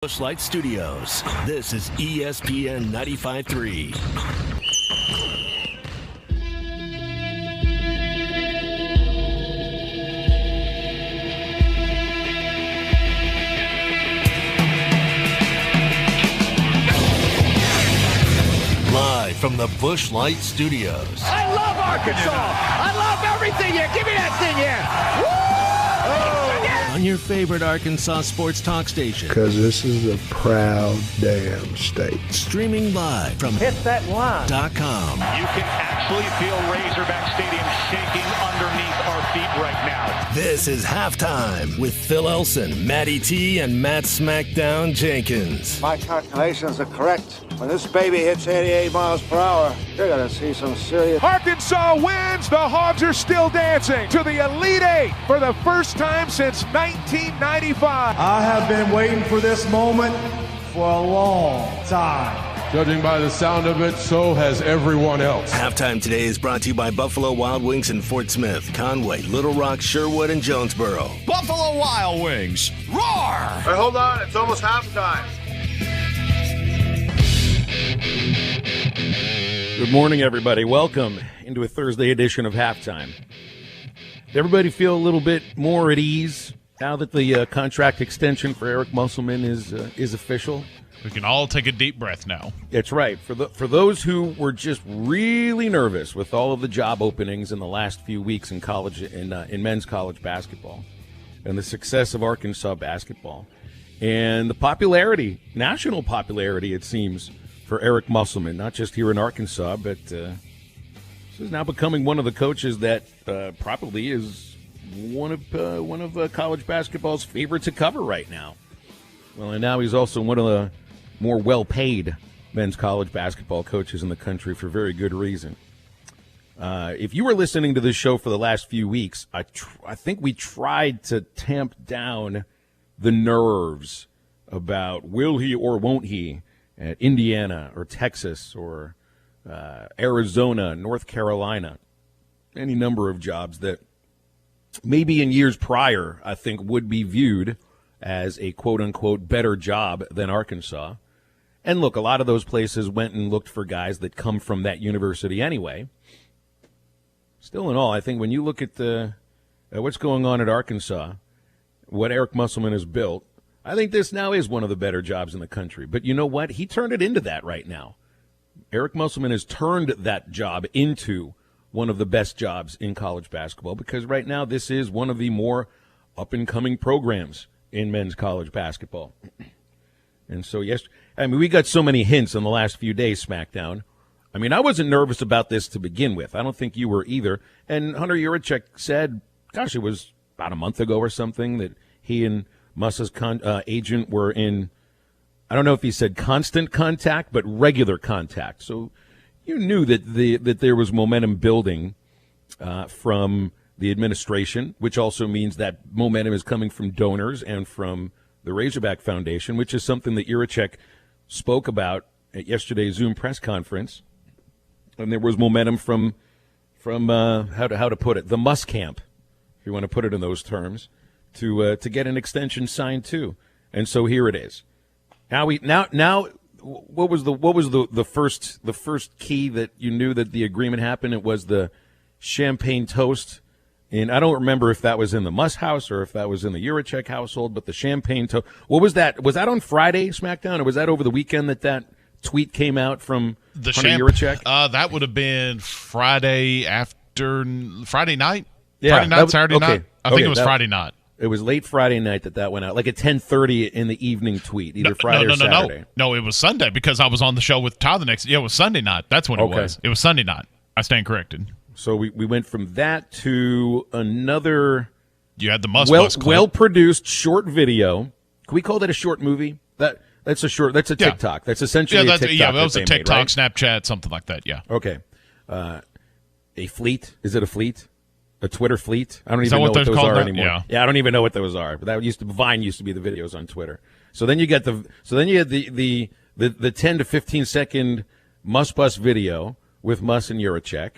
Bushlight Studios. This is ESPN 95.3. Live from the Bushlight Studios. I love Arkansas. I love everything here. Give me that thing here. Woo! On your favorite Arkansas sports talk station. Because this is a proud damn state. Streaming live from Hit that line. .com. You can actually feel Razorback Stadium shaking underneath our feet right now. This is Halftime with Phil Elson, Matty T, and Matt Smackdown Jenkins. My calculations are correct. When this baby hits 88 miles per hour, you're going to see some serious... Arkansas wins. The Hogs are still dancing to the Elite Eight for the first time since 1995. I have been waiting for this moment for a long time. Judging by the sound of it, so has everyone else. Halftime today is brought to you by Buffalo Wild Wings in Fort Smith, Conway, Little Rock, Sherwood, and Jonesboro. Buffalo Wild Wings, roar! Hey, hold on. It's almost halftime. Good morning, everybody. Welcome into a Thursday edition of Halftime. Did everybody feel a little bit more at ease now that the contract extension for Eric Musselman is official? We can all take a deep breath now. That's right. For those who were just really nervous with all of the job openings in the last few weeks in college in men's college basketball, and the success of Arkansas basketball, and the popularity, national popularity, it seems, for Eric Musselman, not just here in Arkansas, but this is now becoming one of the coaches that probably is one of college basketball's favorite to cover right now. Well, and now he's also one of the more well-paid men's college basketball coaches in the country for very good reason. If you were listening to this show for the last few weeks, I think we tried to tamp down the nerves about will he or won't he at Indiana or Texas or Arizona, North Carolina, any number of jobs that maybe in years prior I think would be viewed as a quote-unquote better job than Arkansas. And look, a lot of those places went and looked for guys that come from that university anyway. Still in all, I think when you look at what's going on at Arkansas, what Eric Musselman has built, I think this now is one of the better jobs in the country. But you know what? He turned it into that right now. Eric Musselman has turned that job into one of the best jobs in college basketball because right now this is one of the more up-and-coming programs in men's college basketball. And so, yes, I mean, we got so many hints in the last few days, SmackDown. I mean, I wasn't nervous about this to begin with. I don't think you were either. And Hunter Yurichek said, gosh, it was about a month ago or something that he and Muss's agent were in, I don't know if he said constant contact, but regular contact. So you knew that there was momentum building from the administration, which also means that momentum is coming from donors and from the Razorback Foundation, which is something that Yurichek spoke about at yesterday's Zoom press conference. And there was momentum from how to put it, the Muss camp, if you want to put it in those terms, to get an extension signed too. And so here it is. Now what was the first key that you knew that the agreement happened? It was the champagne toast. And I don't remember if that was in the Muss house or if that was in the Yurichek household, but the champagne toast. What was that? Was that on Friday, SmackDown, or was that over the weekend that tweet came out from the Hunter Yurichek? That would have been Friday night? Yeah, Friday night, Saturday night? I think it was Friday night. It was late Friday night that went out, like at 10:30 in the evening tweet, either Friday or Saturday. No, it was Sunday because I was on the show with Todd the next. Yeah, it was Sunday night. That's when it was. It was Sunday night. I stand corrected. So we went from that to another. You had the Muss well-produced short video. Can we call that a short movie? That's a short. That's a TikTok. That's essentially a TikTok. Yeah, that was a TikTok, right? Snapchat, something like that. Yeah. Okay. A fleet? Is it a fleet? A Twitter fleet? I don't even know what those are anymore. Yeah, I don't even know what those are. But Vine used to be the videos on Twitter. So then you had the 10 to 15 second Muss Bus video with Muss and Yurichek.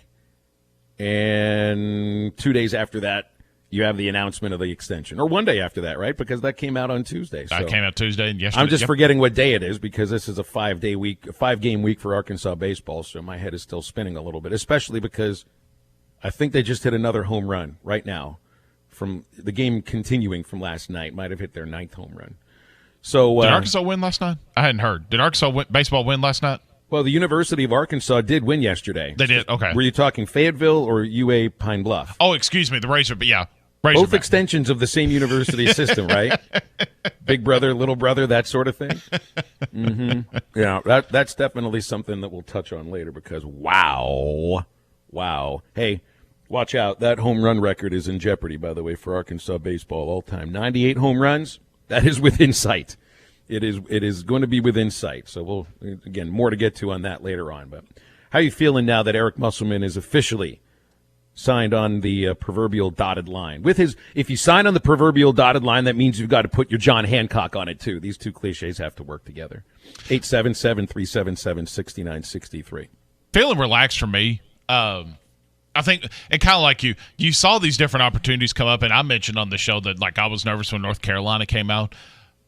And 2 days after that, you have the announcement of the extension, or one day after that, right? Because that came out on Tuesday. That came out Tuesday and yesterday. I'm just forgetting what day it is because this is a 5-game week for Arkansas baseball, so my head is still spinning a little bit, especially because I think they just hit another home run right now from the game continuing from last night. Might have hit their 9th home run. So did Arkansas win last night? I hadn't heard. Did Arkansas baseball win last night? Well, the University of Arkansas did win yesterday. They did? Okay. Were you talking Fayetteville or UA Pine Bluff? Oh, excuse me, the Razor, but yeah. Both extensions of the same university system, right? Big brother, little brother, that sort of thing. Mm-hmm. Yeah, that's definitely something that we'll touch on later because wow. Hey, watch out. That home run record is in jeopardy, by the way, for Arkansas baseball all time. 98 home runs, that is within sight. It is going to be within sight. So we'll, again, more to get to on that later on. But how are you feeling now that Eric Musselman is officially signed on the proverbial dotted line? If you sign on the proverbial dotted line, that means you've got to put your John Hancock on it too. These two cliches have to work together. 877-377-6963. Feeling relaxed for me. I think, and kind of like you saw these different opportunities come up, and I mentioned on the show that like I was nervous when North Carolina came out.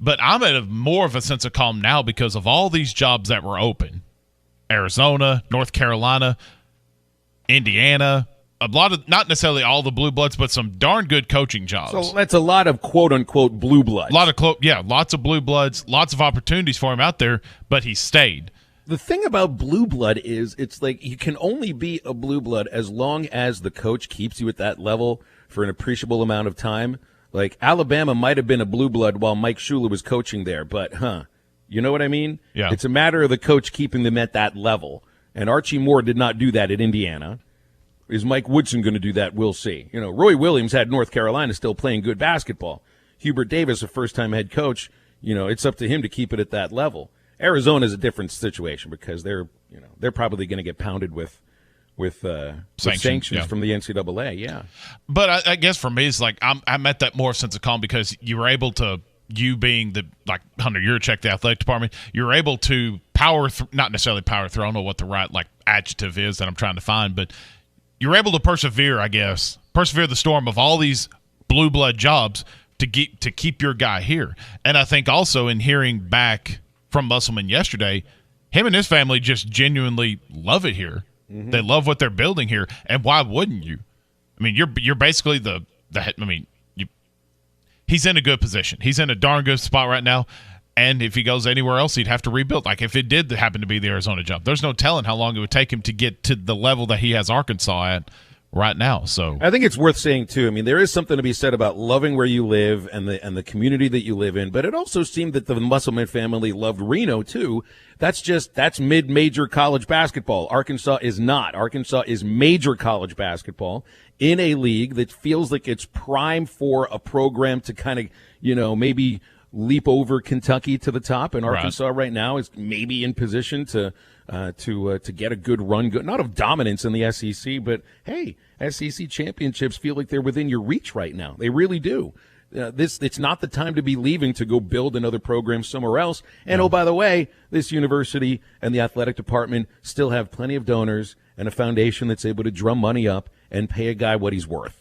But I'm at more of a sense of calm now because of all these jobs that were open. Arizona, North Carolina, Indiana, a lot of, not necessarily all the blue bloods, but some darn good coaching jobs. So that's a lot of quote-unquote blue bloods. Lots of blue bloods, lots of opportunities for him out there, but he stayed. The thing about blue blood is it's like you can only be a blue blood as long as the coach keeps you at that level for an appreciable amount of time. Like, Alabama might have been a blue blood while Mike Shula was coaching there, but, you know what I mean? Yeah. It's a matter of the coach keeping them at that level. And Archie Moore did not do that at Indiana. Is Mike Woodson going to do that? We'll see. You know, Roy Williams had North Carolina still playing good basketball. Hubert Davis, a first-time head coach, you know, it's up to him to keep it at that level. Arizona's a different situation because they're probably going to get pounded with sanctions from the NCAA, yeah. But I guess for me, it's like I'm at that more sense of calm because you were able to, you being the, like, Hunter Yurachek, the athletic department, you're able to not necessarily power through, I don't know what the right, like, adjective is that I'm trying to find, but you're able to persevere the storm of all these blue blood jobs to keep your guy here. And I think also in hearing back from Musselman yesterday, him and his family just genuinely love it here. Mm-hmm. They love what they're building here, and why wouldn't you? I mean, you're basically he's in a good position. He's in a darn good spot right now, and if he goes anywhere else, he'd have to rebuild. Like if it did happen to be the Arizona job, there's no telling how long it would take him to get to the level that he has Arkansas at right now. So I think it's worth saying too. I mean, there is something to be said about loving where you live and the community that you live in. But it also seemed that the Musselman family loved Reno too. That's mid-major college basketball. Arkansas is not. Arkansas is major college basketball in a league that feels like it's prime for a program to kind of, maybe leap over Kentucky to the top. And Arkansas right now is maybe in position to get a good run, not of dominance in the SEC, but hey, SEC championships feel like they're within your reach right now. They really do. It's not the time to be leaving to go build another program somewhere else. And oh, by the way, this university and the athletic department still have plenty of donors and a foundation that's able to drum money up and pay a guy what he's worth.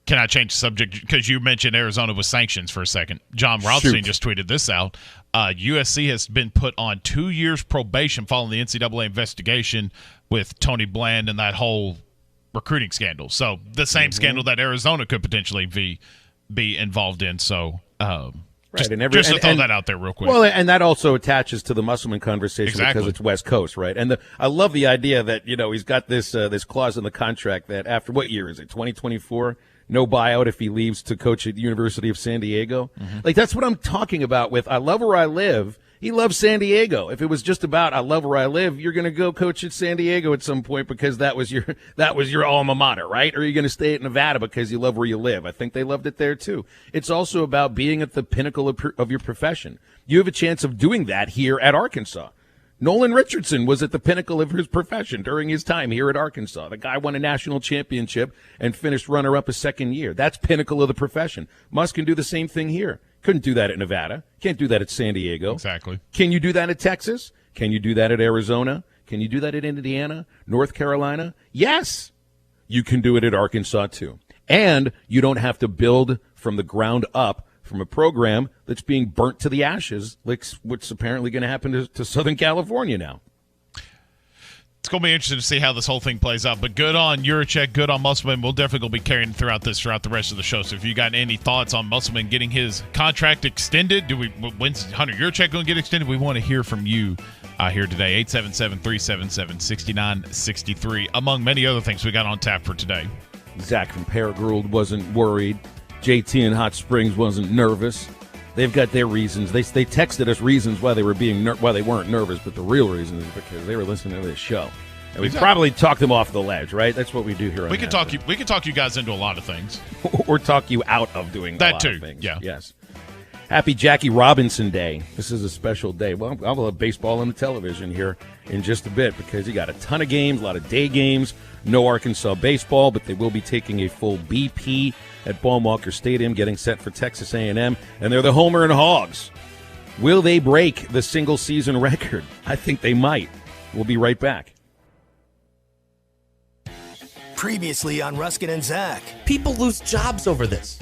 Can I change the subject? Because you mentioned Arizona with sanctions for a second. John Rothstein just tweeted this out. USC has been put on 2 years probation following the NCAA investigation with Tony Bland and that whole recruiting scandal. So the same scandal that Arizona could potentially be involved in. So just to throw that out there real quick. Well, and that also attaches to the Musselman conversation because it's West Coast, right? And I love the idea that, he's got this clause in the contract that after, what year is it, 2024? No buyout if he leaves to coach at the University of San Diego. Mm-hmm. Like, that's what I'm talking about with I love where I live. He loves San Diego. If it was just about I love where I live, you're going to go coach at San Diego at some point because that was your alma mater, right? Or you're going to stay at Nevada because you love where you live. I think they loved it there too. It's also about being at the pinnacle of your profession. You have a chance of doing that here at Arkansas. Nolan Richardson was at the pinnacle of his profession during his time here at Arkansas. The guy won a national championship and finished runner-up a second year. That's pinnacle of the profession. Muss can do the same thing here. Couldn't do that at Nevada. Can't do that at San Diego. Exactly. Can you do that at Texas? Can you do that at Arizona? Can you do that at Indiana? North Carolina? Yes. You can do it at Arkansas too. And you don't have to build from the ground up from a program that's being burnt to the ashes, like what's apparently going to happen to Southern California now. It's going to be interesting to see how this whole thing plays out. But good on Juracek, good on Musselman. We'll definitely be carrying throughout the rest of the show. So if you got any thoughts on Musselman getting his contract extended, when's Hunter Juracek going to get extended? We want to hear from you here today. 877-377-6963, among many other things we got on tap for today. Zach from Paragould wasn't worried. JT in Hot Springs wasn't nervous. They've got their reasons. They texted us reasons why they were why they weren't nervous, but the real reason is because they were listening to this show. And we probably talked them off the ledge, right? That's what we do here. We can talk you guys into a lot of things, or talk you out of doing that a lot too. Of things. Yeah. Yes. Happy Jackie Robinson Day. This is a special day. Well, I'll have baseball on the television here in just a bit because you got a ton of games, a lot of day games. No Arkansas baseball, but they will be taking a full BP at Baum-Walker Stadium, getting set for Texas A&M, and they're the Homer and Hogs. Will they break the single-season record? I think they might. We'll be right back. Previously on Ruskin and Zach. People lose jobs over this,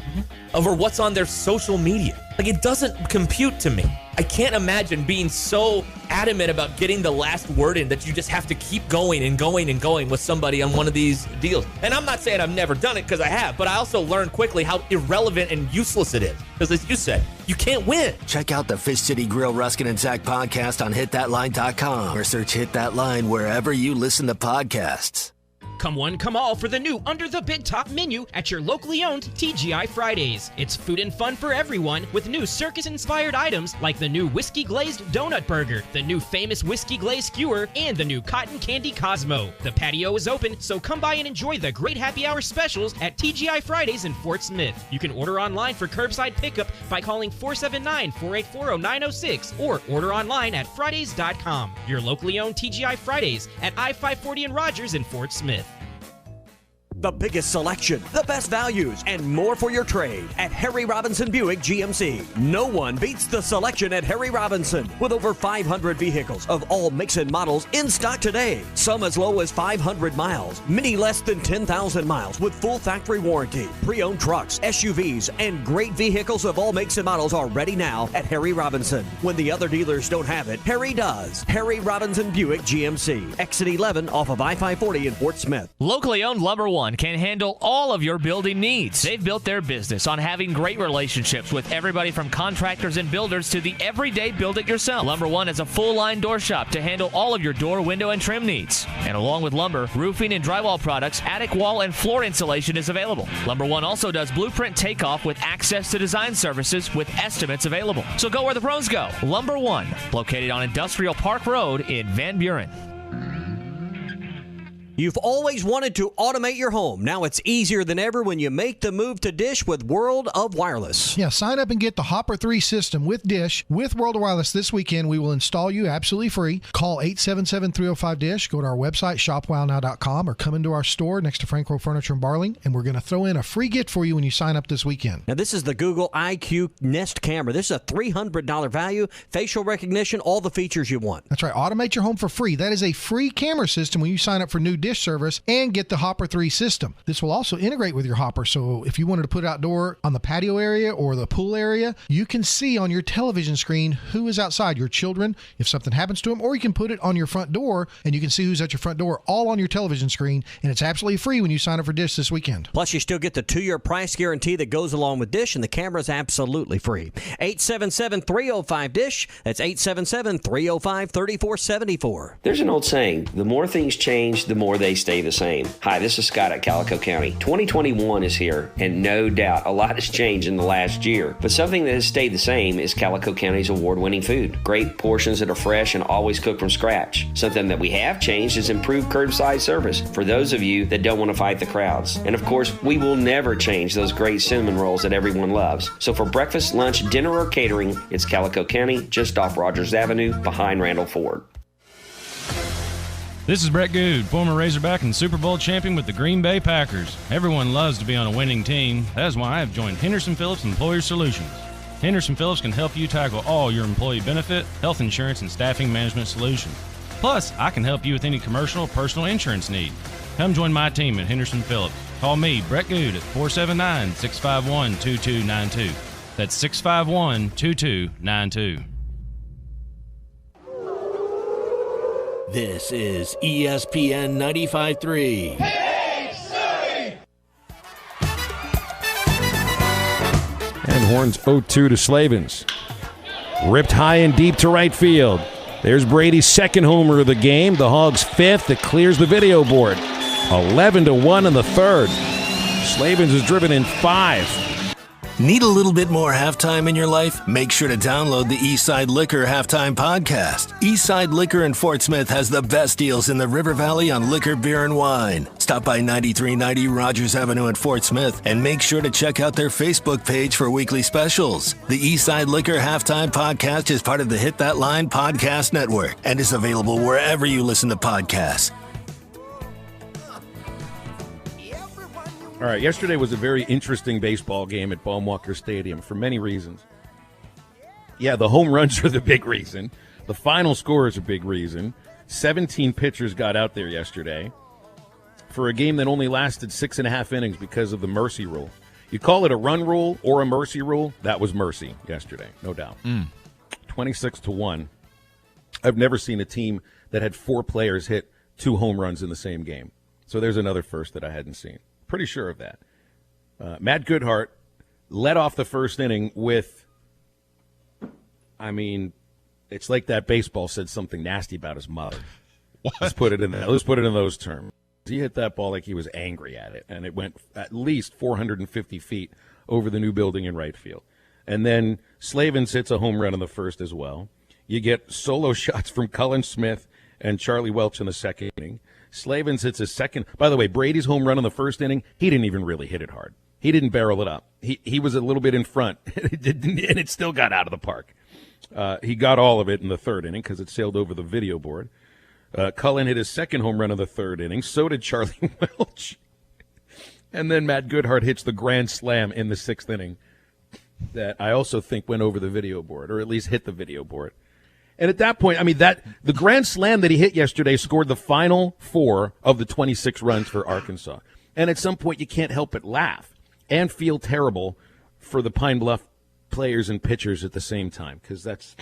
over what's on their social media. Like, it doesn't compute to me. I can't imagine being so adamant about getting the last word in that you just have to keep going and going and going with somebody on one of these deals. And I'm not saying I've never done it, because I have, but I also learned quickly how irrelevant and useless it is. Because as you said, you can't win. Check out the Fish City Grill Ruskin and Zach podcast on hitthatline.com or search Hit That Line wherever you listen to podcasts. Come one, come all for the new Under the Big Top menu at your locally owned TGI Fridays. It's food and fun for everyone with new circus-inspired items like the new Whiskey Glazed Donut Burger, the new Famous Whiskey Glazed Skewer, and the new Cotton Candy Cosmo. The patio is open, so come by and enjoy the great happy hour specials at TGI Fridays in Fort Smith. You can order online for curbside pickup by calling 479-484-0906 or order online at Fridays.com. Your locally owned TGI Fridays at I-540 and Rogers in Fort Smith. The biggest selection, the best values, and more for your trade at Harry Robinson Buick GMC. No one beats the selection at Harry Robinson, with over 500 vehicles of all makes and models in stock today. Some as low as 500 miles, many less than 10,000 miles with full factory warranty. Pre-owned trucks, SUVs, and great vehicles of all makes and models are ready now at Harry Robinson. When the other dealers don't have it, Harry does. Harry Robinson Buick GMC. Exit 11 off of I-540 in Fort Smith. Locally owned Lumber One can handle all of your building needs. They've built their business on having great relationships with everybody from contractors and builders to the everyday build-it-yourself. Lumber One is a full-line door shop to handle all of your door, window, and trim needs. And along with lumber, roofing and drywall products, attic wall and floor insulation is available. Lumber One also does blueprint takeoff with access to design services with estimates available. So go where the pros go. Lumber One, located on Industrial Park Road in Van Buren. You've always wanted to automate your home. Now it's easier than ever when you make the move to Dish with World of Wireless. Yeah, sign up and get the Hopper 3 system with Dish. With World of Wireless this weekend, we will install you absolutely free. Call 877-305-DISH. Go to our website, shopwownow.com, or come into our store next to Frank Rowe Furniture in Barling, and we're going to throw in a free gift for you when you sign up this weekend. Now, this is the Google IQ Nest camera. This is a $300 value, facial recognition, all the features you want. That's right. Automate your home for free. That is a free camera system when you sign up for new Dish service and get the Hopper 3 system. This will also integrate with your Hopper, so if you wanted to put it outdoor on the patio area or the pool area, you can see on your television screen who is outside, your children, if something happens to them, or you can put it on your front door and you can see who's at your front door all on your television screen, and it's absolutely free when you sign up for Dish this weekend. Plus, you still get the 2-year price guarantee that goes along with Dish, and the camera is absolutely free. 877-305-DISH. That's 877-305-3474. There's an old saying, the more things change, the more they stay the same. Hi, this is Scott at Calico County. 2021 is here, and no doubt a lot has changed in the last year. But something that has stayed the same is Calico County's award-winning food. Great portions that are fresh and always cooked from scratch. Something that we have changed is improved curbside service for those of you that don't want to fight the crowds. And of course, we will never change those great cinnamon rolls that everyone loves. So for breakfast, lunch, dinner, or catering, it's Calico County, just off Rogers Avenue, behind Randall Ford. This is Brett Good, former Razorback and Super Bowl champion with the Green Bay Packers. Everyone loves to be on a winning team. That is why I have joined Henderson Phillips Employer Solutions. Henderson Phillips can help you tackle all your employee benefit, health insurance, and staffing management solutions. Plus, I can help you with any commercial or personal insurance need. Come join my team at Henderson Phillips. Call me, Brett Good, at 479-651-2292. That's 651-2292. This is ESPN 95.3. And Horns 0-2 to Slavens. Ripped high and deep to right field. There's Brady's second homer of the game. The Hogs' fifth. It clears the video board. 11-1 in the third. Slavens is driven in 5. Need a little bit more halftime in your life? Make sure to download the Eastside Liquor Halftime Podcast. Eastside Liquor in Fort Smith has the best deals in the River Valley on liquor, beer, and wine. Stop by 9390 Rogers Avenue in Fort Smith and make sure to check out their Facebook page for weekly specials. The Eastside Liquor Halftime Podcast is part of the Hit That Line Podcast Network and is available wherever you listen to podcasts. All right, yesterday was a very interesting baseball game at Baumwalker Stadium for many reasons. Yeah, the home runs are the big reason. The final score is a big reason. 17 pitchers got out there yesterday for a game that only lasted 6.5 innings because of the mercy rule. You call it a run rule or a mercy rule, that was mercy yesterday, no doubt. 26-1. I've never seen a team that had 4 players hit 2 home runs in the same game. So there's another first that I hadn't seen. Pretty sure of that. Matt Goodhart led off the first inning with, I mean, it's like that baseball said something nasty about his mother. What? Let's put it in those terms. He hit that ball like he was angry at it, and it went at least 450 feet over the new building in right field. And then Slavens hits a home run in the first as well. You get solo shots from Cullen Smith and Charlie Welch in the second inning. Slavens hits his second. By the way, Brady's home run in the first inning, he didn't even really hit it hard. He didn't barrel it up. He was a little bit in front, and it still got out of the park. He got all of it in the third inning because it sailed over the video board. Cullen hit his second home run in the third inning. So did Charlie Welch. And then Matt Goodhart hits the grand slam in the sixth inning that I also think went over the video board, or at least hit the video board. And at that point, I mean, the grand slam that he hit yesterday scored the final 4 of the 26 runs for Arkansas. And at some point, you can't help but laugh and feel terrible for the Pine Bluff players and pitchers at the same time, because that's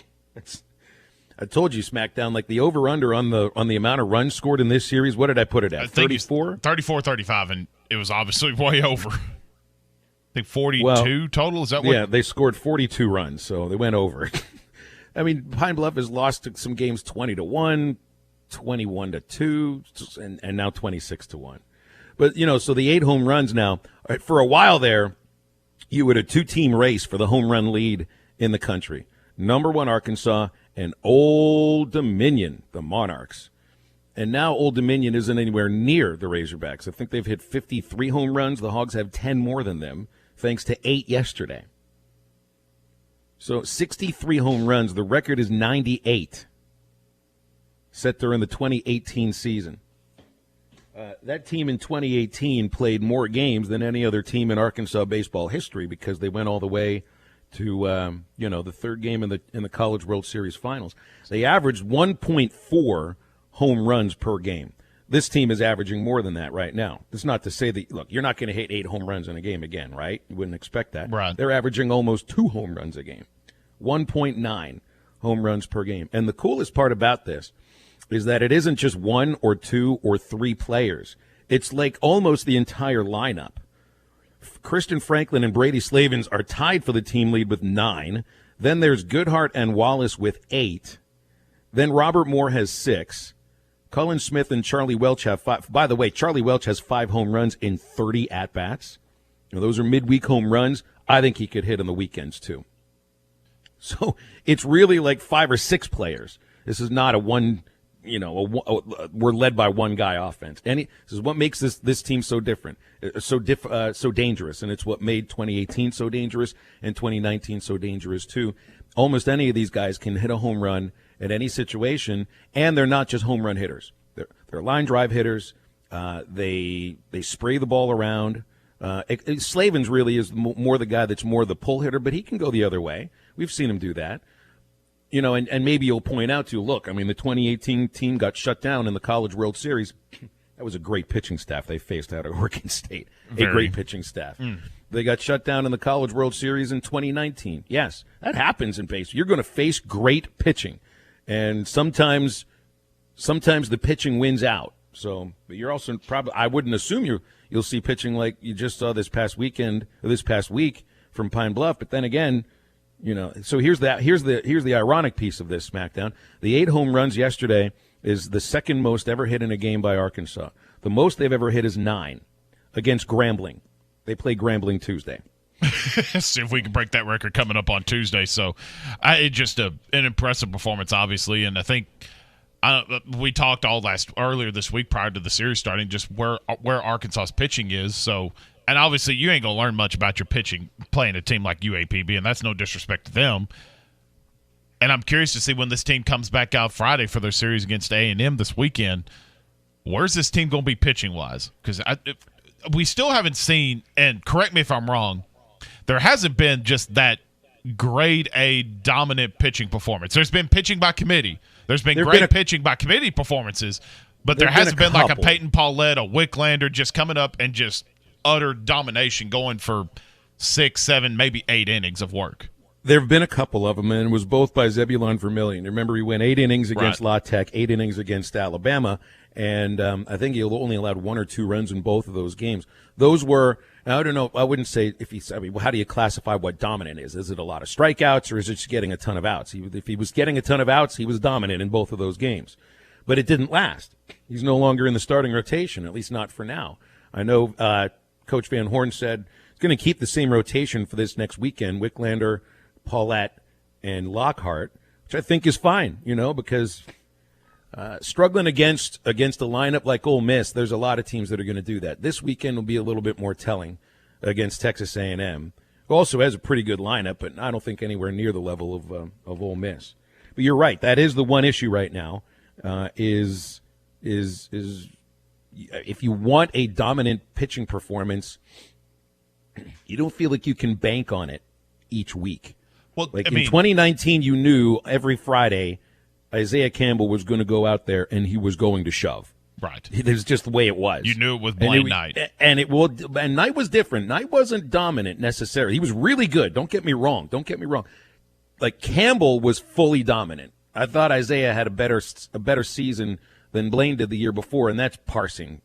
I told you, SmackDown, like the over-under on the amount of runs scored in this series. What did I put it at? 34? 34-35, and it was obviously way over. I think 42 total. Is that what? Yeah, they scored 42 runs, so they went over. I mean, Pine Bluff has lost some games 20-1, 21-2, and now 26-1. But, so the 8 home runs now, for a while there, you had a 2-team race for the home run lead in the country. Number 1, Arkansas, and Old Dominion, the Monarchs. And now Old Dominion isn't anywhere near the Razorbacks. I think they've hit 53 home runs. The Hogs have 10 more than them, thanks to 8 yesterday. So 63 home runs. The record is 98, set during the 2018 season. That team in 2018 played more games than any other team in Arkansas baseball history because they went all the way to the third game in the College World Series Finals. They averaged 1.4 home runs per game. This team is averaging more than that right now. That's not to say that, look, you're not going to hit 8 home runs in a game again, right? You wouldn't expect that. Right. They're averaging almost 2 home runs a game, 1.9 home runs per game. And the coolest part about this is that it isn't just 1 or 2 or 3 players. It's like almost the entire lineup. Kristen Franklin and Brady Slavens are tied for the team lead with 9. Then there's Goodhart and Wallace with 8. Then Robert Moore has 6. Cullen Smith and Charlie Welch have 5. By the way, Charlie Welch has 5 home runs in 30 at-bats. Those are midweek home runs. I think he could hit on the weekends, too. So it's really like 5 or 6 players. This is not a one, we're led by one guy offense. And this is what makes this team so different, so dangerous. And it's what made 2018 so dangerous and 2019 so dangerous, too. Almost any of these guys can hit a home run at any situation, and they're not just home run hitters. They're line drive hitters. They spray the ball around. Slavens really is more the guy that's more the pull hitter, but he can go the other way. We've seen him do that. And maybe you'll point out, too, look, I mean, the 2018 team got shut down in the College World Series. That was a great pitching staff they faced out of Oregon State. Very. A great pitching staff. They got shut down in the College World Series in 2019. Yes, that happens in baseball. You're going to face great pitching, and sometimes the pitching wins out. So, but you're also probably, I wouldn't assume you'll see pitching like you just saw this past week from Pine Bluff. But then again, so here's the ironic piece of this SmackDown. The 8 home runs yesterday is the second most ever hit in a game by Arkansas. The most they've ever hit is 9 against Grambling. They play Grambling Tuesday. See if we can break that record coming up on Tuesday. So, it's just an impressive performance, obviously, and I think we talked earlier this week prior to the series starting, just where Arkansas's pitching is. So, and obviously, you ain't gonna learn much about your pitching playing a team like UAPB, and that's no disrespect to them. And I'm curious to see when this team comes back out Friday for their series against A&M this weekend. Where's this team going to be pitching-wise? Because we still haven't seen, and correct me if I'm wrong, there hasn't been just that grade A dominant pitching performance. There's been pitching by committee. There's been great pitching by committee performances, but there hasn't been like a Peyton Paulette, a Wicklander just coming up and just utter domination going for 6, 7, maybe 8 innings of work. There have been a couple of them, and it was both by Zebulon Vermillion. Remember, he went 8 innings against La Tech, 8 innings against Alabama, and I think he only allowed 1 or 2 runs in both of those games. Those were, I don't know, I wouldn't say how do you classify what dominant is? Is it a lot of strikeouts, or is it just getting a ton of outs? If he was getting a ton of outs, he was dominant in both of those games. But it didn't last. He's no longer in the starting rotation, at least not for now. I know Coach Van Horn said he's going to keep the same rotation for this next weekend, Wicklander, Paulette, and Lockhart, which I think is fine, because struggling against a lineup like Ole Miss, there's a lot of teams that are going to do that. This weekend will be a little bit more telling against Texas A&M, who also has a pretty good lineup, but I don't think anywhere near the level of Ole Miss. But you're right, that is the one issue right now. Is if you want a dominant pitching performance, you don't feel like you can bank on it each week. Well, in 2019, you knew every Friday Isaiah Campbell was going to go out there and he was going to shove. Right. It was just the way it was. You knew it with Blaine Knight. And Knight was different. Knight wasn't dominant necessarily. He was really good. Don't get me wrong. Like, Campbell was fully dominant. I thought Isaiah had a better season than Blaine did the year before, and that's parsing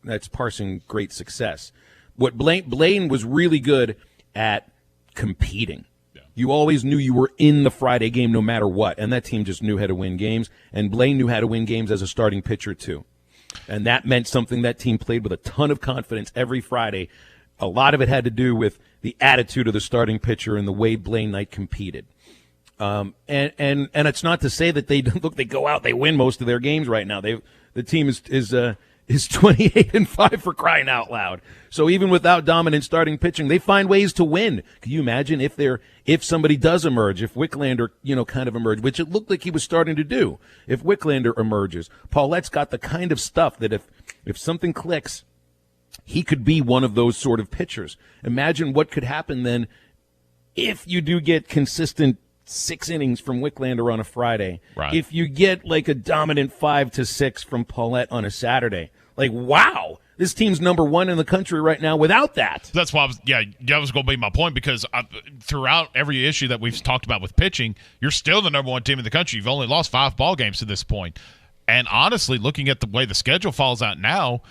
great success. What Blaine was really good at competing. You always knew you were in the Friday game no matter what, and that team just knew how to win games, and Blaine knew how to win games as a starting pitcher too. And that meant something. That team played with a ton of confidence every Friday. A lot of it had to do with the attitude of the starting pitcher and the way Blaine Knight competed. And it's not to say that they go out, they win most of their games right now. The team is 28-5 for crying out loud. So even without dominant starting pitching, they find ways to win. Can you imagine if somebody does emerge, if Wicklander, kind of emerge, which it looked like he was starting to do. If Wicklander emerges, Paulette's got the kind of stuff that if something clicks, he could be one of those sort of pitchers. Imagine what could happen then if you do get consistent 6 innings from Wicklander on a Friday. Right. If you get like a dominant 5 to 6 from Paulette on a Saturday, like, wow, this team's number 1 in the country right now without that. That's why that was going to be my point, because throughout every issue that we've talked about with pitching, you're still the number 1 team in the country. You've only lost 5 ball games to this point. And honestly, looking at the way the schedule falls out now,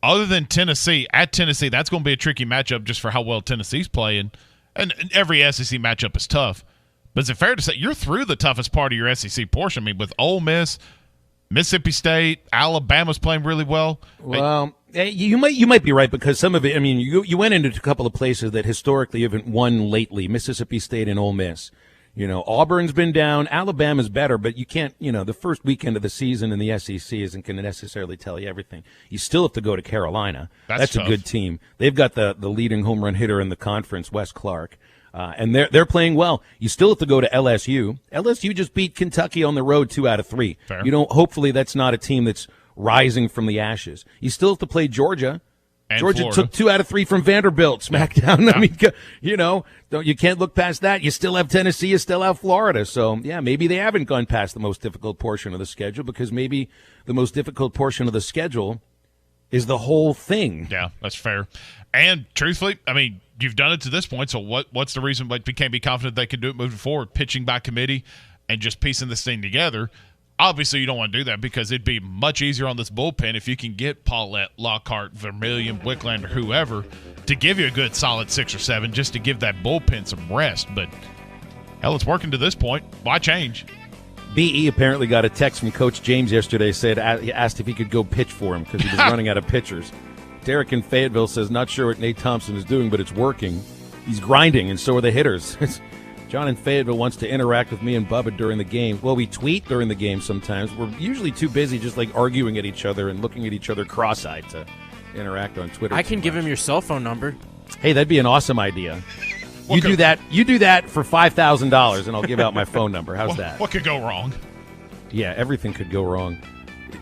other than Tennessee, that's going to be a tricky matchup just for how well Tennessee's playing. And every SEC matchup is tough. But is it fair to say you're through the toughest part of your SEC portion? I mean, with Ole Miss, Mississippi State, Alabama's playing really well. Well, you might be right, because some of it, I mean, you went into a couple of places that historically haven't won lately, Mississippi State and Ole Miss. Auburn's been down. Alabama's better, but you can't, the first weekend of the season in the SEC isn't going to necessarily tell you everything. You still have to go to Carolina. That's a good team. They've got the leading home run hitter in the conference, Wes Clark. And they're playing well. You still have to go to LSU. LSU just beat Kentucky on the road 2 out of 3. Fair. Hopefully that's not a team that's rising from the ashes. You still have to play Georgia. And Georgia Florida. Took 2 out of 3 from Vanderbilt, smackdown. Yeah. I mean, you can't look past that. You still have Tennessee. You still have Florida. So, yeah, maybe they haven't gone past the most difficult portion of the schedule, because maybe the most difficult portion of the schedule is the whole thing. Yeah, that's fair. And truthfully, I mean, you've done it to this point, so what's the reason we can't be confident they can do it moving forward? Pitching by committee and just piecing this thing together. Obviously, you don't want to do that because it'd be much easier on this bullpen if you can get Paulette, Lockhart, Vermillion, Wicklander, whoever, to give you a good solid 6 or 7 just to give that bullpen some rest. But, hell, it's working to this point. Why change? BE apparently got a text from Coach James yesterday, asked if he could go pitch for him because he was running out of pitchers. Derek in Fayetteville says, not sure what Nate Thompson is doing, but it's working. He's grinding, and so are the hitters. John in Fayetteville wants to interact with me and Bubba during the game. Well, we tweet during the game sometimes. We're usually too busy just like arguing at each other and looking at each other cross-eyed to interact on Twitter. I can give him your cell phone number. Hey, that'd be an awesome idea. You do that for $5,000, and I'll give out my phone number. How's that? What could go wrong? Yeah, everything could go wrong.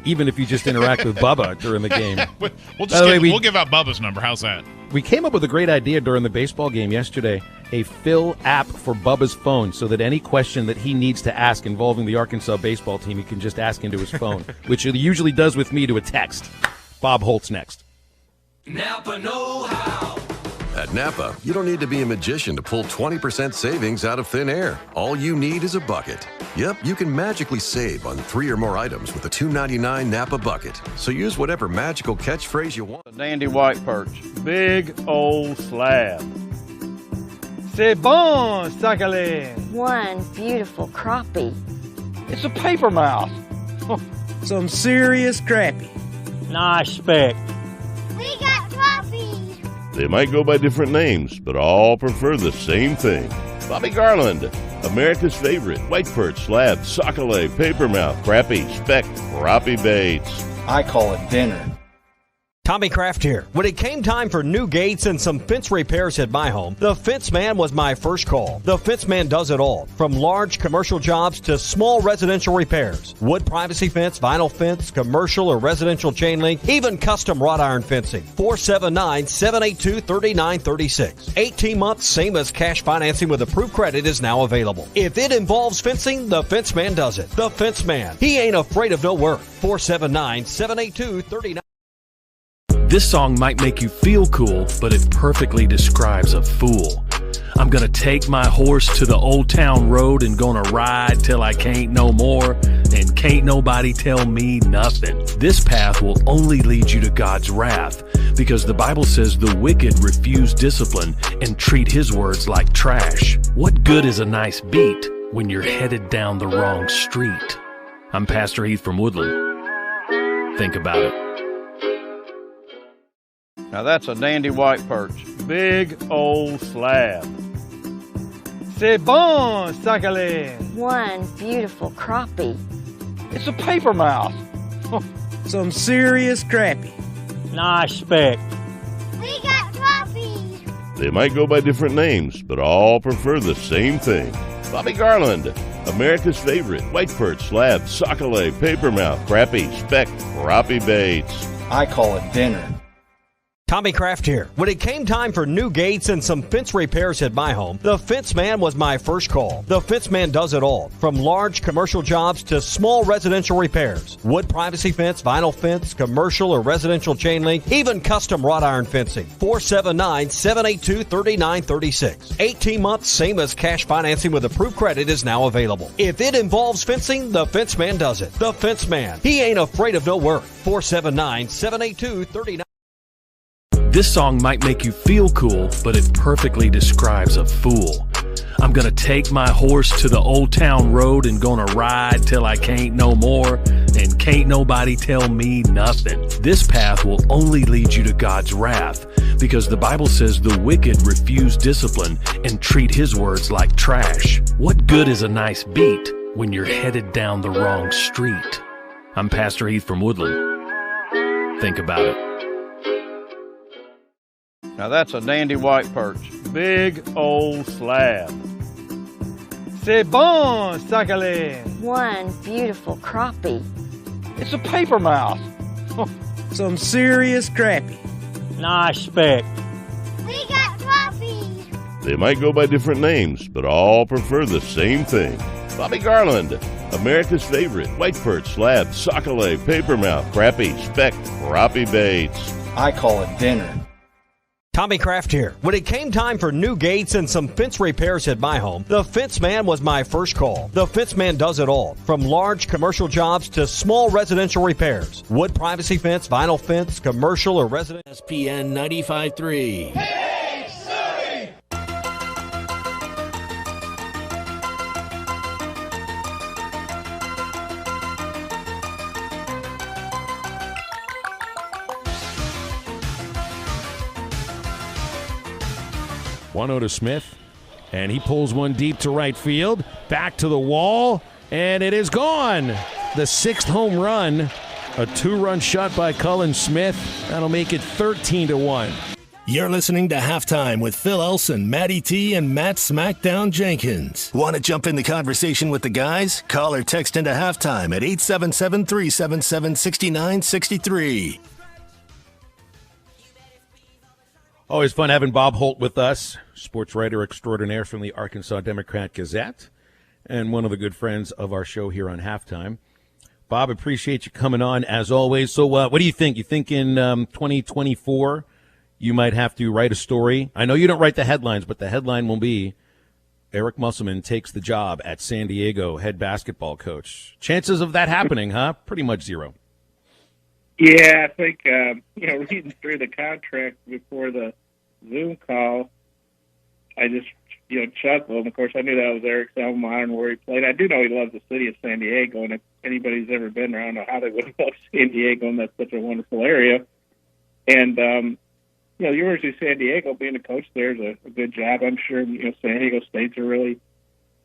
Even if you just interact with Bubba during the game. We'll give out Bubba's number. How's that? We came up with a great idea during the baseball game yesterday, a Phil app for Bubba's phone so that any question that he needs to ask involving the Arkansas baseball team, he can just ask into his phone, which he usually does with me to a text. Bob Holtz next. Napa know-how. At Napa, you don't need to be a magician to pull 20% savings out of thin air. All you need is a bucket. Yep, you can magically save on 3 or more items with a $2.99 Napa bucket. So use whatever magical catchphrase you want. Dandy white perch. Big old slab. C'est bon, sacalé. One beautiful crappie. It's a paper mouse. Some serious crappie. Nice speck. We got crappies. They might go by different names, but all prefer the same thing. Bobby Garland, America's favorite, white perch, slab, sockeye, papermouth, crappie, speck, crappie baits. I call it dinner. Tommy Kraft here. When it came time for new gates and some fence repairs at my home, the Fence Man was my first call. The Fence Man does it all, from large commercial jobs to small residential repairs. Wood privacy fence, vinyl fence, commercial or residential chain link, even custom wrought iron fencing. 479-782-3936. 18 months, same as cash financing with approved credit is now available. If it involves fencing, the Fence Man does it. The Fence Man. He ain't afraid of no work. 479-782-3936. This song might make you feel cool, but it perfectly describes a fool. I'm gonna take my horse to the old town road and gonna ride till I can't no more, and can't nobody tell me nothing. This path will only lead you to God's wrath, because the Bible says the wicked refuse discipline and treat his words like trash. What good is a nice beat when you're headed down the wrong street? I'm Pastor Heath from Woodland. Think about it. Now that's a dandy white perch. Big old slab. C'est bon, sacalé. One beautiful crappie. It's a paper mouse. Some serious crappie. Nice speck. We got crappies. They might go by different names, but all prefer the same thing. Bobby Garland, America's favorite, white perch, slab, sockeye, papermouth, crappie, speck, crappie baits. I call it dinner. Tommy Kraft here. When it came time for new gates and some fence repairs at my home, the Fence Man was my first call. The Fence Man does it all, from large commercial jobs to small residential repairs. Wood privacy fence, vinyl fence, commercial or residential chain link, even custom wrought iron fencing. 479-782-3936. 18 months, same as cash financing with approved credit is now available. If it involves fencing, the Fence Man does it. The Fence Man. He ain't afraid of no work. 479-782-3936. This song might make you feel cool, but it perfectly describes a fool. I'm gonna take my horse to the old town road and gonna ride till I can't no more, and can't nobody tell me nothing. This path will only lead you to God's wrath, because the Bible says the wicked refuse discipline and treat his words like trash. What good is a nice beat when you're headed down the wrong street? I'm Pastor Heath from Woodland. Think about it. Now that's a dandy white perch. Big old slab. C'est bon, sacalé. One beautiful crappie. It's a paper mouse. Some serious crappie. Nice speck. We got crappies. They might go by different names, but all prefer the same thing. Bobby Garland, America's favorite, white perch, slab, sockeye, papermouth, crappie, speck, crappie baits. I call it dinner. Tommy Kraft here. When it came time for new gates and some fence repairs at my home, the Fence Man was my first call. The Fence Man does it all, from large commercial jobs to small residential repairs. Wood privacy fence, vinyl fence, commercial or residential. SPN 95.3. One-0 to Smith, and he pulls one deep to right field, back to the wall, and it is gone. The sixth home run, a two-run shot by Cullen Smith. That'll make it 13-1. You're listening to Halftime with Phil Elson, Matty T, and Matt Smackdown Jenkins. Want to jump in the conversation with the guys? Call or text into Halftime at 877-377-6963. Always fun having Bob Holt with us, sports writer extraordinaire from the Arkansas Democrat-Gazette, and one of the good friends of our show here on Halftime. Bob, appreciate you coming on as always. So what do you think? You think in 2024 you might have to write a story? I know you don't write the headlines, but the headline will be Eric Musselman takes the job at San Diego head basketball coach. Chances of that happening, huh? Pretty much zero. Yeah, I think, reading through the contract before the Zoom call, I just, chuckled. And of course, I knew that was Eric's alma mater and where he played. I do know he loves the city of San Diego, and if anybody's ever been there, I don't know how they would love San Diego, and that's such a wonderful area. And, the University of San Diego, being a coach there is a good job. I'm sure, San Diego State's a really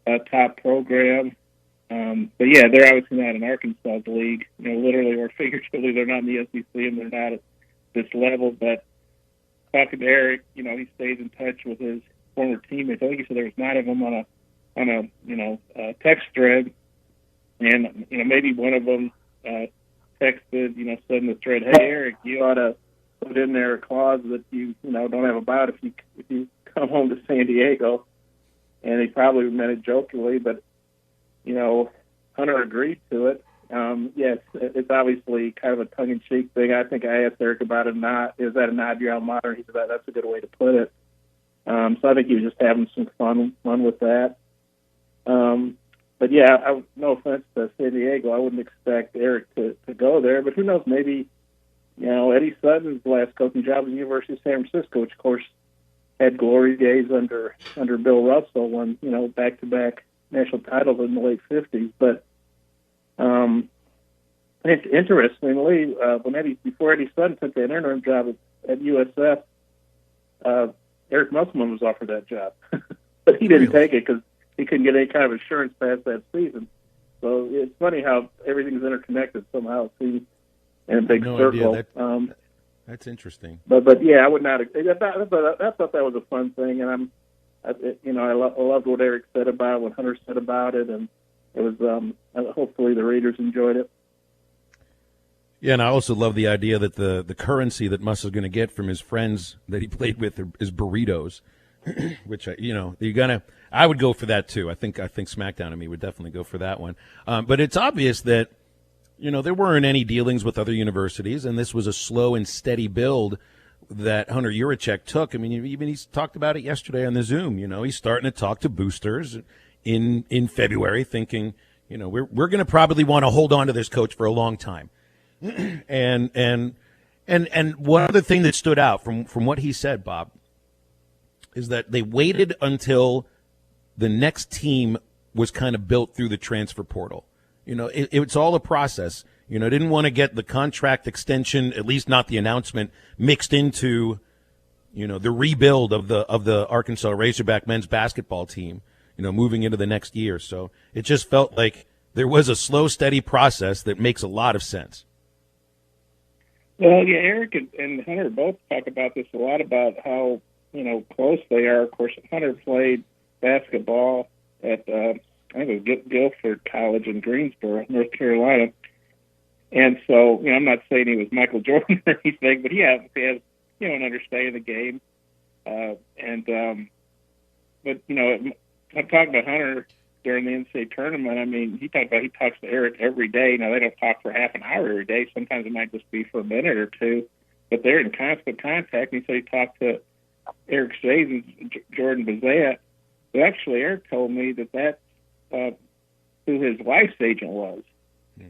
top program. But yeah, they're obviously not in Arkansas's league, literally or figuratively. They're not in the SEC and they're not at this level. But talking to Eric, he stays in touch with his former teammates. I think he said there was 9 of them on a text thread, and maybe one of them texted, said in the thread, "Hey Eric, you ought to put in there a clause that you don't have a buyout if you come home to San Diego." And he probably meant it jokingly, but Hunter agreed to it. Yes, it's obviously kind of a tongue-in-cheek thing. I think I asked Eric about it. Is that a nod to your alma mater? He said that's a good way to put it. So I think he was just having some fun with that. But yeah, no offense to San Diego, I wouldn't expect Eric to go there. But who knows? Maybe Eddie Sutton's last coaching job was the University of San Francisco, which of course had glory days under Bill Russell, won back-to-back national titles in the late 50s. But it's interestingly, before Eddie Sutton took that interim job at USF, Eric Musselman was offered that job, but he didn't take it because he couldn't get any kind of assurance past that season. So it's funny how everything's interconnected somehow. It seems in a big circle. That's interesting. But yeah, I would not. I thought that was a fun thing, and I loved what Eric said about it, what Hunter said about it, and it was hopefully the readers enjoyed it. Yeah, and I also love the idea that the currency that Muss is going to get from his friends that he played with is burritos, which I would go for that too. I think SmackDown and me would definitely go for that one. But it's obvious that there weren't any dealings with other universities, and this was a slow and steady build that Hunter Yurachek took. I mean, even he's talked about it yesterday on the Zoom. He's starting to talk to boosters in February, thinking, we're going to probably want to hold on to this coach for a long time. And one other thing that stood out from what he said, Bob, is that they waited until the next team was kind of built through the transfer portal. It's all a process. Didn't want to get the contract extension, at least not the announcement, mixed into, the rebuild of the Arkansas Razorback men's basketball team, moving into the next year. So it just felt like there was a slow, steady process that makes a lot of sense. Well, yeah, Eric and Hunter both talk about this a lot, about how, close they are. Of course, Hunter played basketball at, I think it was Guilford College in Greensboro, North Carolina. And so, I'm not saying he was Michael Jordan or anything, but he has an understanding of the game. But I'm talking about Hunter during the NCAA tournament, I mean, he talked about he talks to Eric every day. Now, they don't talk for half an hour every day. Sometimes it might just be for a minute or two, but they're in constant contact. And he said he talked to Eric Shays and Jordan Bazette. But actually, Eric told me that's who his wife's agent was.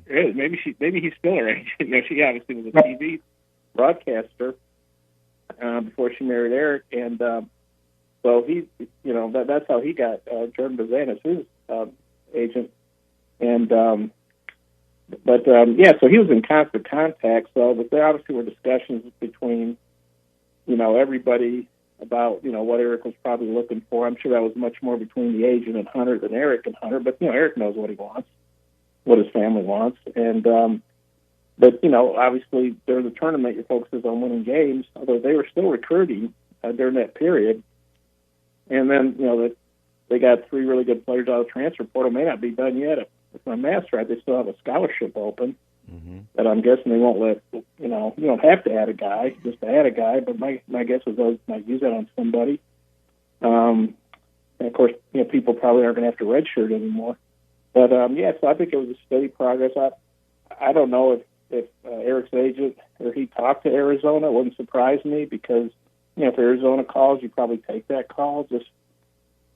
Really, maybe he's still her agent. You know, she obviously was a TV broadcaster before she married Eric, and so he, you know, that's how he got Jordan Bazan as his agent. And yeah, so he was in constant contact. So, but there obviously were discussions between, you know, everybody about, you know, what Eric was probably looking for. I'm sure that was much more between the agent and Hunter than Eric and Hunter. But you know, Eric knows what he wants, what his family wants, and but you know, obviously during the tournament, your focus is on winning games. Although they were still recruiting during that period, and then you know that they got 3 really good players out of the transfer portal. May not be done yet. If my math's right, they still have a scholarship open. That I'm guessing they won't let, you know, you don't have to add a guy just to add a guy, but my guess is those might use that on somebody. And of course, you know, people probably aren't going to have to redshirt anymore. But yeah, so I think it was a steady progress. I don't know if Eric's agent or he talked to Arizona. It wouldn't surprise me because, you know, if Arizona calls, you probably take that call just,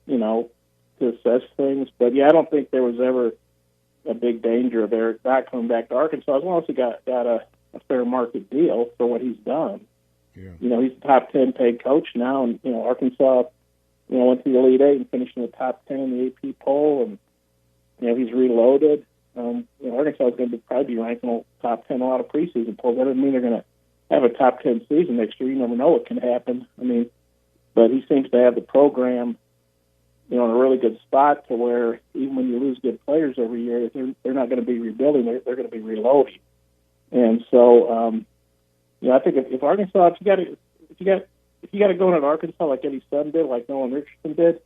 you know, to assess things. But yeah, I don't think there was ever a big danger of Eric not coming back to Arkansas as long as he got a fair market deal for what he's done. Yeah. You know, he's a top 10 paid coach now, and you know, Arkansas, you know, went to the Elite Eight and finished in the top 10 in the AP poll, and you know, he's reloaded. You know, Arkansas is going to probably be ranked in the top 10 in a lot of preseason polls. That doesn't mean they're going to have a top 10 season next year. You never know what can happen. I mean, but he seems to have the program, you know, in a really good spot to where even when you lose good players every year, they're not going to be rebuilding; they're going to be reloading. And so, you know, I think if Arkansas, if you got to go into Arkansas like Eddie Sutton did, like Nolan Richardson did,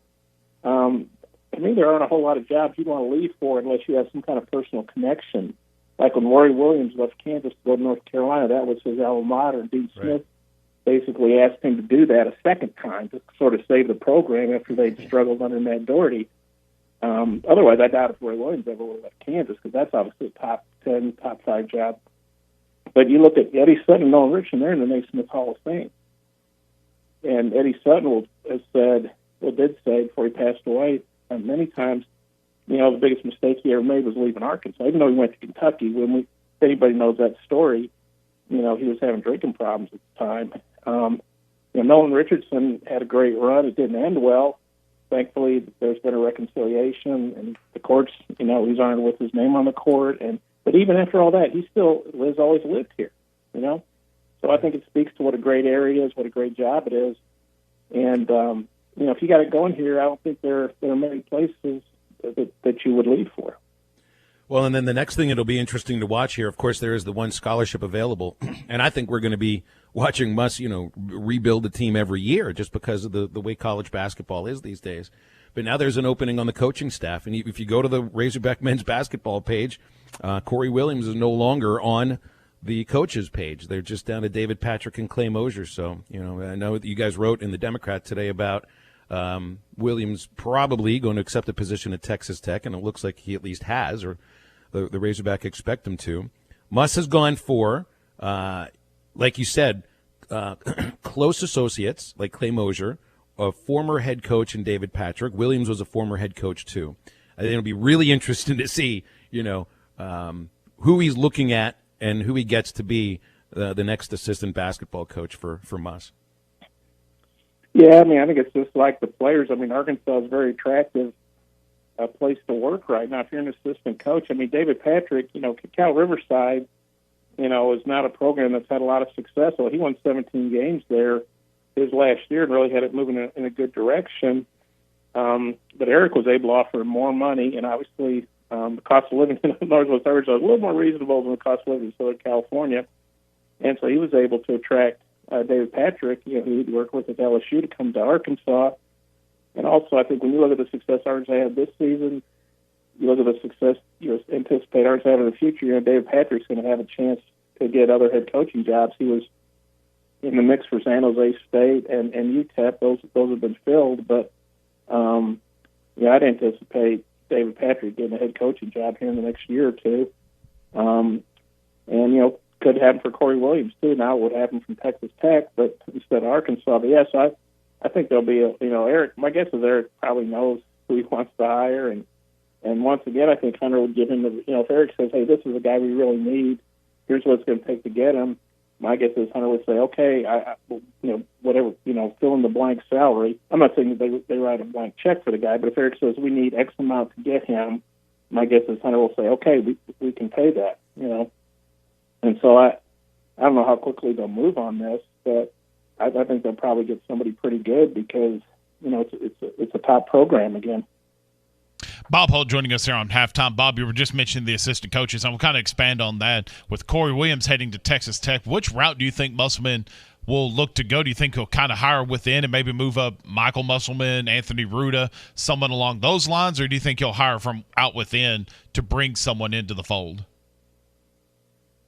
to me there aren't a whole lot of jobs you want to leave for unless you have some kind of personal connection. Like when Rory Williams left Kansas to go to North Carolina, that was his alma mater, and Dean Smith basically asked him to do that a second time to sort of save the program after they'd struggled under Matt Doherty. Otherwise, I doubt if Roy Williams ever would have left Kansas because that's obviously a top 10, top 5 job. But you look at Eddie Sutton and Nolan Richardson, they're in the Naismith Hall of Fame. And Eddie Sutton did say before he passed away many times, you know, the biggest mistake he ever made was leaving Arkansas. Even though he went to Kentucky, if anybody knows that story, you know, he was having drinking problems at the time. You know, Nolan Richardson had a great run. It didn't end well. Thankfully, there's been a reconciliation, and the courts, you know, he's honored with his name on the court. But even after all that, he still has always lived here, you know. So I think it speaks to what a great area it is, what a great job it is. And, you know, if you got it going here, I don't think there are many places that you would leave for. Well, and then the next thing it'll be interesting to watch here, of course, there is the one scholarship available. And I think we're going to be watching Muss, you know, rebuild the team every year just because of the way college basketball is these days. But now there's an opening on the coaching staff. And if you go to the Razorback men's basketball page, Corey Williams is no longer on the coaches page. They're just down to David Patrick and Clay Mosier. So, you know, I know that you guys wrote in the Democrat today about Williams probably going to accept a position at Texas Tech, and it looks like he at least has, or the Razorback expect him to. Muss has gone for, like you said, close associates like Clay Mosier, a former head coach in David Patrick. Williams was a former head coach too. I think it'll be really interesting to see, you know, who he's looking at and who he gets to be the next assistant basketball coach for Muss. Yeah, I mean, I think it's just like the players. I mean, Arkansas is a very attractive place to work right now. If you're an assistant coach, I mean, David Patrick, you know, Cal Riverside, you know, is not a program that's had a lot of success. So he won 17 games there his last year and really had it moving in a good direction. But Eric was able to offer more money, and obviously the cost of living in Northwest Arkansas is a little more reasonable than the cost of living in Southern California. And so he was able to attract David Patrick, you know, who he'd worked with at LSU, to come to Arkansas. And also, I think when you look at the success Arkansas had this season, you look at the success you anticipate Arkansas having in the future, you know, David Patrick's going to have a chance to get other head coaching jobs. He was in the mix for San Jose State and UTEP. Those have been filled. But, yeah, I'd anticipate, David Patrick getting a head coaching job here in the next year or two. And, could happen for Corey Williams, too. Now it would happen from Texas Tech, but instead of Arkansas. But, yes, I think there'll be Eric, my guess is Eric probably knows who he wants to hire. And once again, I think Hunter would give him if Eric says, hey, this is a guy we really need, here's what it's going to take to get him. My guess is Hunter would say, okay, whatever, fill in the blank salary. I'm not saying that they write a blank check for the guy, but if Eric says we need X amount to get him, my guess is Hunter will say, okay, we can pay that, And so I don't know how quickly they'll move on this, but I think they'll probably get somebody pretty good because, it's a top program again. Bob Holt joining us here on Halftime. Bob, you were just mentioning the assistant coaches. I'm going to kind of expand on that. With Corey Williams heading to Texas Tech, which route do you think Musselman will look to go? Do you think he'll kind of hire within and maybe move up Michael Musselman, Anthony Ruda, someone along those lines, or do you think he'll hire from out within to bring someone into the fold?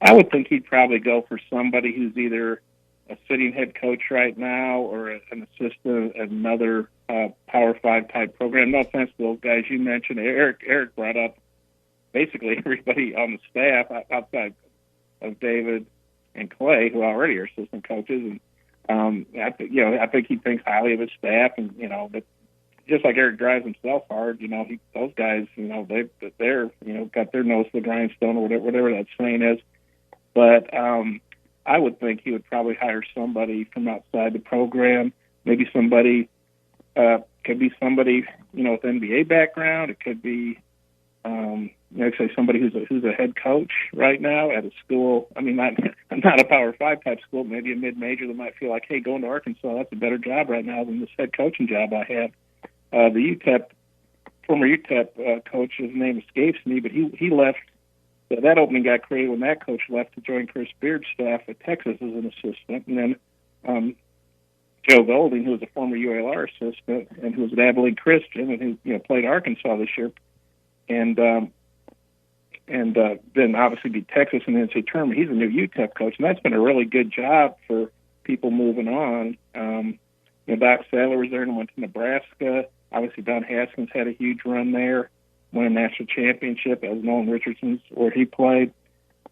I would think he'd probably go for somebody who's either a sitting head coach right now or an assistant at another Power 5 type program. No offense to those guys you mentioned. Eric brought up basically everybody on the staff outside of David and Clay, who already are assistant coaches. And I think he thinks highly of his staff, and but just like Eric drives himself hard, those guys, they're got their nose to the grindstone or whatever that saying is. But I would think he would probably hire somebody from outside the program, maybe somebody. Could be somebody, with NBA background. It could be, say somebody who's a head coach right now at a school. I mean, not a Power 5 type school, maybe a mid-major that might feel like, hey, going to Arkansas, that's a better job right now than this head coaching job I have. The former UTEP coach, his name escapes me, but he left. That opening got created when that coach left to join Chris Beard's staff at Texas as an assistant, and then Joe Golding, who was a former UALR assistant and who was at Abilene Christian and who played Arkansas this year, and then obviously beat Texas in the NCAA tournament. He's a new UTEP coach, and that's been a really good job for people moving on. Doc Sadler was there and went to Nebraska. Obviously, Don Haskins had a huge run there, won a national championship as Nolan Richardson's where he played.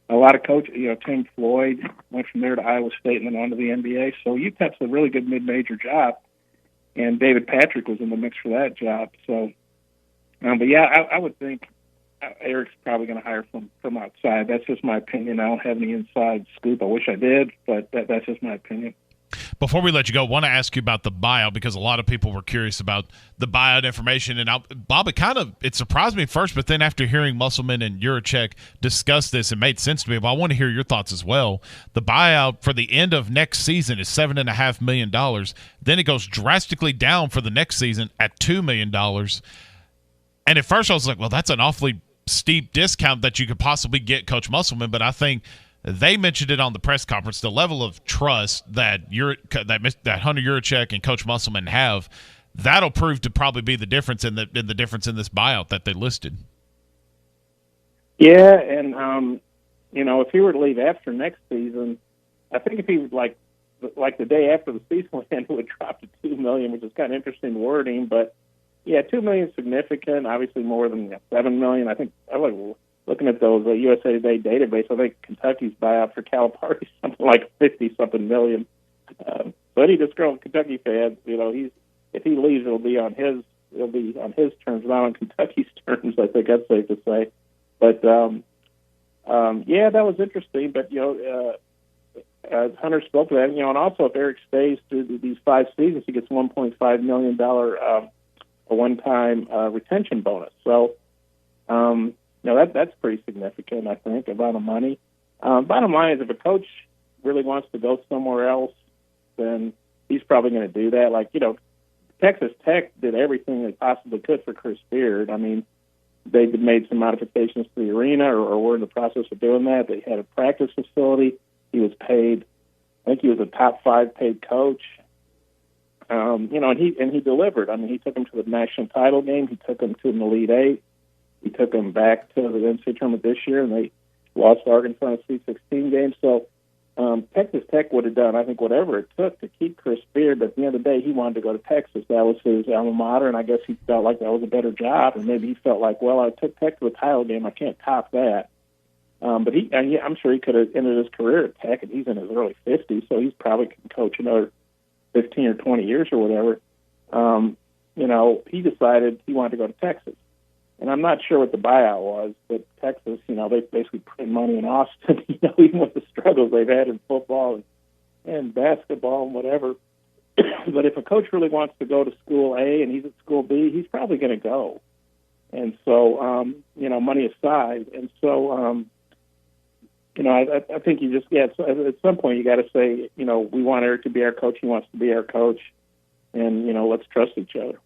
A lot of coaches, Tim Floyd went from there to Iowa State and then on to the NBA. So UTEP's a really good mid-major job, and David Patrick was in the mix for that job. So, but yeah, I would think Eric's probably going to hire from outside. That's just my opinion. I don't have any inside scoop. I wish I did, but that's just my opinion. Before we let you go, I want to ask you about the buyout because a lot of people were curious about the buyout information. And Bob, it surprised me first, but then after hearing Musselman and Juracek discuss this, it made sense to me. But I want to hear your thoughts as well. The buyout for the end of next season is $7.5 million. Then it goes drastically down for the next season at $2 million. And at first I was like, well, that's an awfully steep discount that you could possibly get Coach Musselman. But I think they mentioned it on the press conference, the level of trust that Hunter Juracek and Coach Musselman have, that'll prove to probably be the difference in the difference in this buyout that they listed. Yeah, and if he were to leave after next season, I think if he would like the day after the season would end, it would drop to $2 million, which is kind of interesting wording. But yeah, $2 million is significant. Obviously, more than $7 million. I think I like. Looking at those USA Today database, I think Kentucky's buyout for Calipari is something like 50-something million. But he just girl Kentucky fans, if he leaves, it'll be on his terms, not on Kentucky's terms. I think that's safe to say. But yeah, that was interesting. But Hunter spoke to that, and also if Eric stays through these 5 seasons, he gets $1.5 million a one-time retention bonus. So. That's pretty significant, I think, amount of money. Bottom line is if a coach really wants to go somewhere else, then he's probably going to do that. Texas Tech did everything they possibly could for Chris Beard. I mean, they made some modifications to the arena or were in the process of doing that. They had a practice facility. He was paid. I think he was a top 5 paid coach. And he delivered. I mean, he took him to the national title game. He took him to an Elite Eight. He took them back to the NCAA tournament this year, and they lost to Arkansas in a Sweet 16 game. So, Texas Tech would have done, I think, whatever it took to keep Chris Beard. But at the end of the day, he wanted to go to Texas. That was his alma mater, and I guess he felt like that was a better job. And maybe he felt like, well, I took Tech to a title game. I can't top that. But I'm sure he could have ended his career at Tech, and he's in his early 50s, so he's probably can coach another 15 or 20 years or whatever. He decided he wanted to go to Texas. And I'm not sure what the buyout was, but Texas, they basically print money in Austin, even with the struggles they've had in football and basketball and whatever. But if a coach really wants to go to school A and he's at school B, he's probably going to go. And so, money aside. And so, I think you just, at some point you got to say, we want Eric to be our coach. He wants to be our coach. And, let's trust each other.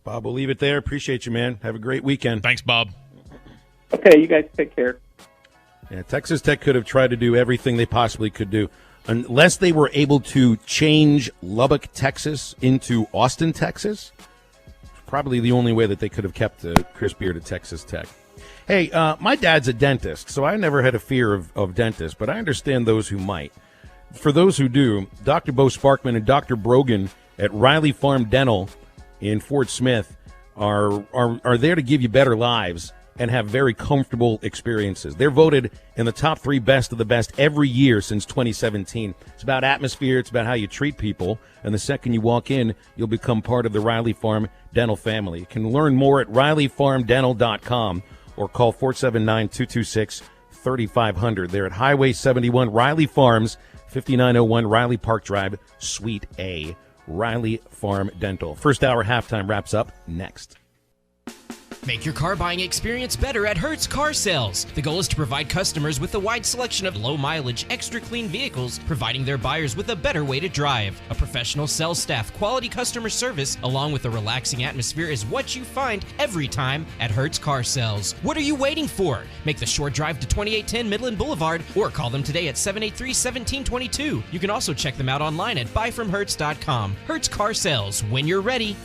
Bob, we'll leave it there. Appreciate you, man. Have a great weekend. Thanks, Bob. Okay, you guys take care. Yeah, Texas Tech could have tried to do everything they possibly could do. Unless they were able to change Lubbock, Texas into Austin, Texas, probably the only way that they could have kept Chris Beard at Texas Tech. Hey, my dad's a dentist, so I never had a fear of dentists, but I understand those who might. For those who do, Dr. Bo Sparkman and Dr. Brogan at Riley Farm Dental in Fort Smith are there to give you better lives and have very comfortable experiences. They're voted in the top 3 best of the best every year since 2017. It's about atmosphere. It's about how you treat people. And the second you walk in, you'll become part of the Riley Farm Dental family. You can learn more at RileyFarmDental.com or call 479-226-3500. They're at Highway 71, Riley Farms, 5901 Riley Park Drive, Suite A. Riley Farm Dental. First hour halftime wraps up next. Make your car buying experience better at Hertz Car Sales. The goal is to provide customers with a wide selection of low-mileage, extra-clean vehicles, providing their buyers with a better way to drive. A professional sales staff, quality customer service, along with a relaxing atmosphere is what you find every time at Hertz Car Sales. What are you waiting for? Make the short drive to 2810 Midland Boulevard or call them today at 783-1722. You can also check them out online at buyfromhertz.com. Hertz Car Sales, when you're ready.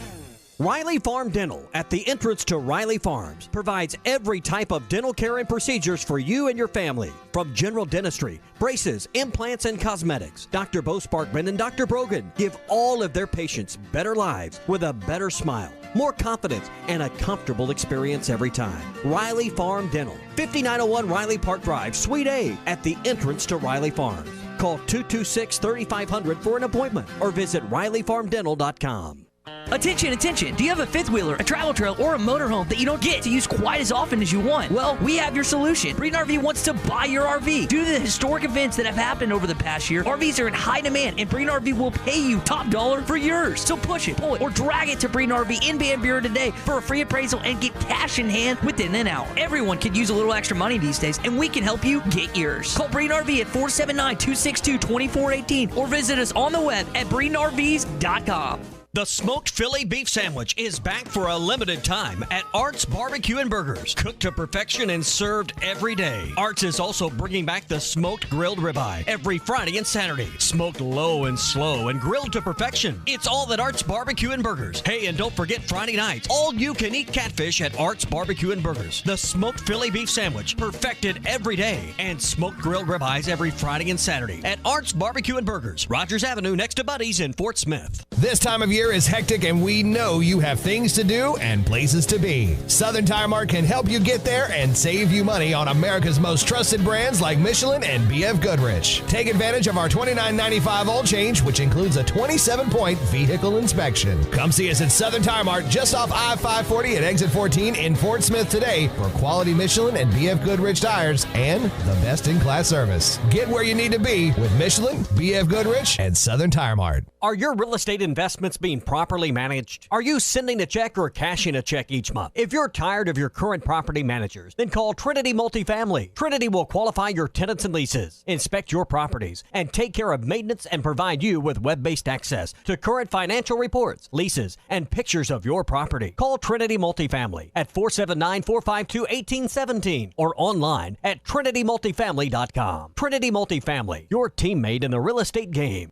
Riley Farm Dental, at the entrance to Riley Farms, provides every type of dental care and procedures for you and your family. From general dentistry, braces, implants, and cosmetics, Dr. Bo Sparkman and Dr. Brogan give all of their patients better lives with a better smile, more confidence, and a comfortable experience every time. Riley Farm Dental, 5901 Riley Park Drive, Suite A, at the entrance to Riley Farms. Call 226-3500 for an appointment or visit RileyFarmDental.com. Attention, attention. Do you have a fifth wheeler, a travel trail, or a motorhome that you don't get to use quite as often as you want? Well, we have your solution. Breeden RV wants to buy your RV. Due to the historic events that have happened over the past year, RVs are in high demand, and Breeden RV will pay you top dollar for yours. So push it, pull it, or drag it to Breeden RV in Van Buren today for a free appraisal and get cash in hand within an hour. Everyone could use a little extra money these days, and we can help you get yours. Call Breeden RV at 479-262-2418 or visit us on the web at BreedenRVs.com. The smoked Philly beef sandwich is back for a limited time at Art's Barbecue and Burgers. Cooked to perfection and served every day. Art's is also bringing back the smoked grilled ribeye every Friday and Saturday. Smoked low and slow and grilled to perfection. It's all at Art's Barbecue and Burgers. Hey, and don't forget Friday nights, all you can eat catfish at Art's Barbecue and Burgers. The smoked Philly beef sandwich, perfected every day. And smoked grilled ribeyes every Friday and Saturday at Art's Barbecue and Burgers. Rogers Avenue next to Buddy's in Fort Smith. This time of year is hectic, and we know you have things to do and places to be. Southern Tire Mart can help you get there and save you money on America's most trusted brands like Michelin and BF Goodrich. Take advantage of our $29.95 oil change, which includes a 27-point vehicle inspection. Come see us at Southern Tire Mart just off I-540 at exit 14 in Fort Smith today for quality Michelin and BF Goodrich tires and the best-in-class service. Get where you need to be with Michelin, BF Goodrich, and Southern Tire Mart. Are your real estate investments being properly managed? Are you sending a check or cashing a check each month? If you're tired of your current property managers, then call Trinity Multifamily. Trinity will qualify your tenants and leases, inspect your properties, and take care of maintenance and provide you with web-based access to current financial reports, leases, and pictures of your property. Call Trinity Multifamily at 479-452-1817 or online at trinitymultifamily.com. Trinity Multifamily, your teammate in the real estate game.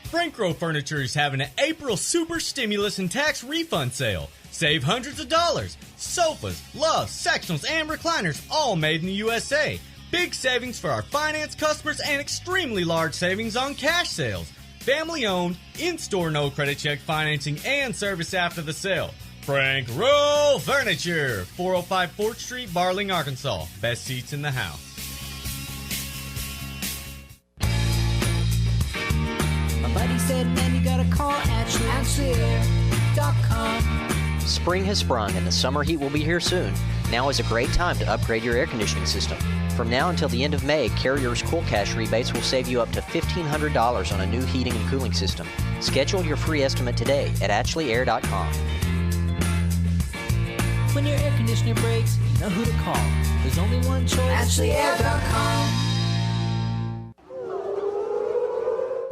Frank Row Furniture is having an April Super Stimulus and Tax Refund Sale. Save hundreds of dollars. Sofas, loves, sectionals, and recliners, all made in the USA. Big savings for our finance customers and extremely large savings on cash sales. Family owned, in-store no credit check financing and service after the sale. Frank Roll Furniture, 405 4th Street, Barling, Arkansas. Best seats in the house. My buddy said, man, you gotta call AshleyAir.com. Spring has sprung and the summer heat will be here soon. Now is a great time to upgrade your air conditioning system. From now until the end of May, Carrier's Cool Cash rebates will save you up to $1,500 on a new heating and cooling system. Schedule your free estimate today at AshleyAir.com. When your air conditioner breaks, you know who to call. There's only one choice. AshleyAir.com.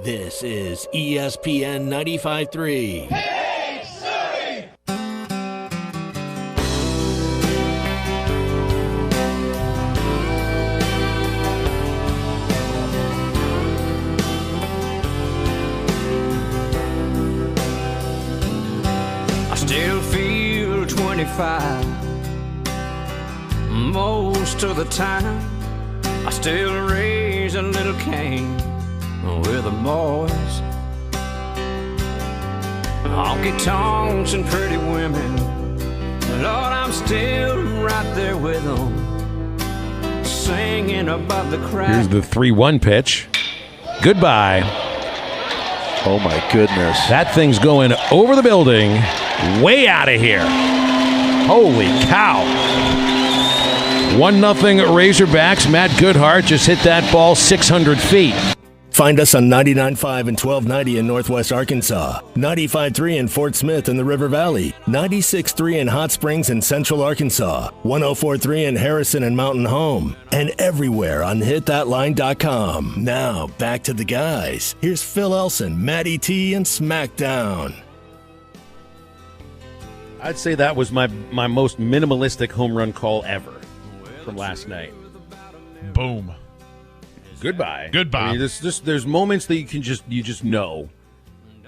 This is ESPN 95.3. Still feel 25 most of the time. I still raise a little Cain with the boys. Honky tonks and pretty women, Lord, I'm still right there with them, singing above the crowd. Here's the 3-1 pitch. Goodbye. Oh my goodness. That thing's going over the building, way out of here. Holy cow. 1-0 Razorbacks. Matt Goodhart just hit that ball 600 feet. Find us on 99.5 and 1290 in Northwest Arkansas, 95.3 in Fort Smith in the River Valley, 96.3 in Hot Springs in Central Arkansas, 104.3 in Harrison and Mountain Home, and everywhere on hitthatline.com. Now, back to the guys. Here's Phil Elson, Matty T, and SmackDown. I'd say that was my most minimalistic home run call ever from last night. Boom. Goodbye. Goodbye. I mean, there's moments that you just know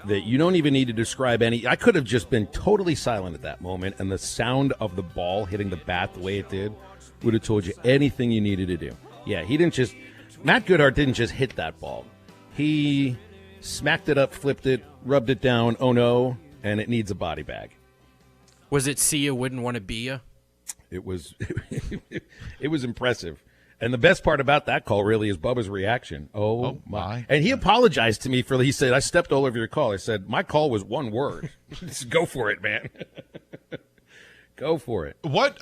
that you don't even need to describe any. I could have just been totally silent at that moment, and the sound of the ball hitting the bat the way it did would have told you anything you needed to do. Yeah, Matt Goodhart didn't just hit that ball. He smacked it up, flipped it, rubbed it down, oh no, and it needs a body bag. Was it see ya, wouldn't want to be ya? It was impressive. And the best part about that call really is Bubba's reaction. Oh my. And he apologized to me he said, I stepped all over your call. I said, my call was one word. Just go for it, man. Go for it. What,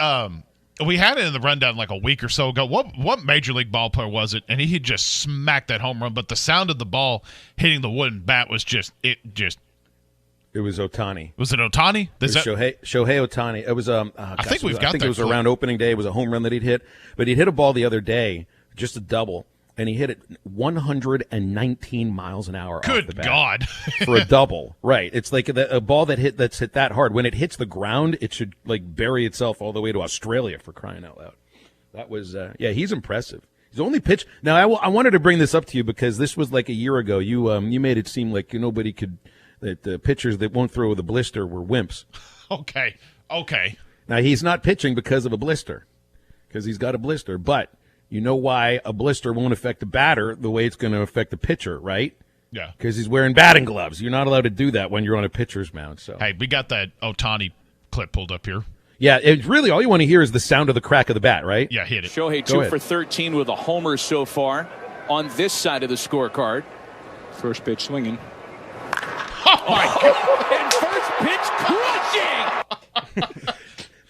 we had it in the rundown like a week or so ago. What major league ball player was it? And he had just smacked that home run, but the sound of the ball hitting the wooden bat was It was Ohtani. Was it Ohtani? Shohei Ohtani. It was I think we've got that. I think it was around opening day. It was a home run that he'd hit, but he'd hit a ball the other day, just a double, and he hit it 119 miles an hour. Good off the bat God! For a double, right? It's like a ball that's hit that hard. When it hits the ground, it should like bury itself all the way to Australia, for crying out loud. That was he's impressive. He's only pitched. Now I wanted to bring this up to you because this was like a year ago. You made it seem like nobody could. That the pitchers that won't throw with a blister were wimps. Okay. Now, he's not pitching because of a blister, because he's got a blister. But you know why a blister won't affect the batter the way it's going to affect the pitcher, right? Yeah. Because he's wearing batting gloves. You're not allowed to do that when you're on a pitcher's mound. So hey, we got that Ohtani clip pulled up here. Yeah, it's really all you want to hear is the sound of the crack of the bat, right? Yeah, hit it. Shohei 2 for 13 with a homer so far on this side of the scorecard. First pitch swinging. Oh my God. And first pitch crushing.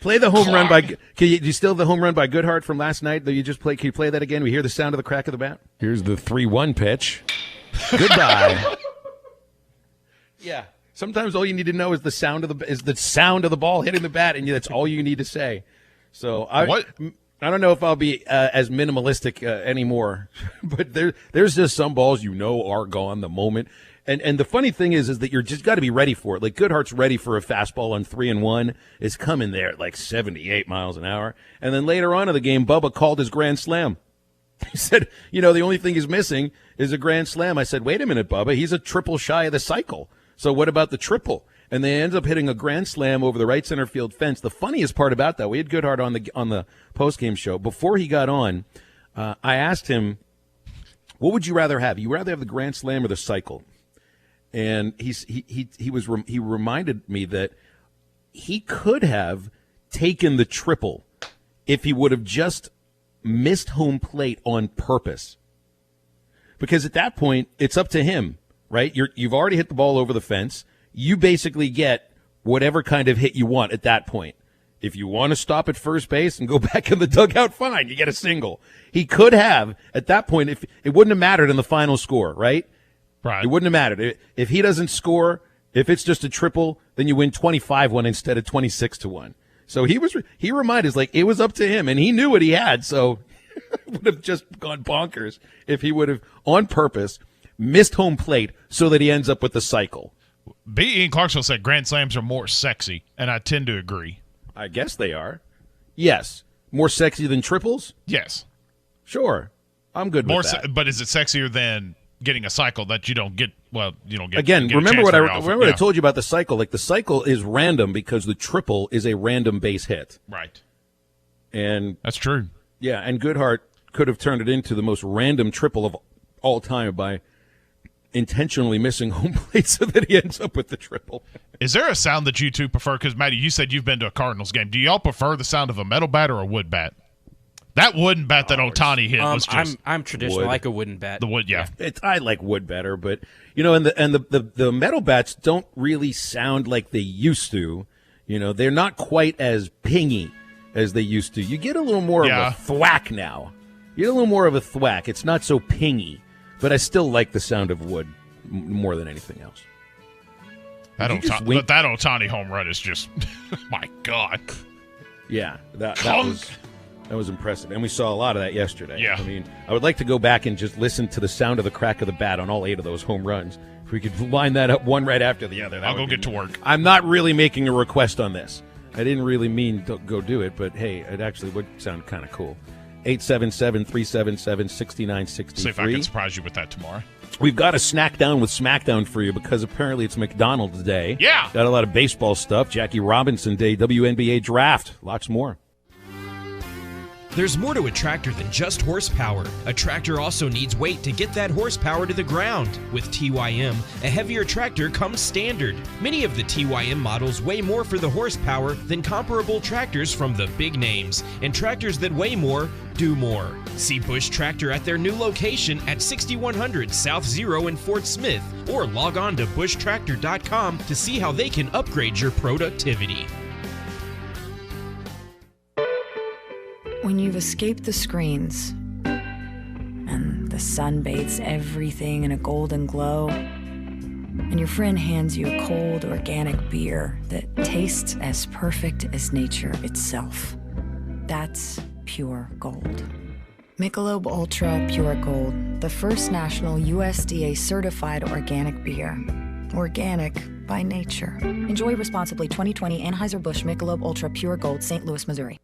Play the home run by. Do you still have the home run by Goodhart from last night that you just played? Can you play that again? We hear the sound of the crack of the bat. Here's the 3-1 pitch. Goodbye. Yeah. Sometimes all you need to know is the sound of the ball hitting the bat, and that's all you need to say. So I don't know if I'll be as minimalistic anymore, but there's just some balls are gone the moment. And the funny thing is that you're just got to be ready for it. Like Goodhart's ready for a fastball on 3-1. It's coming there at like 78 miles an hour. And then later on in the game, Bubba called his grand slam. He said, the only thing he's missing is a grand slam. I said, wait a minute, Bubba. He's a triple shy of the cycle. So what about the triple? And they ends up hitting a grand slam over the right center field fence. The funniest part about that, we had Goodhart on the postgame show. Before he got on, I asked him, what would you rather have? You rather have the Grand Slam or the cycle? And he reminded me that he could have taken the triple if he would have just missed home plate on purpose. Because at that point, it's up to him, right? You've already hit the ball over the fence. You basically get whatever kind of hit you want at that point. If you want to stop at first base and go back in the dugout, fine, you get a single. He could have, at that point, if it wouldn't have mattered in the final score, right? Right. It wouldn't have mattered. If he doesn't score, if it's just a triple, then you win 25-1 instead of 26-1. So he reminded us, like, it was up to him, and he knew what he had, so it would have just gone bonkers if he would have, on purpose, missed home plate so that he ends up with the cycle. B. Ian Clarksville said Grand Slams are more sexy, and I tend to agree. I guess they are. Yes. More sexy than triples? Yes. Sure. I'm good with that. But is it sexier than getting a cycle that you don't get? Well, you don't get. Again, get remember what I told you about the cycle. Like, the cycle is random because the triple is a random base hit. Right. And that's true. Yeah, and Goodhart could have turned it into the most random triple of all time by intentionally missing home plate so that he ends up with the triple. Is there a sound that you two prefer? Because, Matty, you said you've been to a Cardinals game. Do y'all prefer the sound of a metal bat or a wood bat? That wooden bat that Ohtani hit was just. I'm traditional. Wood. I like a wooden bat. The wood, yeah. I like wood better, but and the metal bats don't really sound like they used to. They're not quite as pingy as they used to. You get a little more of a thwack now. You get a little more of a thwack. It's not so pingy, but I still like the sound of wood more than anything else. That Ohtani home run is just, my God. Yeah, that was impressive. And we saw a lot of that yesterday. Yeah. I mean, I would like to go back and just listen to the sound of the crack of the bat on all 8 of those home runs. If we could line that up one right after the other. I'll go get to work. I'm not really making a request on this. I didn't really mean to go do it, but hey, it actually would sound kind of cool. 877-377-6963. See if I can surprise you with that tomorrow. We've got a Snack Down with Smackdown for you because apparently it's McDonald's Day. Yeah. Got a lot of baseball stuff. Jackie Robinson Day, WNBA Draft. Lots more. There's more to a tractor than just horsepower. A tractor also needs weight to get that horsepower to the ground. With TYM, a heavier tractor comes standard. Many of the TYM models weigh more for the horsepower than comparable tractors from the big names, and tractors that weigh more do more. See Bush Tractor at their new location at 6100 South Zero in Fort Smith, or log on to bushtractor.com to see how they can upgrade your productivity. When you've escaped the screens and the sun bathes everything in a golden glow, and your friend hands you a cold organic beer that tastes as perfect as nature itself, that's pure gold. Michelob Ultra Pure Gold, the first national USDA certified organic beer. Organic by nature. Enjoy responsibly. 2020 Anheuser-Busch Michelob Ultra Pure Gold, St. Louis, Missouri.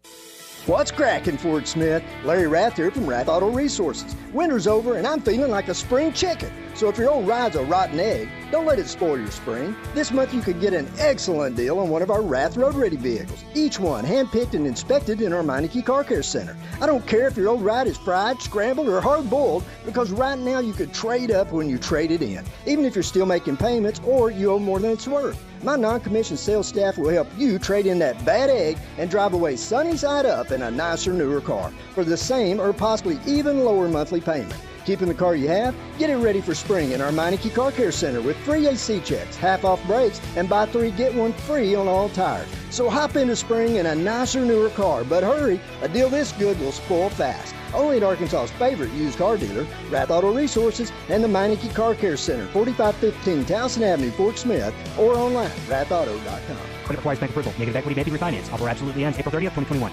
What's cracking, Fort Smith? Larry Rath here from Rath Auto Resources. Winter's over and I'm feeling like a spring chicken. So if your old ride's a rotten egg, don't let it spoil your spring. This month you could get an excellent deal on one of our Rath Road Ready vehicles. Each one handpicked and inspected in our Meineke Car Care Center. I don't care if your old ride is fried, scrambled, or hard-boiled, because right now you could trade up when you trade it in, even if you're still making payments or you owe more than it's worth. My non-commissioned sales staff will help you trade in that bad egg and drive away sunny side up in a nicer, newer car for the same or possibly even lower monthly payment. Keeping the car you have? Get it ready for spring in our Meineke Car Care Center with free AC checks, half-off brakes, and buy 3, get 1 free on all tires. So hop into spring in a nicer, newer car, but hurry, a deal this good will spoil fast. Only at Arkansas's favorite used car dealer, Rath Auto Resources, and the Meineke Car Care Center, 4515 Towson Avenue, Fort Smith, or online, rathauto.com. Credit requires bank approval. Negative equity may be refinanced. Offer absolutely ends April 30th, 2021.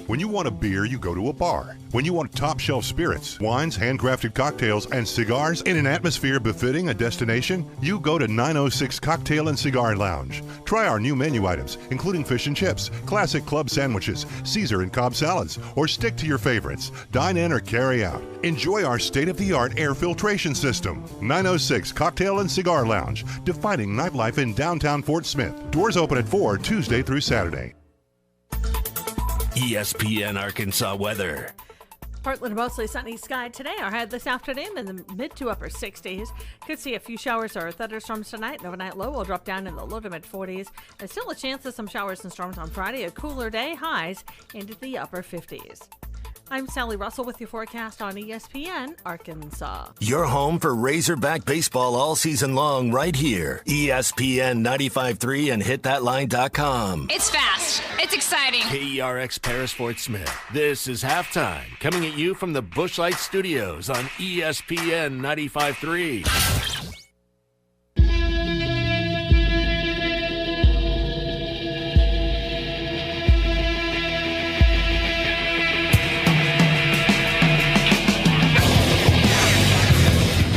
When you want a beer, you go to a bar. When you want top-shelf spirits, wines, handcrafted cocktails, and cigars in an atmosphere befitting a destination, you go to 906 Cocktail and Cigar Lounge. Try our new menu items, including fish and chips, classic club sandwiches, Caesar and Cobb salads, or stick to your favorites. Dine in or carry out. Enjoy our state-of-the-art air filtration system. 906 Cocktail and Cigar Lounge, defining nightlife in downtown Fort Smith. Doors open at 4 Tuesday through Saturday. ESPN Arkansas weather. Partly to mostly sunny sky today. Our high this afternoon in the mid to upper 60s. Could see a few showers or thunderstorms tonight. The overnight low will drop down in the low to mid 40s. There's still a chance of some showers and storms on Friday. A cooler day, highs into the upper 50s. I'm Sally Russell with your forecast on ESPN Arkansas. Your home for Razorback baseball all season long right here. ESPN 95.3 and hitthatline.com. It's fast. It's exciting. KERX Paris Fort Smith. This is halftime. Coming at you from the Busch Light Studios on ESPN 95.3.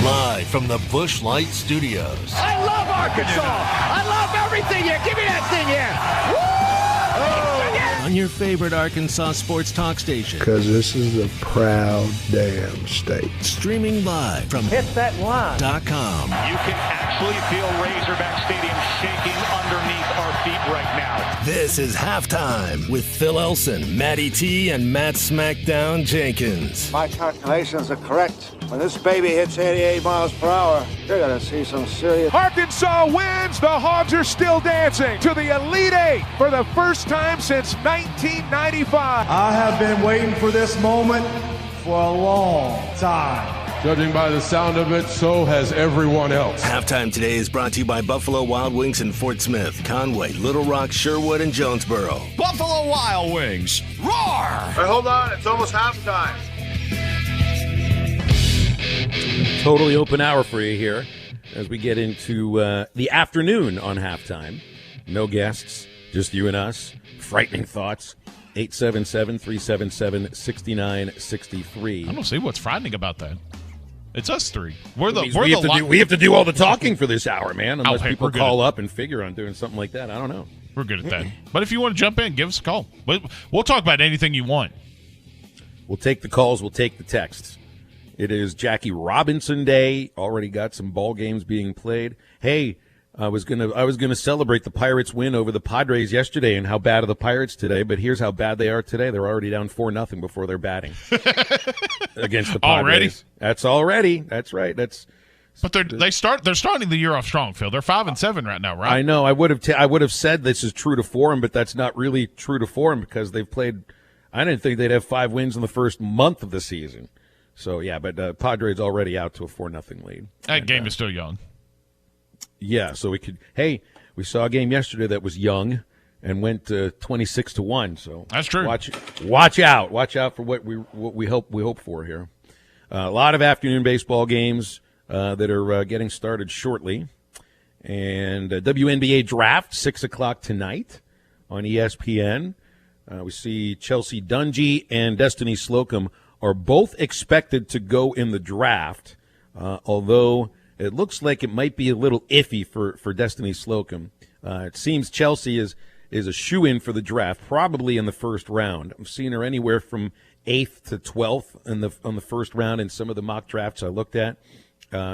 Live from the Busch Light Studios. I love Arkansas. I love everything here. Give me that thing here. On your favorite Arkansas sports talk station. Because this is a proud damn state. Streaming live from hitthatline.com. You can actually feel Razorback Stadium shaking underneath our feet right now. This is Halftime with Phil Elson, Matty T, and Matt Smackdown Jenkins. My calculations are correct. When this baby hits 88 miles per hour, you're going to see some serious... Arkansas wins. The Hogs are still dancing to the Elite Eight for the first time since 1995. I have been waiting for this moment for a long time. Judging by the sound of it, so has everyone else. Halftime today is brought to you by Buffalo Wild Wings in Fort Smith, Conway, Little Rock, Sherwood, and Jonesboro. Buffalo Wild Wings, roar! Hey, hold on, it's almost halftime. Totally open hour for you here as we get into the afternoon on halftime. No guests, just you and us. Frightening thoughts. 877-377-6963. I don't see what's frightening about that. It's us three. We have to do all the talking for this hour, man, unless people call up and figure on doing something like that. I don't know. We're good at that. But if you want to jump in, give us a call. We'll talk about anything you want. We'll take the calls. We'll take the texts. It is Jackie Robinson Day. Already got some ball games being played. Hey, I was gonna celebrate the Pirates' win over the Padres yesterday, and how bad are the Pirates today? But here's how bad they are today. They're already down 4-0 before they're batting against the Padres. Already? That's already. That's right. But they're starting the year off strong, Phil. They're 5-7 right now, right? I know. I would have said this is true to form, but that's not really true to form because they've played. I didn't think they'd have 5 wins in the first month of the season. So yeah, but Padres already out to a 4-0 lead. That game is still young. Yeah, so we could. Hey, we saw a game yesterday that was young and went 26-1. So that's true. Watch out for what we hope for here. A lot of afternoon baseball games that are getting started shortly, and WNBA draft 6:00 tonight on ESPN. We see Chelsea Dungy and Destiny Slocum are both expected to go in the draft, although it looks like it might be a little iffy for Destiny Slocum. It seems Chelsea is a shoo-in for the draft, probably in the first round. I've seen her anywhere from 8th to 12th on the first round in some of the mock drafts I looked at.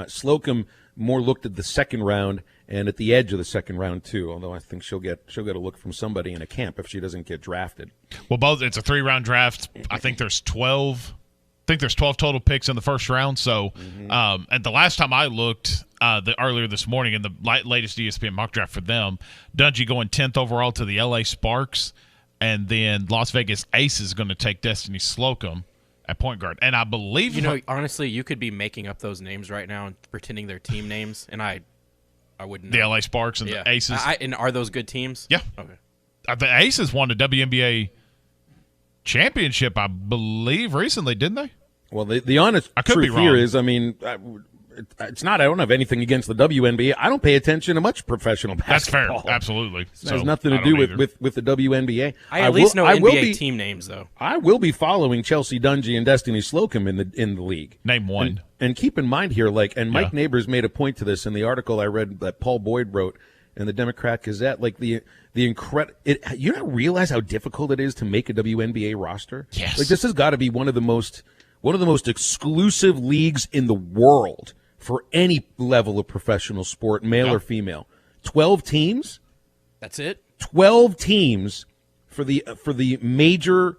Slocum more looked at the second round and at the edge of the second round too, although I think she'll get a look from somebody in a camp if she doesn't get drafted. Well, it's a 3-round draft. I think there's 12 total picks in the first round. So, and the last time I looked, earlier this morning in the latest ESPN mock draft for them, Dungy going 10th overall to the LA Sparks, and then Las Vegas Ace is going to take Destiny Slocum at point guard. And I believe honestly, you could be making up those names right now and pretending they're team names, and I wouldn't know. The LA Sparks and the Aces. And are those good teams? Yeah. Okay. The Aces won the WNBA championship, I believe, recently, didn't they? Well, the honest truth here is, I mean, it's not. I don't have anything against the WNBA. I don't pay attention to much professional basketball. That's fair, absolutely. It has nothing to do with the WNBA. I at least know NBA team names, though. I will be following Chelsea Dungy and Destiny Slocum in the league. Name one. And keep in mind here, Mike Neighbors made a point to this in the article I read that Paul Boyd wrote in the Democrat Gazette. You don't realize how difficult it is to make a WNBA roster. Yes. This has got to be one of the most exclusive leagues in the world for any level of professional sport, male or female. 12 teams. That's it? 12 teams for the major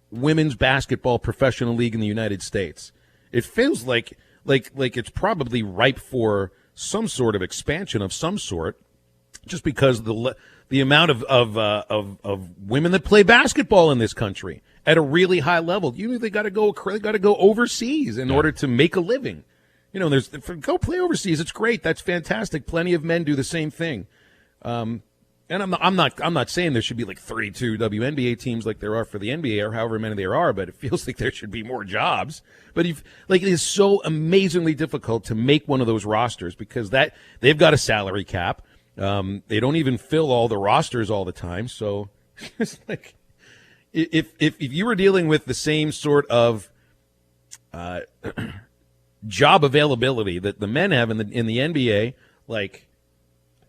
women's basketball professional league in the United States. It feels like it's probably ripe for some sort of expansion of some sort, just because the amount of women that play basketball in this country at a really high level. They got to go overseas in order to make a living. Go play overseas. It's great. That's fantastic. Plenty of men do the same thing. And I'm not saying there should be like 32 WNBA teams like there are for the NBA or however many there are, but it feels like there should be more jobs. But it is so amazingly difficult to make one of those rosters because they've got a salary cap. They don't even fill all the rosters all the time. So it's like if you were dealing with the same sort of job availability that the men have in the NBA, like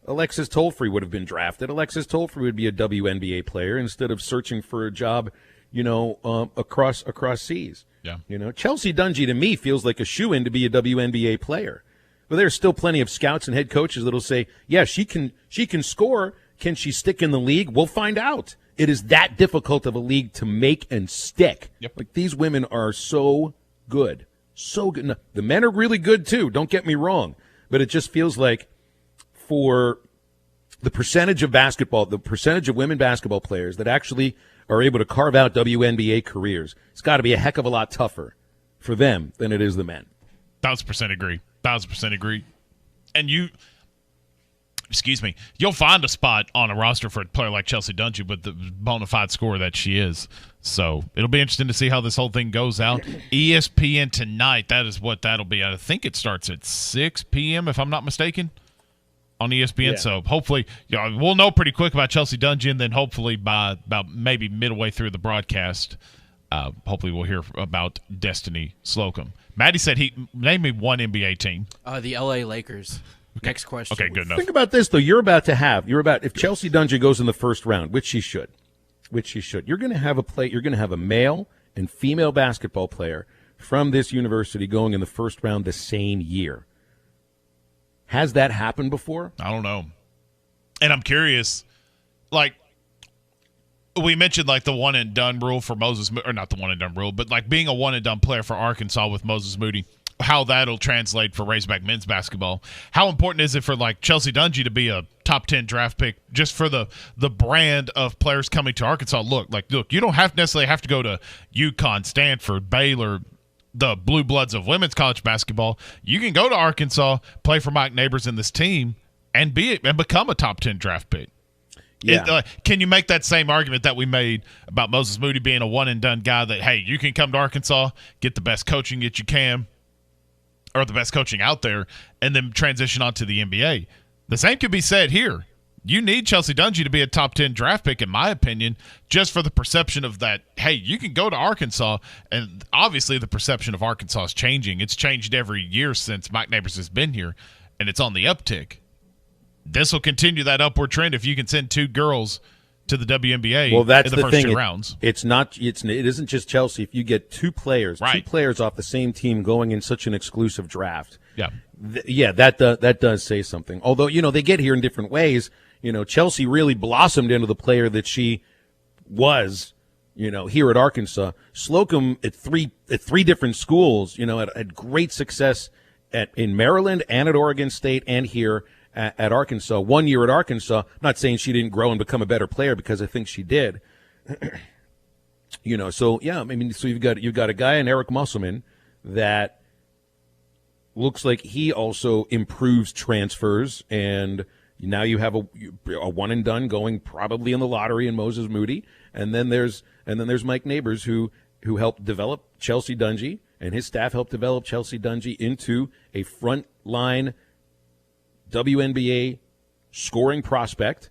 Alexis Tolfree would have been drafted. Alexis Tolfree would be a WNBA player instead of searching for a job, across seas. Yeah. Chelsea Dungy to me feels like a shoo-in to be a WNBA player. But there's still plenty of scouts and head coaches that'll say, yeah, she can score. Can she stick in the league? We'll find out. It is that difficult of a league to make and stick. Yep. Like, these women are so good. So good. No, the men are really good too, don't get me wrong. But it just feels like for the percentage of women basketball players that actually are able to carve out WNBA careers, it's got to be a heck of a lot tougher for them than it is the men. 1,000% agree. 1,000% agree. And you'll find a spot on a roster for a player like Chelsea Dungy with the bona fide scorer that she is. So it'll be interesting to see how this whole thing goes out. ESPN tonight, that is what that'll be. I think it starts at 6 p.m., if I'm not mistaken, on ESPN. Yeah. So hopefully we'll know pretty quick about Chelsea Dungy, and then hopefully by about maybe midway through the broadcast, hopefully we'll hear about Destiny Slocum. Maddie said name me one NBA team. The LA Lakers. Okay. Next question. Okay, good enough. Think about this, though. If Chelsea Dungy goes in the first round, which she should, you're going to have a male and female basketball player from this university going in the first round the same year. Has that happened before? I don't know. And I'm curious, like, we mentioned like the one and done rule for Moses, or not the one and done rule, but like being a one and done player for Arkansas with Moses Moody, how that'll translate for Razorback men's basketball. How important is it for like Chelsea Dungy to be a top 10 draft pick just for the brand of players coming to Arkansas? Look, you don't necessarily have to go to UConn, Stanford, Baylor, the blue bloods of women's college basketball. You can go to Arkansas, play for Mike Neighbors in this team, and become a top 10 draft pick. Yeah. Can you make that same argument that we made about Moses Moody being a one-and-done guy that, hey, you can come to Arkansas, get the best coaching that you can, or the best coaching out there, and then transition on to the NBA? The same could be said here. You need Chelsea Dungy to be a top 10 draft pick, in my opinion, just for the perception of that, hey, you can go to Arkansas, and obviously the perception of Arkansas is changing. It's changed every year since Mike Neighbors has been here, and it's on the uptick. This will continue that upward trend if you can send two girls to the WNBA in the first thing. two rounds. It isn't just Chelsea. If you get two players off the same team going in such an exclusive draft, that does say something. Although, they get here in different ways. Chelsea really blossomed into the player that she was, here at Arkansas. Slocum at three different schools, had great success in Maryland and at Oregon State and here at Arkansas. 1 year at Arkansas. I'm not saying she didn't grow and become a better player, because I think she did. So you've got a guy in Eric Musselman that looks like he also improves transfers, and now you have a one and done going probably in the lottery in Moses Moody, and then there's Mike Neighbors who helped develop Chelsea Dungy, and his staff helped develop Chelsea Dungy into a front line WNBA scoring prospect,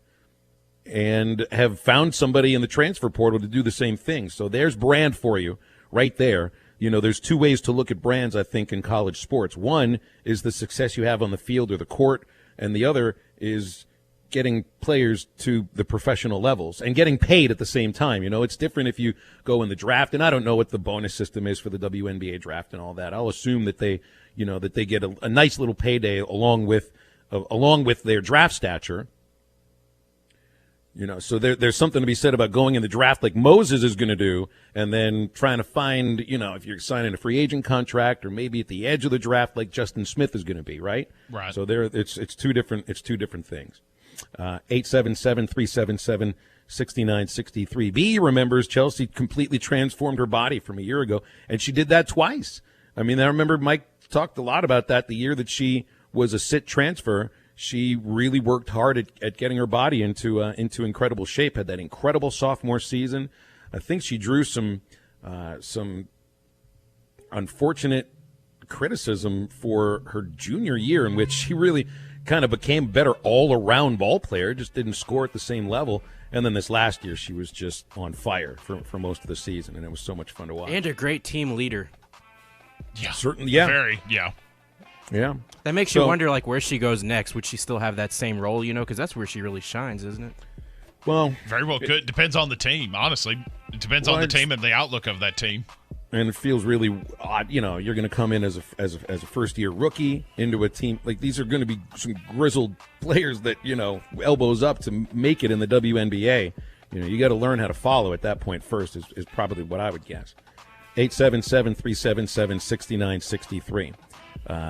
and have found somebody in the transfer portal to do the same thing. So there's brand for you right there. There's two ways to look at brands, I think, in college sports. One is the success you have on the field or the court, and the other is getting players to the professional levels and getting paid at the same time. It's different if you go in the draft, and I don't know what the bonus system is for the WNBA draft and all that. I'll assume that they get a nice little payday along with their draft stature. So there's something to be said about going in the draft like Moses is going to do, and then trying to find, if you're signing a free agent contract, or maybe at the edge of the draft like Justin Smith is going to be, right? Right. So it's two different things. 877-377-6963. B remembers Chelsea completely transformed her body from a year ago, and she did that twice. I mean, I remember Mike talked a lot about that the year that she was a sit transfer. She really worked hard at getting her body into incredible shape. Had that incredible sophomore season. I think she drew some unfortunate criticism for her junior year, in which she really kind of became a better all-around ball player, just didn't score at the same level. And then this last year, she was just on fire for most of the season, and it was so much fun to watch. And a great team leader. Yeah, certainly. Yeah, very. Yeah. Yeah. That makes you wonder, where she goes next. Would she still have that same role, because that's where she really shines, isn't it? Well, very well could. Depends on the team, honestly. It depends on the team and the outlook of that team. And it feels really odd, you're going to come in as a first-year rookie into a team. Like, these are going to be some grizzled players that, elbows up to make it in the WNBA. You got to learn how to follow at that point first is probably what I would guess. 877-377-6963.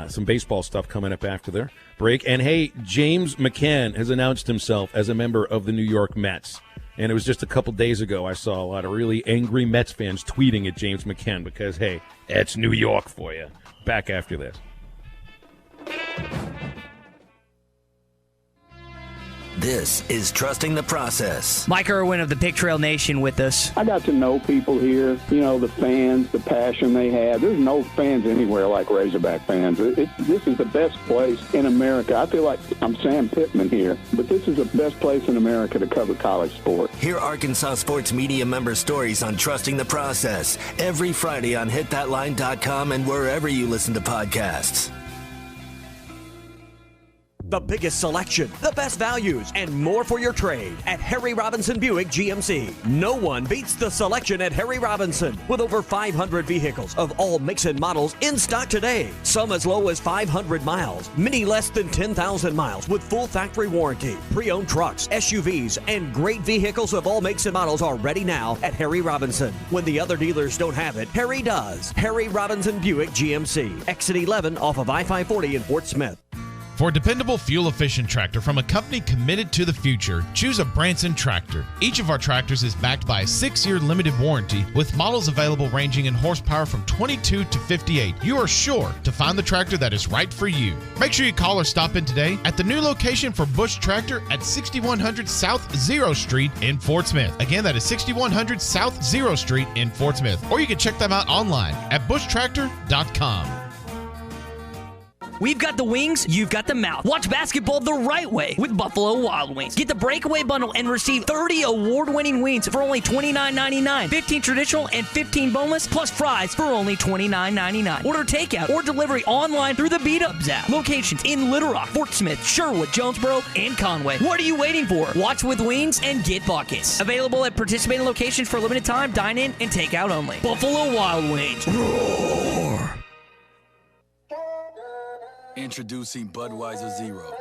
Some baseball stuff coming up after their break. And, hey, James McCann has announced himself as a member of the New York Mets. And it was just a couple days ago I saw a lot of really angry Mets fans tweeting at James McCann because, hey, that's New York for you. Back after this. This is Trusting the Process. Mike Irwin of the Pig Trail Nation with us. I got to know people here, the fans, the passion they have. There's no fans anywhere like Razorback fans. This is the best place in America. I feel like I'm Sam Pittman here, but this is the best place in America to cover college sports. Hear Arkansas sports media member stories on Trusting the Process every Friday on hitthatline.com and wherever you listen to podcasts. The biggest selection, the best values, and more for your trade at Harry Robinson Buick GMC. No one beats the selection at Harry Robinson, with over 500 vehicles of all makes and models in stock today. Some as low as 500 miles, many less than 10,000 miles with full factory warranty. Pre-owned trucks, SUVs, and great vehicles of all makes and models are ready now at Harry Robinson. When the other dealers don't have it, Harry does. Harry Robinson Buick GMC, exit 11 off of I-540 in Fort Smith. For a dependable, fuel-efficient tractor from a company committed to the future, choose a Branson tractor. Each of our tractors is backed by a 6-year limited warranty with models available ranging in horsepower from 22 to 58. You are sure to find the tractor that is right for you. Make sure you call or stop in today at the new location for Bush Tractor at 6100 South 0 Street in Fort Smith. Again, that is 6100 South 0 Street in Fort Smith. Or you can check them out online at bushtractor.com. We've got the wings, you've got the mouth. Watch basketball the right way with Buffalo Wild Wings. Get the breakaway bundle and receive 30 award-winning wings for only $29.99. 15 traditional and 15 boneless, plus fries for only $29.99. Order takeout or delivery online through the Beat Ups app. Locations in Little Rock, Fort Smith, Sherwood, Jonesboro, and Conway. What are you waiting for? Watch with wings and get buckets. Available at participating locations for a limited time, dine-in, and takeout only. Buffalo Wild Wings. Roar! Introducing Budweiser Zero.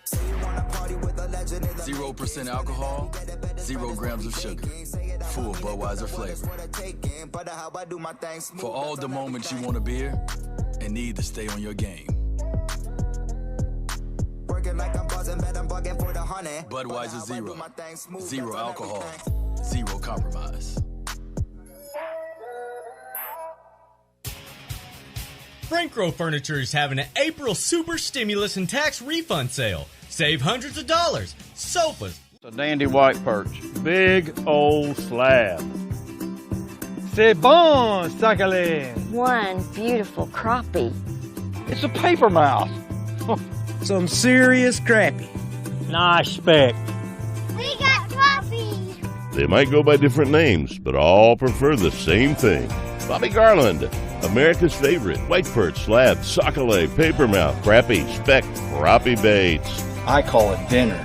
0% alcohol, 0 grams of sugar. Full Budweiser flavor. For all the moments you want a beer and need to stay on your game. Budweiser Zero. 0 alcohol, 0 compromise. Frankrow Furniture is having an April Super Stimulus and Tax Refund Sale. Save hundreds of dollars. Sofas. A dandy white perch. Big old slab. C'est bon, sacalé. One beautiful crappie. It's a paper mouth. Some serious crappie. Nice speck. We got crappies. They might go by different names, but all prefer the same thing. Bobby Garland, America's favorite white perch, slab, sockeye, papermouth, crappie, speck, crappie baits. I call it dinner.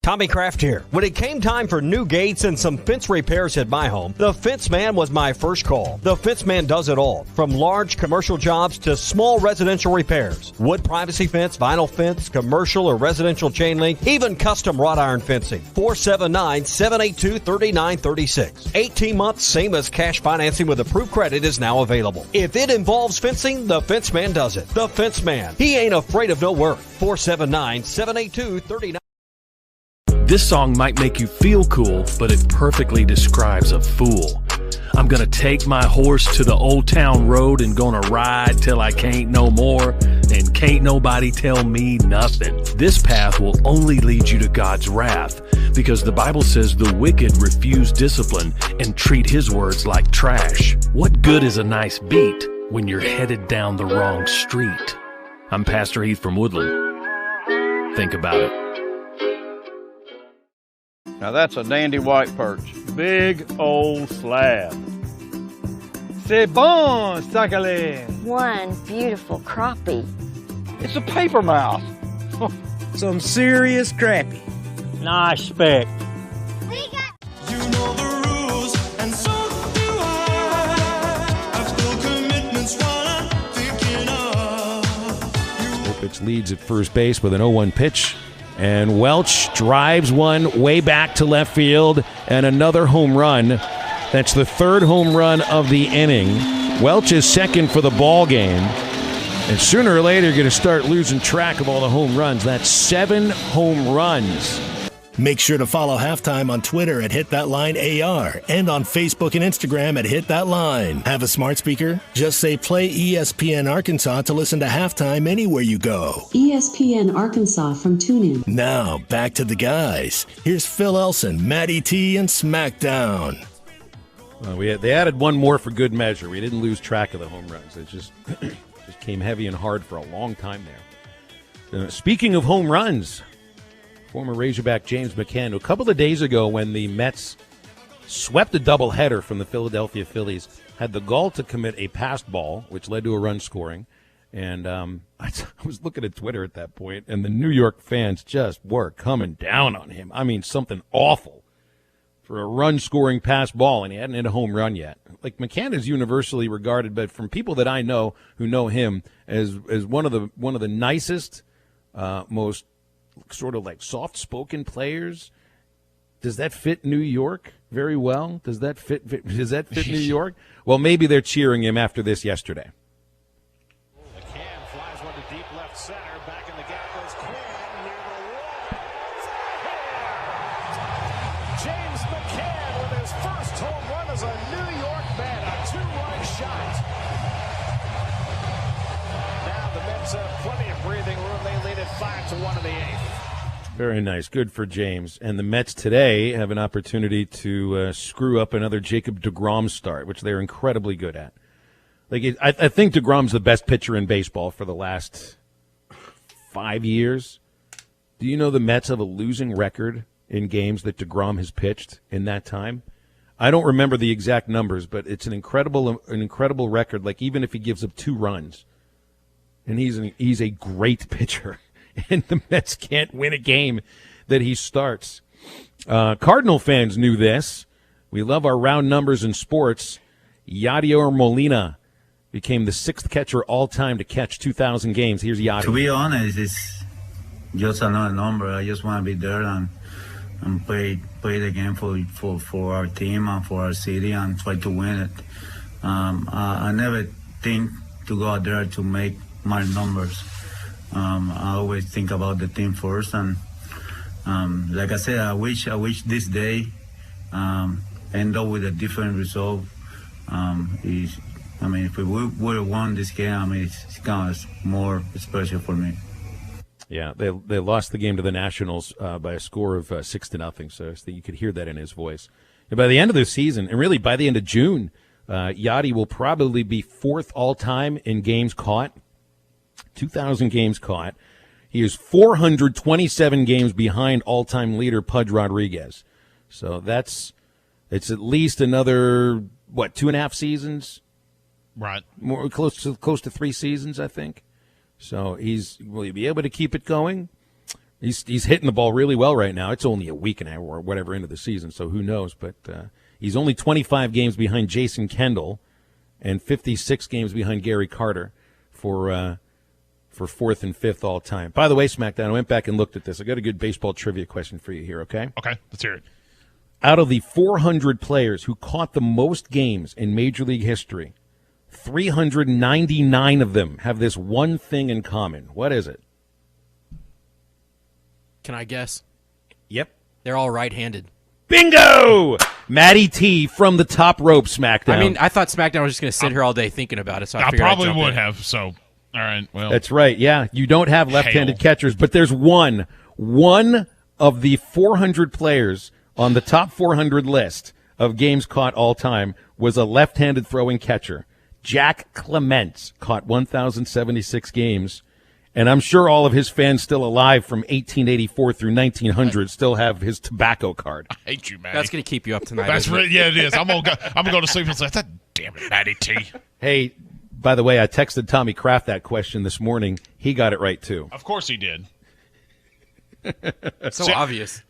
Tommy Kraft here. When it came time for new gates and some fence repairs at my home, the Fence Man was my first call. The Fence Man does it all, from large commercial jobs to small residential repairs. Wood privacy fence, vinyl fence, commercial or residential chain link, even custom wrought iron fencing. 479-782-3936. 18 months, same as cash financing with approved credit is now available. If it involves fencing, the Fence Man does it. The Fence Man. He ain't afraid of no work. 479-782-3936. This song might make you feel cool, but it perfectly describes a fool. I'm gonna take my horse to the old town road and gonna ride till I can't no more, and can't nobody tell me nothing. This path will only lead you to God's wrath, because the Bible says the wicked refuse discipline and treat his words like trash. What good is a nice beat when you're headed down the wrong street? I'm Pastor Heath from Woodland. Think about it. Now that's a dandy white perch. Big old slab. C'est bon, sacalin. One beautiful crappie. It's a paper mouse. Some serious crappie. Nice speck. We got... You know the rules, and so do I. I've still commitments while I'm thinking of you. Pitch leads at first base with an 0-1 pitch. And Welch drives one way back to left field, and another home run. That's the third home run of the inning. Welch is second for the ball game. And sooner or later, you're going to start losing track of all the home runs. That's 7 home runs. Make sure to follow Halftime on Twitter at HitThatLineAR and on Facebook and Instagram at HitThatLine. Have a smart speaker? Just say play ESPN Arkansas to listen to Halftime anywhere you go. ESPN Arkansas from TuneIn. Now, back to the guys. Here's Phil Elson, Matty T, and SmackDown. They added one more for good measure. We didn't lose track of the home runs. It just came heavy and hard for a long time there. Speaking of home runs, former Razorback James McCann, a couple of days ago when the Mets swept a doubleheader from the Philadelphia Phillies, had the gall to commit a passed ball, which led to a run scoring. And I was looking at Twitter at that point, and the New York fans just were coming down on him. I mean, something awful for a run-scoring pass ball, and he hadn't hit a home run yet. Like, McCann is universally regarded, but from people that I know who know him, as one of the nicest, most sort of like soft-spoken players. Does that fit New York very well? Does that fit New York? Well, maybe they're cheering him after this yesterday. McCann flies one to deep left center. Back in the gap goes Quinn near the wall. James McCann with his first home run as a New York man. A 2-run shot. Now the Mets have plenty of breathing room. They lead it 5-1 in the 8th. Very nice. Good for James. And the Mets today have an opportunity to screw up another Jacob deGrom start, which they're incredibly good at. I think deGrom's the best pitcher in baseball for the last 5 years. Do you know the Mets have a losing record in games that deGrom has pitched in that time? I don't remember the exact numbers, but it's an incredible record. Like, even if he gives up 2 runs, and he's a great pitcher. And the Mets can't win a game that he starts. Cardinal fans knew this. We love our round numbers in sports. Yadier Molina became the 6th catcher all-time to catch 2,000 games. Here's Yadier. To be honest, it's just another number. I just want to be there and play the game for our team and for our city and try to win it. I never think to go out there to make my numbers. I always think about the team first, and like I said, I wish this day end up with a different result. If we would have won this game, it's kind of more special for me. Yeah, they lost the game to the Nationals by a score of 6-0. So you could hear that in his voice. And by the end of the season, and really by the end of June, Yachty will probably be 4th all time in games caught. 2,000 games caught. He is 427 games behind all-time leader Pudge Rodriguez. So it's at least another 2.5 seasons, right? More close to 3 seasons, I think. So will he be able to keep it going? He's hitting the ball really well right now. It's only a week and a half or whatever into the season, so who knows? But he's only 25 games behind Jason Kendall and 56 games behind Gary Carter for fourth and fifth all time. By the way, SmackDown, I went back and looked at this. I got a good baseball trivia question for you here, okay? Okay, let's hear it. Out of the 400 players who caught the most games in Major League history, 399 of them have this one thing in common. What is it? Can I guess? Yep. They're all right-handed. Bingo! Matty T from the top rope, SmackDown. I mean, I thought SmackDown was just going to sit here all day thinking about it, so I I figured I'd probably jump would in. have, so, all right, well. That's right, yeah. You don't have left-handed catchers, but there's one of the 400 players on the top 400 list of games caught all time was a left-handed throwing catcher. Jack Clements caught 1,076 games, and I'm sure all of his fans still alive from 1884 through 1900 still have his tobacco card. I hate you, Matty. That's going to keep you up tonight. That's isn't really, it? yeah, it is. I'm gonna go to sleep and say, "That damn it, Matty T." Hey, by the way, I texted Tommy Kraft that question this morning. He got it right, too. Of course he did. So obvious.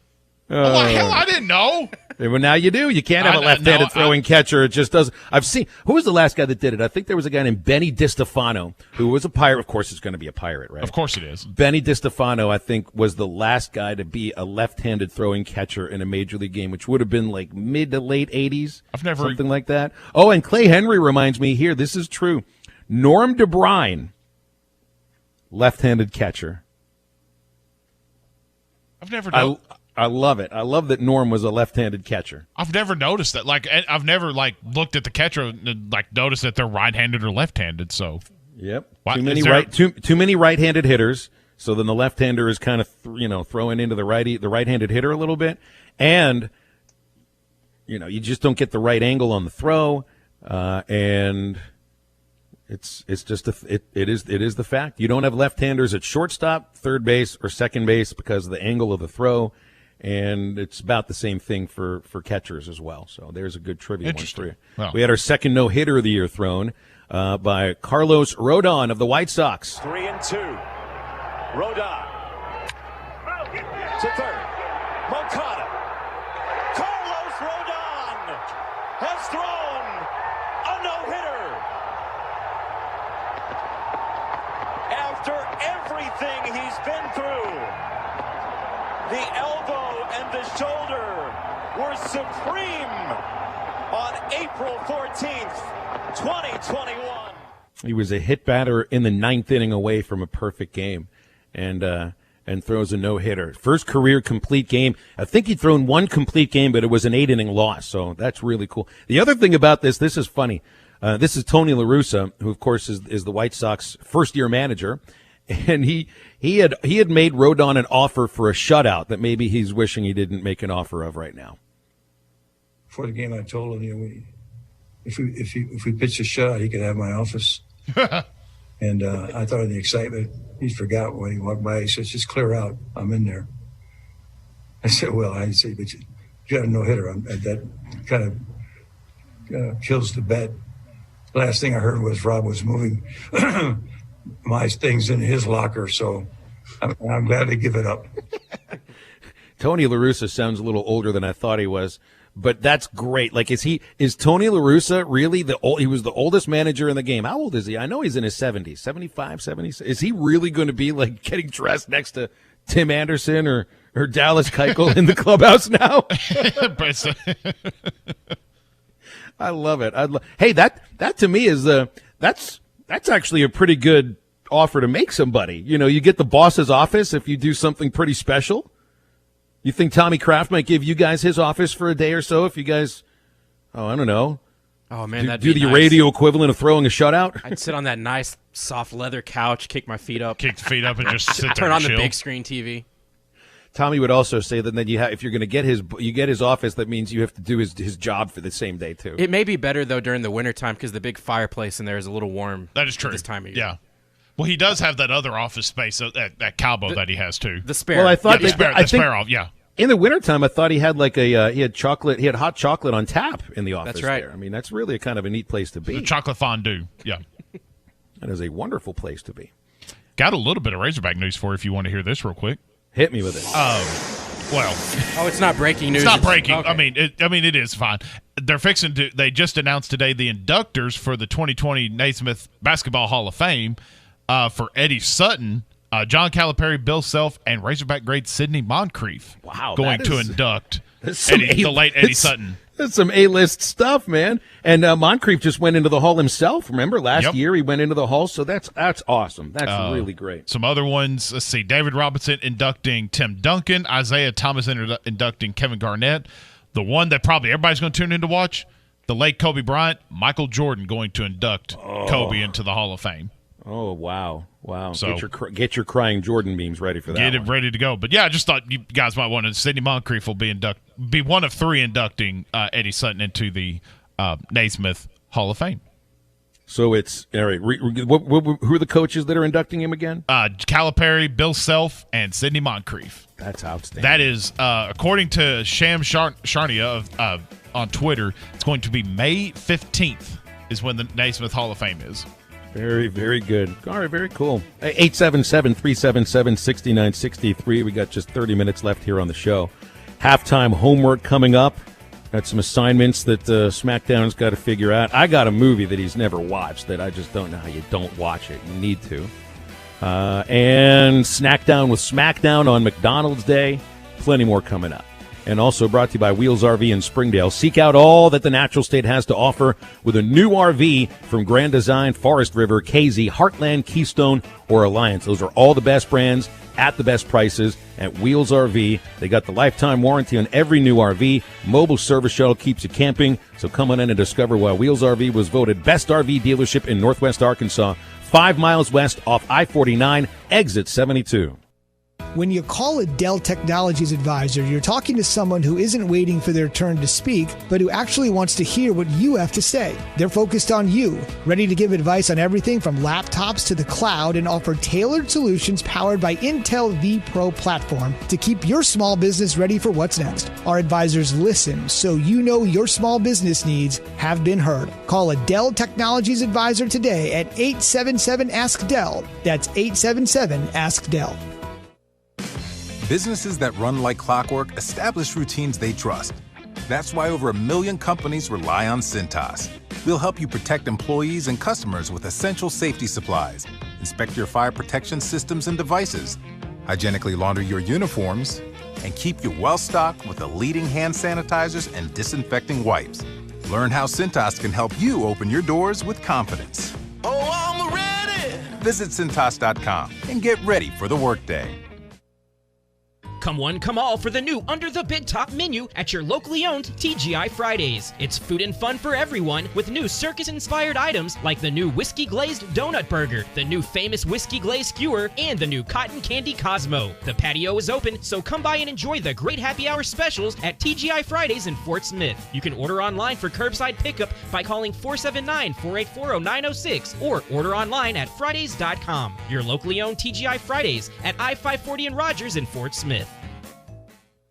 Oh, hell, I didn't know. Well, now you do. You can't have a left-handed throwing catcher. It just doesn't. I've seen. Who was the last guy that did it? I think there was a guy named Benny DiStefano who was a pirate. Of course, it's going to be a pirate, right? Of course it is. Benny DiStefano, I think, was the last guy to be a left-handed throwing catcher in a major league game, which would have been like mid to late 80s. I've never something like that. Oh, and Clay Henry reminds me here. This is true. Norm DeBrine, left-handed catcher. I've never done. I love it. I love that Norm was a left-handed catcher. I've never noticed that. Like, I've never looked at the catcher and noticed that they're right-handed or left-handed. So, yep. What, too many right-handed hitters. So then the left-hander is kind of throwing into the right-handed hitter a little bit, and you just don't get the right angle on the throw, and it's just it is the fact. You don't have left-handers at shortstop, third base, or second base because of the angle of the throw. And it's about the same thing for catchers as well. So there's a good trivia one for you. Well. We had our second no-hitter of the year thrown by Carlos Rodon of the White Sox. 3-2. Rodon to third. Moncada. Carlos Rodon has thrown a no-hitter. After everything he's been through, the elbow and the shoulder were supreme on April 14th, 2021. He was a hit batter in the ninth inning away from a perfect game, and throws a no-hitter. First career complete game. I think he'd thrown one complete game, but it was an 8-inning loss, so that's really cool. The other thing about this is funny. This is Tony La Russa, who, of course, is the White Sox first-year manager. And he had made Rodon an offer for a shutout that maybe he's wishing he didn't make an offer of right now. Before the game, I told him, if we pitched a shutout, he could have my office. And I thought in the excitement, he forgot when he walked by. He said, "Just clear out. I'm in there." I said, "Well," I said, "but you got a no hitter. That kind of kills the bet." Last thing I heard was Rob was moving my things in his locker, so I'm glad to give it up. Tony La Russa sounds a little older than I thought he was, but that's great. Like, is Tony La Russa really he was the oldest manager in the game? How old is he? I know he's in his 70s, 75, 76. Is he really going to be like getting dressed next to Tim Anderson or Dallas Keuchel in the clubhouse now? I love it. Hey, that to me is that's actually a pretty good offer to make somebody. You get the boss's office if you do something pretty special. You think Tommy Kraft might give you guys his office for a day or so if you guys, I don't know. Oh, man, that'd do be the nice. radio equivalent of throwing a shutout? I'd sit on that nice, soft leather couch, kick my feet up. Kick the feet up and just sit there Turn and on the chill. big screen TV. Tommy would also say that then if you're going to get his office, that means you have to do his job for the same day too. It may be better, though, during the wintertime because the big fireplace in there is a little warm. That is true. At this time of year. Yeah. Well, he does have that other office space at Calbo that he has too. The spare. Well, I thought the spare off. Yeah. In the wintertime, I thought he had he had hot chocolate on tap in the office. That's right. There. I mean, that's really kind of a neat place to be. The chocolate fondue. Yeah. That is a wonderful place to be. Got a little bit of Razorback news for you if you want to hear this real quick. Hit me with it. Well, it's not breaking news. It's not breaking. Okay. I mean, it is fine. They're fixing to. They just announced today the inductors for the 2020 Naismith Basketball Hall of Fame for Eddie Sutton, John Calipari, Bill Self, and Razorback great Sidney Moncrief. Wow, going to induct the late Eddie Sutton. That's some A-list stuff, man. And Moncrief just went into the Hall himself. Remember last year he went into the Hall, so that's awesome. That's really great. Some other ones. Let's see. David Robinson inducting Tim Duncan. Isaiah Thomas inducting Kevin Garnett. The one that probably everybody's going to tune in to watch, the late Kobe Bryant, Michael Jordan going to induct Kobe into the Hall of Fame. Oh, wow. So get your crying Jordan memes ready for that. Get it ready to go. But yeah, I just thought you guys might want to. Sidney Moncrief will be one of three inducting Eddie Sutton into the Naismith Hall of Fame. So it's all right. Who are the coaches that are inducting him again? Calipari, Bill Self, and Sidney Moncrief. That's outstanding. That is, according to Sham Sharnia on Twitter, it's going to be May 15th is when the Naismith Hall of Fame is. Very, very good. All right, very cool. 877-377-6963. We got just 30 minutes left here on the show. Halftime homework coming up. Got some assignments that SmackDown's got to figure out. I got a movie that he's never watched that I just don't know how you don't watch it. You need to. And Snack Down with SmackDown on McDonald's Day. Plenty more coming up. And also brought to you by Wheels RV in Springdale. Seek out all that the natural state has to offer with a new RV from Grand Design, Forest River, KZ, Heartland, Keystone, or Alliance. Those are all the best brands at the best prices at Wheels RV. They got the lifetime warranty on every new RV. Mobile service shuttle keeps you camping. So come on in and discover why Wheels RV was voted best RV dealership in Northwest Arkansas, 5 miles west off I-49, exit 72. When you call a Dell Technologies advisor, you're talking to someone who isn't waiting for their turn to speak, but who actually wants to hear what you have to say. They're focused on you, ready to give advice on everything from laptops to the cloud, and offer tailored solutions powered by Intel vPro platform to keep your small business ready for what's next. Our advisors listen so you know your small business needs have been heard. Call a Dell Technologies advisor today at 877-ASK-DELL. That's 877-ASK-DELL. Businesses that run like clockwork establish routines they trust. That's why over 1 million companies rely on Cintas. We'll help you protect employees and customers with essential safety supplies, inspect your fire protection systems and devices, hygienically launder your uniforms, and keep you well-stocked with the leading hand sanitizers and disinfecting wipes. Learn how Cintas can help you open your doors with confidence. Oh, I'm ready! Visit Cintas.com and get ready for the workday. Come one, come all for the new Under the Big Top menu at your locally owned TGI Fridays. It's food and fun for everyone with new circus-inspired items like the new Whiskey Glazed Donut Burger, the new famous Whiskey Glazed Skewer, and the new Cotton Candy Cosmo. The patio is open, so come by and enjoy the great happy hour specials at TGI Fridays in Fort Smith. You can order online for curbside pickup by calling 479-484-0906 or order online at Fridays.com. Your locally owned TGI Fridays at I-540 and Rogers in Fort Smith.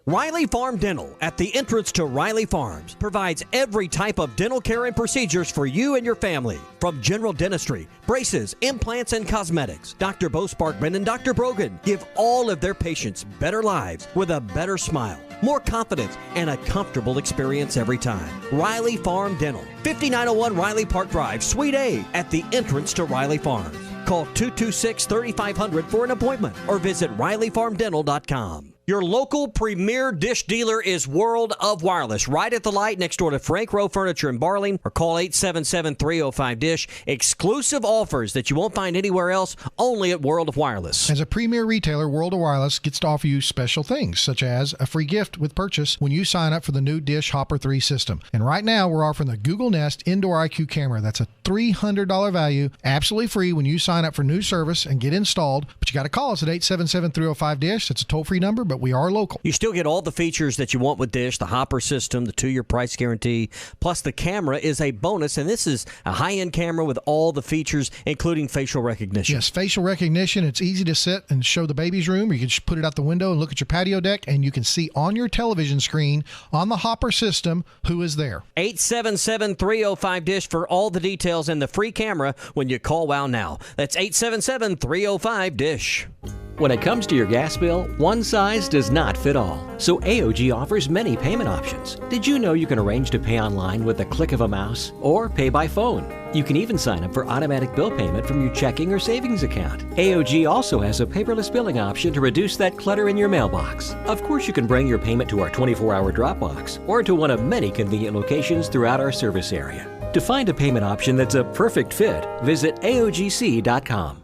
Riley Farm Dental at the entrance to Riley Farms provides every type of dental care and procedures for you and your family. From general dentistry, braces, implants, and cosmetics, Dr. Bo Sparkman and Dr. Brogan give all of their patients better lives with a better smile, more confidence, and a comfortable experience every time. Riley Farm Dental, 5901 Riley Park Drive, Suite A, at the entrance to Riley Farms. Call 226-3500 for an appointment or visit RileyFarmDental.com. Your local premier dish dealer is World of Wireless, right at the light next door to Frank Rowe Furniture in Barling, or call 877-305-DISH. Exclusive offers that you won't find anywhere else, only at World of Wireless. As a premier retailer, World of Wireless gets to offer you special things, such as a free gift with purchase when you sign up for the new Dish Hopper 3 system. And right now, we're offering the Google Nest Indoor IQ camera. That's a $300 value, absolutely free when you sign up for new service and get installed. But you got to call us at 877-305-DISH. That's a toll-free number, but we are local. You still get all the features that you want with Dish, the Hopper system, the 2-year price guarantee, plus the camera is a bonus, and this is a high-end camera with all the features, including facial recognition. Yes, facial recognition. It's easy to sit and show the baby's room, or you can just put it out the window and look at your patio deck, and you can see on your television screen on the Hopper system who is there. 877-305-DISH for all the details and the free camera when you call WOW now. That's 877-305-DISH. When it comes to your gas bill, one size does not fit all. So AOG offers many payment options. Did you know you can arrange to pay online with the click of a mouse or pay by phone? You can even sign up for automatic bill payment from your checking or savings account. AOG also has a paperless billing option to reduce that clutter in your mailbox. Of course, you can bring your payment to our 24-hour drop box or to one of many convenient locations throughout our service area. To find a payment option that's a perfect fit, visit AOGC.com.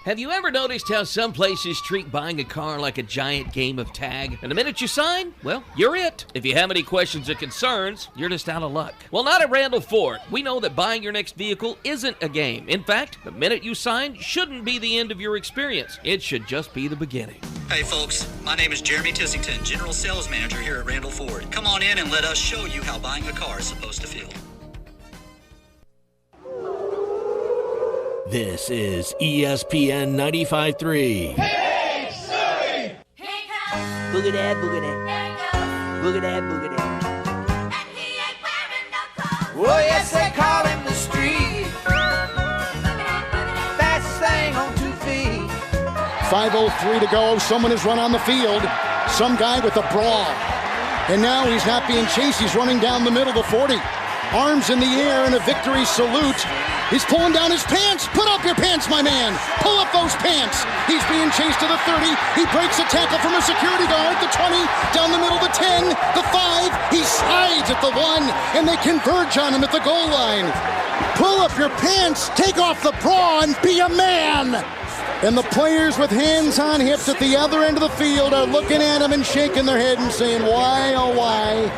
Have you ever noticed how some places treat buying a car like a giant game of tag? And the minute you sign, well, you're it. If you have any questions or concerns, you're just out of luck. Well, not at Randall Ford. We know that buying your next vehicle isn't a game. In fact, the minute you sign shouldn't be the end of your experience. It should just be the beginning. Hey folks, my name is Jeremy Tissington, General Sales Manager here at Randall Ford. Come on in and let us show you how buying a car is supposed to feel. This is ESPN 95.3. Hey, Surrey! Boogie that, boogie that. Boogie that, boogie that. Well, yes, they call him the street. Fastest thing on 2 feet. 5:03 to go. Someone has run on the field. Some guy with a brawl. And now he's not being chased. He's running down the middle, the 40. Arms in the air in a victory salute. He's pulling down his pants. Put up your pants, my man. Pull up those pants. He's being chased to the 30. He breaks a tackle from a security guard. The 20, down the middle, the 10, the 5. He slides at the 1, and they converge on him at the goal line. Pull up your pants. Take off the bra and be a man. And the players with hands on hips at the other end of the field are looking at him and shaking their head and saying, why, oh, why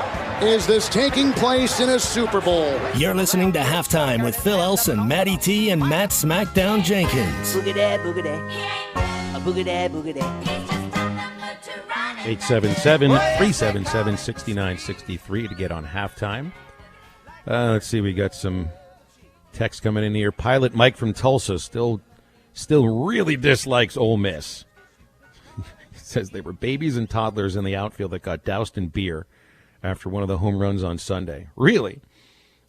is this taking place in a Super Bowl? You're listening to Halftime with Phil Elson, Matty T, and Matt Smackdown Jenkins. Boogie that, boogie that. Boogie that, boogie that. 877-377-6963 to get on Halftime. Let's see, we got some text coming in here. Pilot Mike from Tulsa still really dislikes Ole Miss. He says they were babies and toddlers in the outfield that got doused in beer after one of the home runs on Sunday. Really?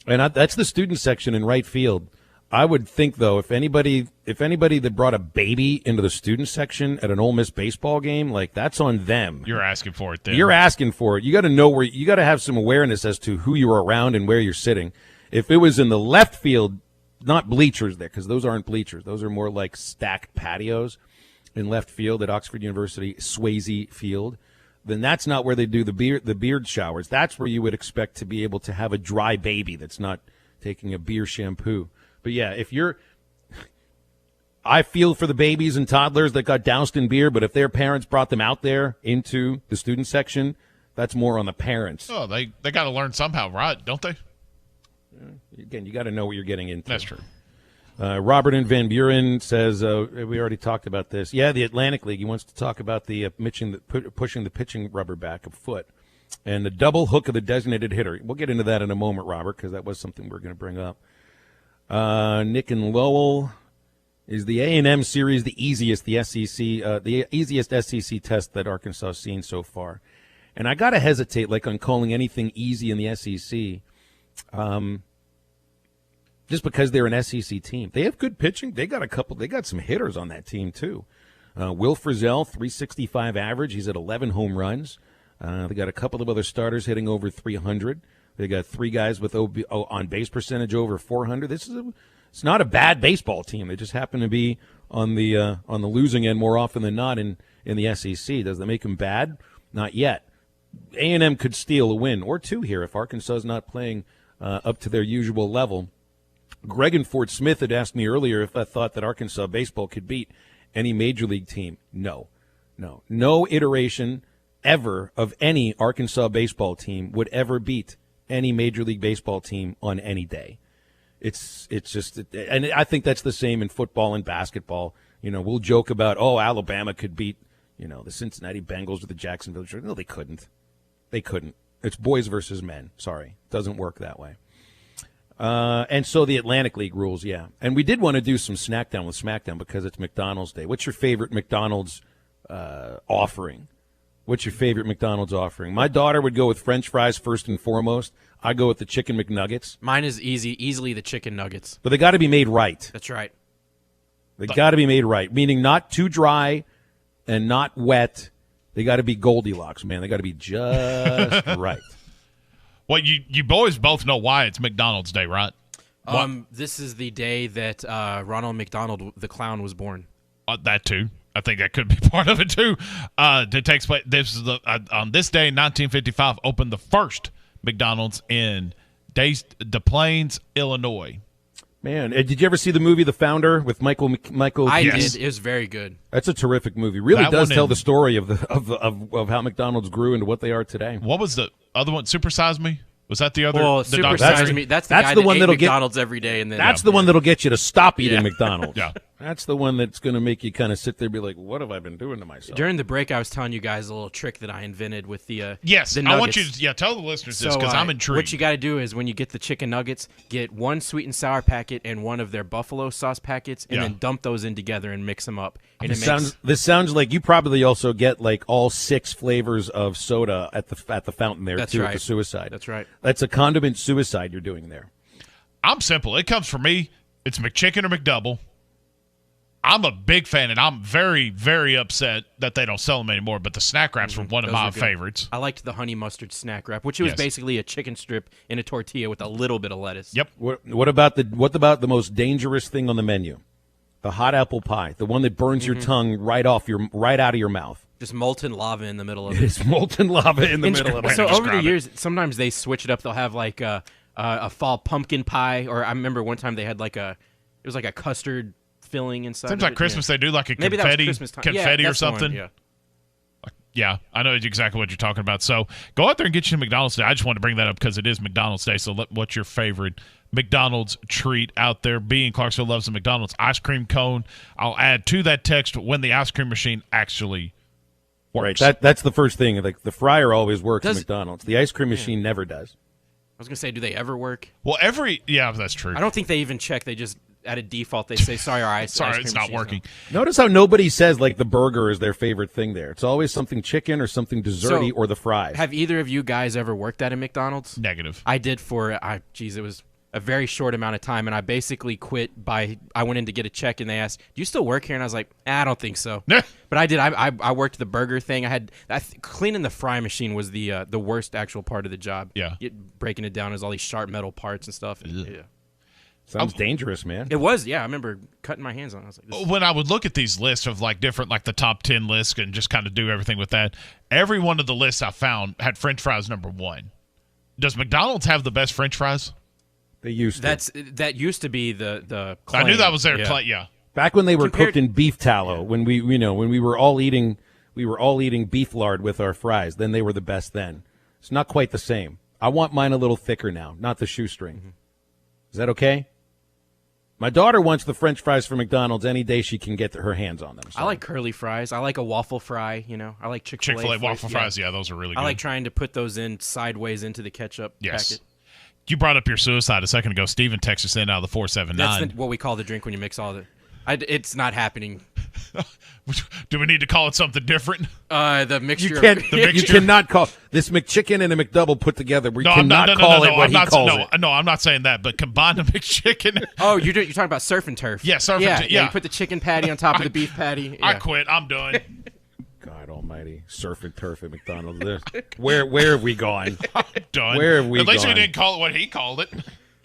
And that's the student section in right field. I would think, though, if anybody that brought a baby into the student section at an Ole Miss baseball game, like, that's on them. You're asking for it then. You're asking for it. You got to know where you got to have some awareness as to who you're around and where you're sitting. If it was in the left field, not bleachers there, because those aren't bleachers. Those are more like stacked patios in left field at Oxford University, Swayze Field. Then that's not where they do the beard showers. That's where you would expect to be able to have a dry baby that's not taking a beer shampoo. But yeah, I feel for the babies and toddlers that got doused in beer, but if their parents brought them out there into the student section, that's more on the parents. Oh, they got to learn somehow, right? Don't they? Again, you got to know what you're getting into. That's true. Robert in Van Buren says, we already talked about this. Yeah, the Atlantic League, he wants to talk about the pushing the pitching rubber back a foot and the double hook of the designated hitter. We'll get into that in a moment, Robert, because that was something we're going to bring up. Nick and Lowell, is the A&M series the easiest SEC test that Arkansas has seen so far? And I got to hesitate on calling anything easy in the SEC. Just because they're an SEC team. They have good pitching. They got some hitters on that team, too. Will Frizzell, 365 average. He's at 11 home runs. They got a couple of other starters hitting over 300. They got 3 guys with on base percentage over 400. It's not a bad baseball team. They just happen to be on the losing end more often than not in the SEC. Does that make them bad? Not yet. A&M could steal a win or 2 here if Arkansas is not playing up to their usual level. Greg and Fort Smith had asked me earlier if I thought that Arkansas baseball could beat any major league team. No iteration ever of any Arkansas baseball team would ever beat any major league baseball team on any day. It's just, and I think that's the same in football and basketball. We'll joke about, Alabama could beat, the Cincinnati Bengals or the Jacksonville. No, they couldn't. It's boys versus men. Sorry. Doesn't work that way. And so the Atlantic League rules, yeah. And we did want to do some Snackdown with Smackdown because it's McDonald's Day. What's your favorite McDonald's offering? What's your favorite McDonald's offering? My daughter would go with French fries first and foremost. I go with the chicken McNuggets. Mine is easily the chicken nuggets. But they got to be made right. That's right. They got to be made right, meaning not too dry, and not wet. They got to be Goldilocks, man. They got to be just right. Well, you boys both know why it's McDonald's Day, right? This is the day that Ronald McDonald, the clown, was born. That too. I think that could be part of it too. It takes place. This is on this day, 1955, opened the first McDonald's in Des Plaines, Illinois. Man, did you ever see the movie The Founder with Michael? I Keaton? did. It was very good. That's a terrific movie. Really That does one tell in- the story of how McDonald's grew into what they are today. What was the other one? Super Size Me? Was that the other? Well, the Super documentary? Size Me. That's the guy that ate McDonald's every day, and then That's the one that'll get you to stop eating Yeah. McDonald's. Yeah. That's the one that's going to make you kind of sit there and be like, what have I been doing to myself? During the break, I was telling you guys a little trick that I invented with the Yes, the I want nuggets. you to tell the listeners this because I'm intrigued. What you got to do is when you get the chicken nuggets, get one sweet and sour packet and one of their buffalo sauce packets, and Yeah. then dump those in together and mix them up. And This sounds like you probably also get like all 6 flavors of soda at the fountain there That's too right. at the suicide. That's right. That's a condiment suicide you're doing there. I'm simple. It comes from me. It's McChicken or McDouble. I'm a big fan, and I'm very, very upset that they don't sell them anymore. But the snack wraps were one of Those my are good. favorites. I liked the honey mustard snack wrap, which was Yes. basically a chicken strip in a tortilla with a little bit of lettuce. Yep. What about the most dangerous thing on the menu? The hot apple pie, the one that burns your tongue right out of your mouth. Just molten lava in the middle of it. It's molten lava in the middle of it. So over the years, sometimes they switch it up. They'll have like a fall pumpkin pie, or I remember one time they had it was like a custard filling inside. Seems of like it. Christmas Yeah. they do like a Maybe that was confetti, Christmas time. confetti Yeah, or that's the one, something. yeah. Yeah, I know exactly what you're talking about. So go out there and get you a McDonald's Day. I just wanted to bring that up because it is McDonald's Day. So what's your favorite McDonald's treat out there? B in Clarksville loves the McDonald's ice cream cone. I'll add to that text when the ice cream machine actually works. Right. That's the first thing. Like the fryer always works at Does- McDonald's. The ice cream machine never does. I was gonna say, do they ever work? Well, yeah, that's true. I don't think they even check. They just at a default they say, "Sorry, our ice Sorry, ice it's cream not machine's working. Notice how nobody says like the burger is their favorite thing there. It's always something chicken or something desserty or the fries. Have either of you guys ever worked at a McDonald's? Negative. I did it was a very short amount of time, and I basically quit I went in to get a check, and they asked, "Do you still work here?" And I was like, I don't think so. But I did. I worked the burger thing. Cleaning the fry machine was the worst actual part of the job. Yeah. Breaking it down as all these sharp metal parts and stuff. Yeah. Sounds dangerous, man. It was, yeah. I remember cutting my hands on it. I was like, this When I would look at these lists of like different, like the top 10 lists and just kind of do everything with that, every one of the lists I found had French fries number 1. Does McDonald's have the best French fries? They used to. That used to be the claim. I knew that was their yeah. claim. Yeah. Back when they were cooked in beef tallow, when we were all eating beef lard with our fries, then they were the best then. It's not quite the same. I want mine a little thicker now, not the shoestring. Mm-hmm. Is that okay? My daughter wants the French fries from McDonald's any day she can get her hands on them. I like curly fries. I like a waffle fry, I like Chick-fil-A. Chick-fil-A waffle fries, yeah, those are really good. I like trying to put those in sideways into the ketchup packet. You brought up your suicide a second ago. Steven texted us in out of the 479. That's what we call the drink when you mix all the... it's not happening. Do we need to call it something different? The mixture. You cannot call this McChicken and a McDouble put together. We cannot call it what he calls it. No, I'm not saying that, but combine the McChicken. Oh, you're talking about surf and turf. Yeah, surf and turf. Yeah, you put the chicken patty on top of the beef patty. I Yeah. quit. I'm done. God almighty. Surf and turf at McDonald's. Where have we gone? I'm done. Where have we At least gone? we didn't call it what he called it.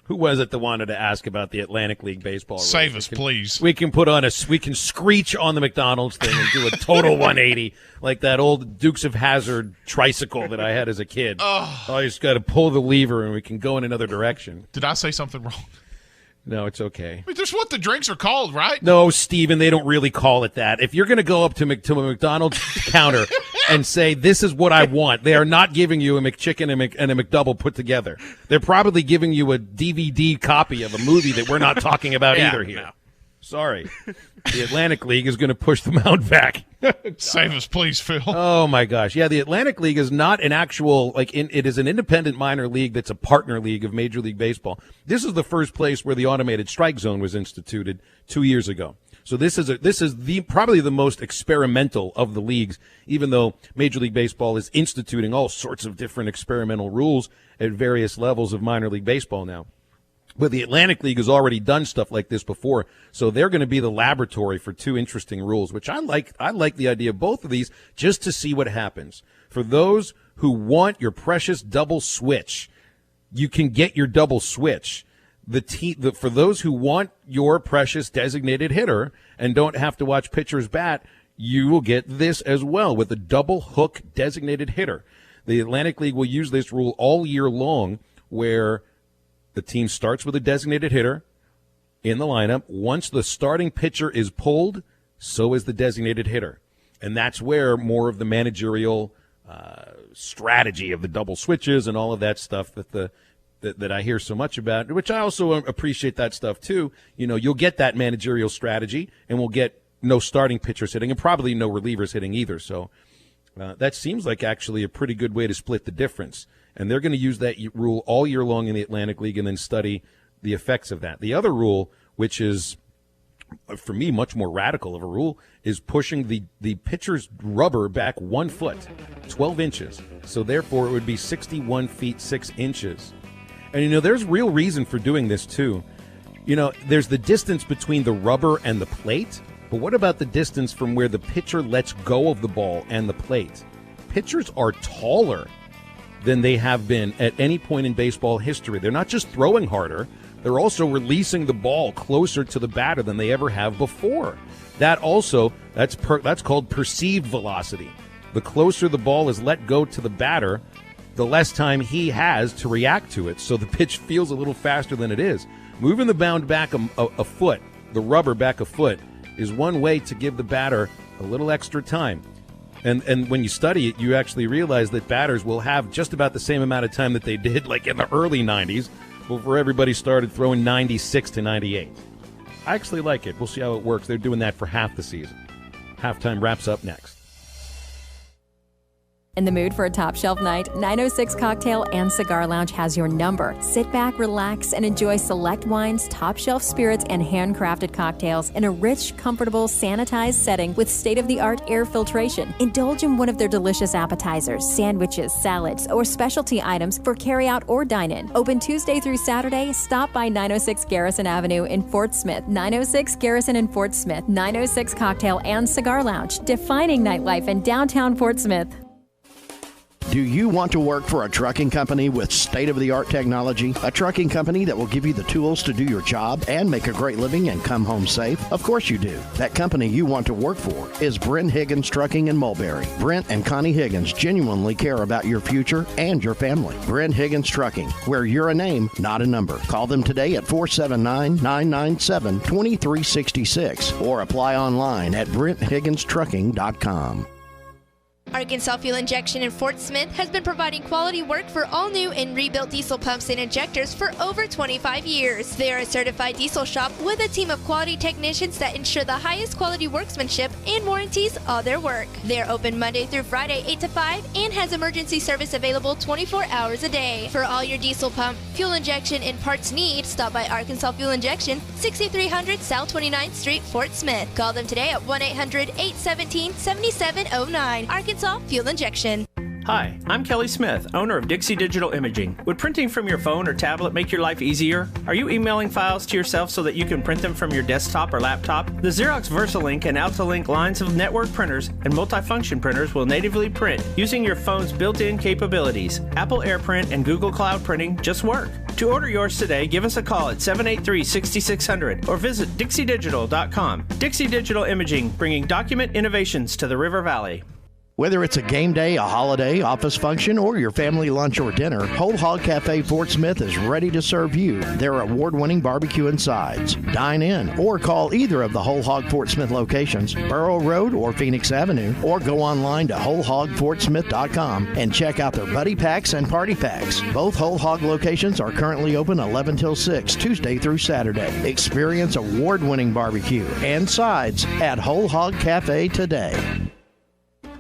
Who was it that wanted to ask about the Atlantic League baseball? Save us, please. We can we can screech on the McDonald's thing and do a total 180 like that old Dukes of Hazzard tricycle that I had as a kid. Oh, you just got to pull the lever and we can go in another direction. Did I say something wrong? No, it's okay. That's what the drinks are called, right? No, Steven, they don't really call it that. If you're going to go up to a McDonald's counter and say, this is what I want, they are not giving you a McChicken and a McDouble put together. They're probably giving you a DVD copy of a movie that we're not talking about either here. No. Sorry. The Atlantic League is going to push the mound back. Save us, please, Phil. Oh, my gosh. Yeah, the Atlantic League is not an actual, it is an independent minor league that's a partner league of Major League Baseball. This is the first place where the automated strike zone was instituted 2 years ago. So this is probably the most experimental of the leagues, even though Major League Baseball is instituting all sorts of different experimental rules at various levels of minor league baseball now. But the Atlantic League has already done stuff like this before, so they're going to be the laboratory for two interesting rules, which I like. I like the idea of both of these just to see what happens. For those who want your precious double switch, you can get your double switch. For those who want your precious designated hitter and don't have to watch pitchers bat, you will get this as well with a double hook designated hitter. The Atlantic League will use this rule all year long, where the team starts with a designated hitter in the lineup. Once the starting pitcher is pulled, so is the designated hitter. And that's where more of the managerial strategy of the double switches and all of that stuff that I hear so much about, which I also appreciate that stuff too. You know, you'll get that managerial strategy, and we'll get no starting pitchers hitting and probably no relievers hitting either. So that seems like actually a pretty good way to split the difference. And they're going to use that rule all year long in the Atlantic League and then study the effects of that. The other rule, which is, for me, much more radical of a rule, is pushing the pitcher's rubber back 1 foot, 12 inches. So, therefore, it would be 61 feet, 6 inches. And, you know, there's real reason for doing this, too. You know, there's the distance between the rubber and the plate, but what about the distance from where the pitcher lets go of the ball and the plate? Pitchers are taller than they have been at any point in baseball history. They're not just throwing harder, they're also releasing the ball closer to the batter than they ever have before. That's called perceived velocity. The closer the ball is let go to the batter, the less time he has to react to it, so the pitch feels a little faster than it is. Moving the mound back a foot, the rubber back a foot, is one way to give the batter a little extra time. And when you study it, you actually realize that batters will have just about the same amount of time that they did like in the early 90s before everybody started throwing 96 to 98. I actually like it. We'll see how it works. They're doing that for half the season. Halftime wraps up next. In the mood for a top shelf night, 906 Cocktail and Cigar Lounge has your number. Sit back, relax, and enjoy select wines, top shelf spirits, and handcrafted cocktails in a rich, comfortable, sanitized setting with state-of-the-art air filtration. Indulge in one of their delicious appetizers, sandwiches, salads, or specialty items for carry-out or dine-in. Open Tuesday through Saturday. Stop by 906 Garrison Avenue in Fort Smith. 906 Garrison in Fort Smith. 906 Cocktail and Cigar Lounge, defining nightlife in downtown Fort Smith. Do you want to work for a trucking company with state-of-the-art technology? A trucking company that will give you the tools to do your job and make a great living and come home safe? Of course you do. That company you want to work for is Brent Higgins Trucking in Mulberry. Brent and Connie Higgins genuinely care about your future and your family. Brent Higgins Trucking, where you're a name, not a number. Call them today at 479-997-2366 or apply online at BrentHigginsTrucking.com. Arkansas Fuel Injection in Fort Smith has been providing quality work for all new and rebuilt diesel pumps and injectors for over 25 years. They are a certified diesel shop with a team of quality technicians that ensure the highest quality workmanship and warranties all their work. They are open Monday through Friday 8 to 5 and has emergency service available 24 hours a day. For all your diesel pump, fuel injection, and parts need, stop by Arkansas Fuel Injection, 6300 South 29th Street, Fort Smith. Call them today at 1-800-817-7709. Arkansas Fuel Injection. Hi, I'm Kelly Smith, owner of Dixie Digital Imaging. Would printing from your phone or tablet make your life easier? Are you emailing files to yourself so that you can print them from your desktop or laptop? The Xerox VersaLink and AltaLink lines of network printers and multifunction printers will natively print using your phone's built-in capabilities. Apple AirPrint and Google Cloud Printing just work. To order yours today, give us a call at 783-6600 or visit dixiedigital.com. Dixie Digital Imaging, bringing document innovations to the River Valley. Whether it's a game day, a holiday, office function, or your family lunch or dinner, Whole Hog Cafe Fort Smith is ready to serve you their award-winning barbecue and sides. Dine in or call either of the Whole Hog Fort Smith locations, Burrow Road or Phoenix Avenue, or go online to wholehogfortsmith.com and check out their buddy packs and party packs. Both Whole Hog locations are currently open 11 till 6, Tuesday through Saturday. Experience award-winning barbecue and sides at Whole Hog Cafe today.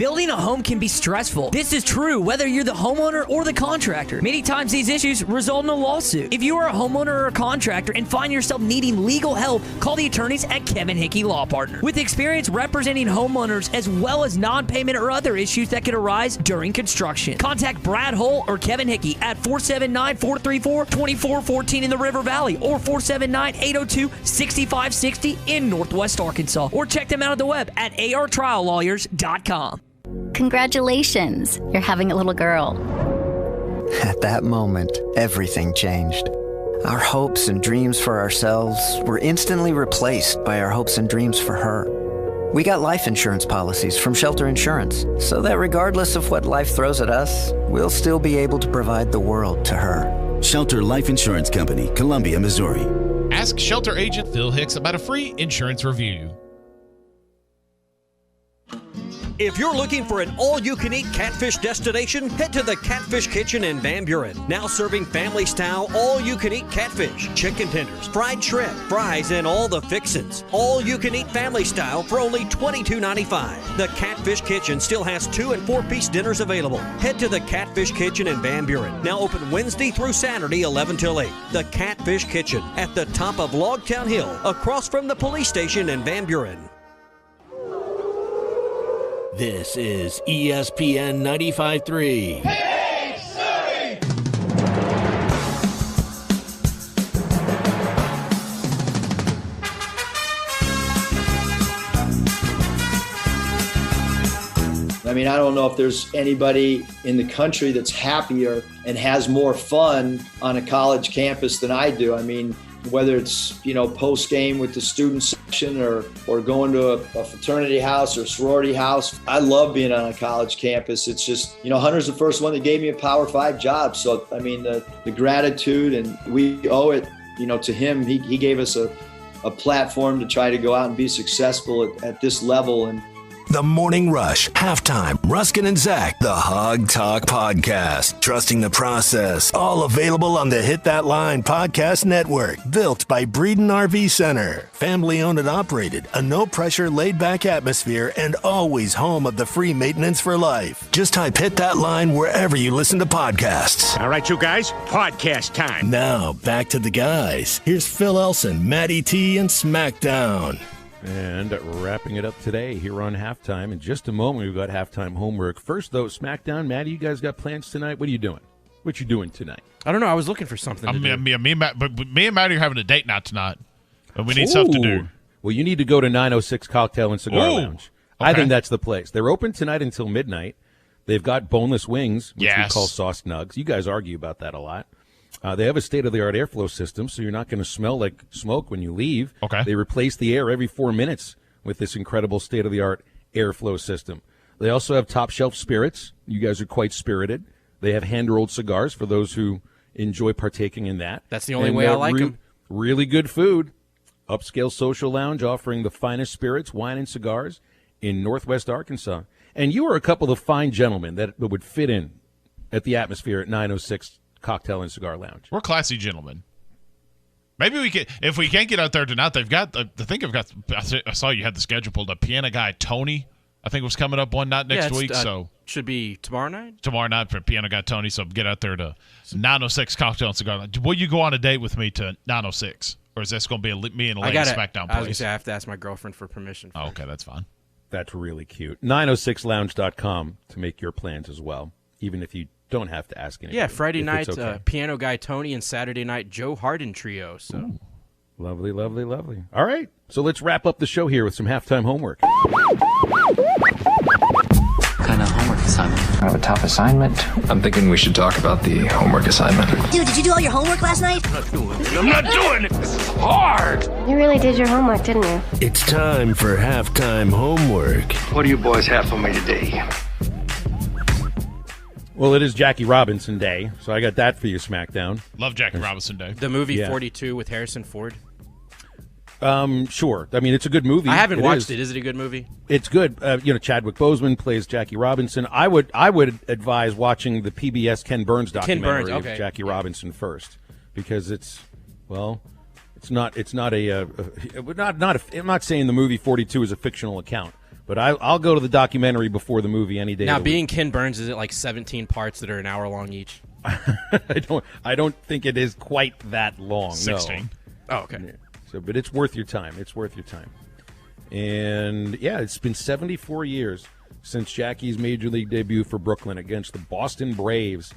Building a home can be stressful. This is true whether you're the homeowner or the contractor. Many times these issues result in a lawsuit. If you are a homeowner or a contractor and find yourself needing legal help, call the attorneys at Kevin Hickey Law Partner. With experience representing homeowners as well as non-payment or other issues that could arise during construction. Contact Brad Hull or Kevin Hickey at 479-434-2414 in the River Valley or 479-802-6560 in Northwest Arkansas. Or check them out on the web at artriallawyers.com. Congratulations, you're having a little girl. At that moment, everything changed. Our hopes and dreams for ourselves were instantly replaced by our hopes and dreams for her. We got life insurance policies from Shelter Insurance, so that regardless of what life throws at us, we'll still be able to provide the world to her. Shelter Life Insurance Company, Columbia, Missouri. Ask Shelter agent Phil Hicks about a free insurance review. If you're looking for an all-you-can-eat catfish destination, head to the Catfish Kitchen in Van Buren. Now serving family-style, all-you-can-eat catfish, chicken tenders, fried shrimp, fries, and all the fixins. All-you-can-eat family-style for only $22.95. The Catfish Kitchen still has 2- and 4-piece dinners available. Head to the Catfish Kitchen in Van Buren. Now open Wednesday through Saturday, 11 till 8. The Catfish Kitchen at the top of Logtown Hill, across from the police station in Van Buren. This is ESPN 95.3. Hey, Surrey! I mean, I don't know if there's anybody in the country that's happier and has more fun on a college campus than I do. I mean, whether it's, post game with the student section or going to a fraternity house or sorority house. I love being on a college campus. It's just, Hunter's the first one that gave me a Power 5 job. So, I mean, the gratitude, and we owe it, to him. He gave us a platform to try to go out and be successful at this level. And The Morning Rush, Halftime, Ruskin and Zach, the Hog Talk Podcast. Trusting the process. All available on the Hit That Line Podcast Network. Built by Breeden RV Center. Family owned and operated. A no-pressure, laid-back atmosphere and always home of the free maintenance for life. Just type Hit That Line wherever you listen to podcasts. All right, you guys, podcast time. Now, back to the guys. Here's Phil Elson, Matty T, and SmackDown. And wrapping it up today here on Halftime. In just a moment, we've got halftime homework. First, though, SmackDown. Maddie, you guys got plans tonight? What are you doing? What you doing tonight? I don't know. I was looking for something to do. Me and Maddie are having a date night tonight. But we need stuff to do. Well, you need to go to 906 Cocktail and Cigar Lounge. Okay. I think that's the place. They're open tonight until midnight. They've got boneless wings, which we call sauce nugs. You guys argue about that a lot. They have a state-of-the-art airflow system, so you're not going to smell like smoke when you leave. Okay. They replace the air every 4 minutes with this incredible state-of-the-art airflow system. They also have top-shelf spirits. You guys are quite spirited. They have hand-rolled cigars for those who enjoy partaking in that. That's the only way I like them. Really good food. Upscale social lounge offering the finest spirits, wine, and cigars in Northwest Arkansas. And you are a couple of fine gentlemen that would fit in at the atmosphere at 906 Cocktail and Cigar Lounge. We're classy gentlemen. Maybe we can, if we can't get out there tonight, they've got, I saw you had the schedule pulled up. Piano guy Tony, I think, was coming up one night next week. So should be tomorrow night? Tomorrow night for Piano guy Tony. So get out there to 906 Cocktail and Cigar Lounge. Will you go on a date with me to 906? Or is this going to be me and a lady SmackDown place? I was going to say, I have to ask my girlfriend for permission. Oh, okay, that's fine. That's really cute. 906lounge.com to make your plans as well, even if you don't have to ask anybody. Yeah, Friday night, okay. Piano Guy Tony, and Saturday night, Joe Harden Trio. So Ooh. Lovely, lovely, lovely. All right, so let's wrap up the show here with some halftime homework. What kind of homework assignment? I have a tough assignment. I'm thinking we should talk about the homework assignment. Dude, did you do all your homework last night? I'm not doing it. This is hard. You really did your homework, didn't you? It's time for halftime homework. What do you boys have for me today? Well, it is Jackie Robinson Day, so I got that for you, SmackDown. Love Jackie Robinson Day. The movie 42 with Harrison Ford. Sure. I mean, it's a good movie. I haven't watched it. Is it a good movie? It's good. Chadwick Boseman plays Jackie Robinson. I would advise watching the PBS Ken Burns documentary of Jackie Robinson first, because it's not I'm not saying the movie 42 is a fictional account, But I'll go to the documentary before the movie any day. Now, of the being week. Ken Burns, is it like 17 parts that are an hour long each? I don't think it is quite that long. 16. Oh, okay. No. So, but it's worth your time. It's worth your time. And yeah, it's been 74 years since Jackie's major league debut for Brooklyn against the Boston Braves.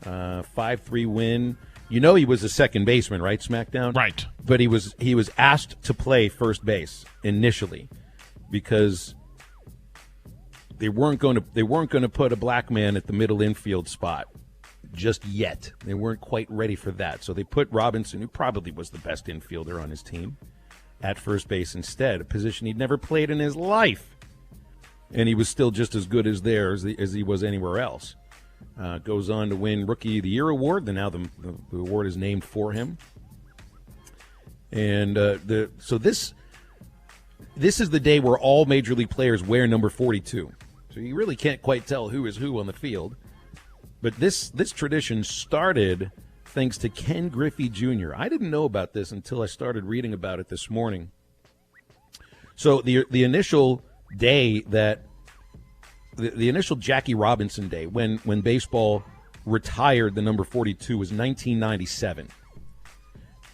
5-3 win. You know he was a second baseman, right? SmackDown, right? But he was asked to play first base initially because they weren't going to put a black man at the middle infield spot just yet. They weren't quite ready for that, so they put Robinson, who probably was the best infielder on his team, at first base instead, a position he'd never played in his life, and he was still just as good as there as he was anywhere else. Goes on to win Rookie of the Year award. Now the award is named for him. And so this is the day where all major league players wear number 42. So you really can't quite tell who is who on the field. But this tradition started thanks to Ken Griffey Jr. I didn't know about this until I started reading about it this morning. So the initial day that the initial Jackie Robinson day when baseball retired the number 42 was 1997.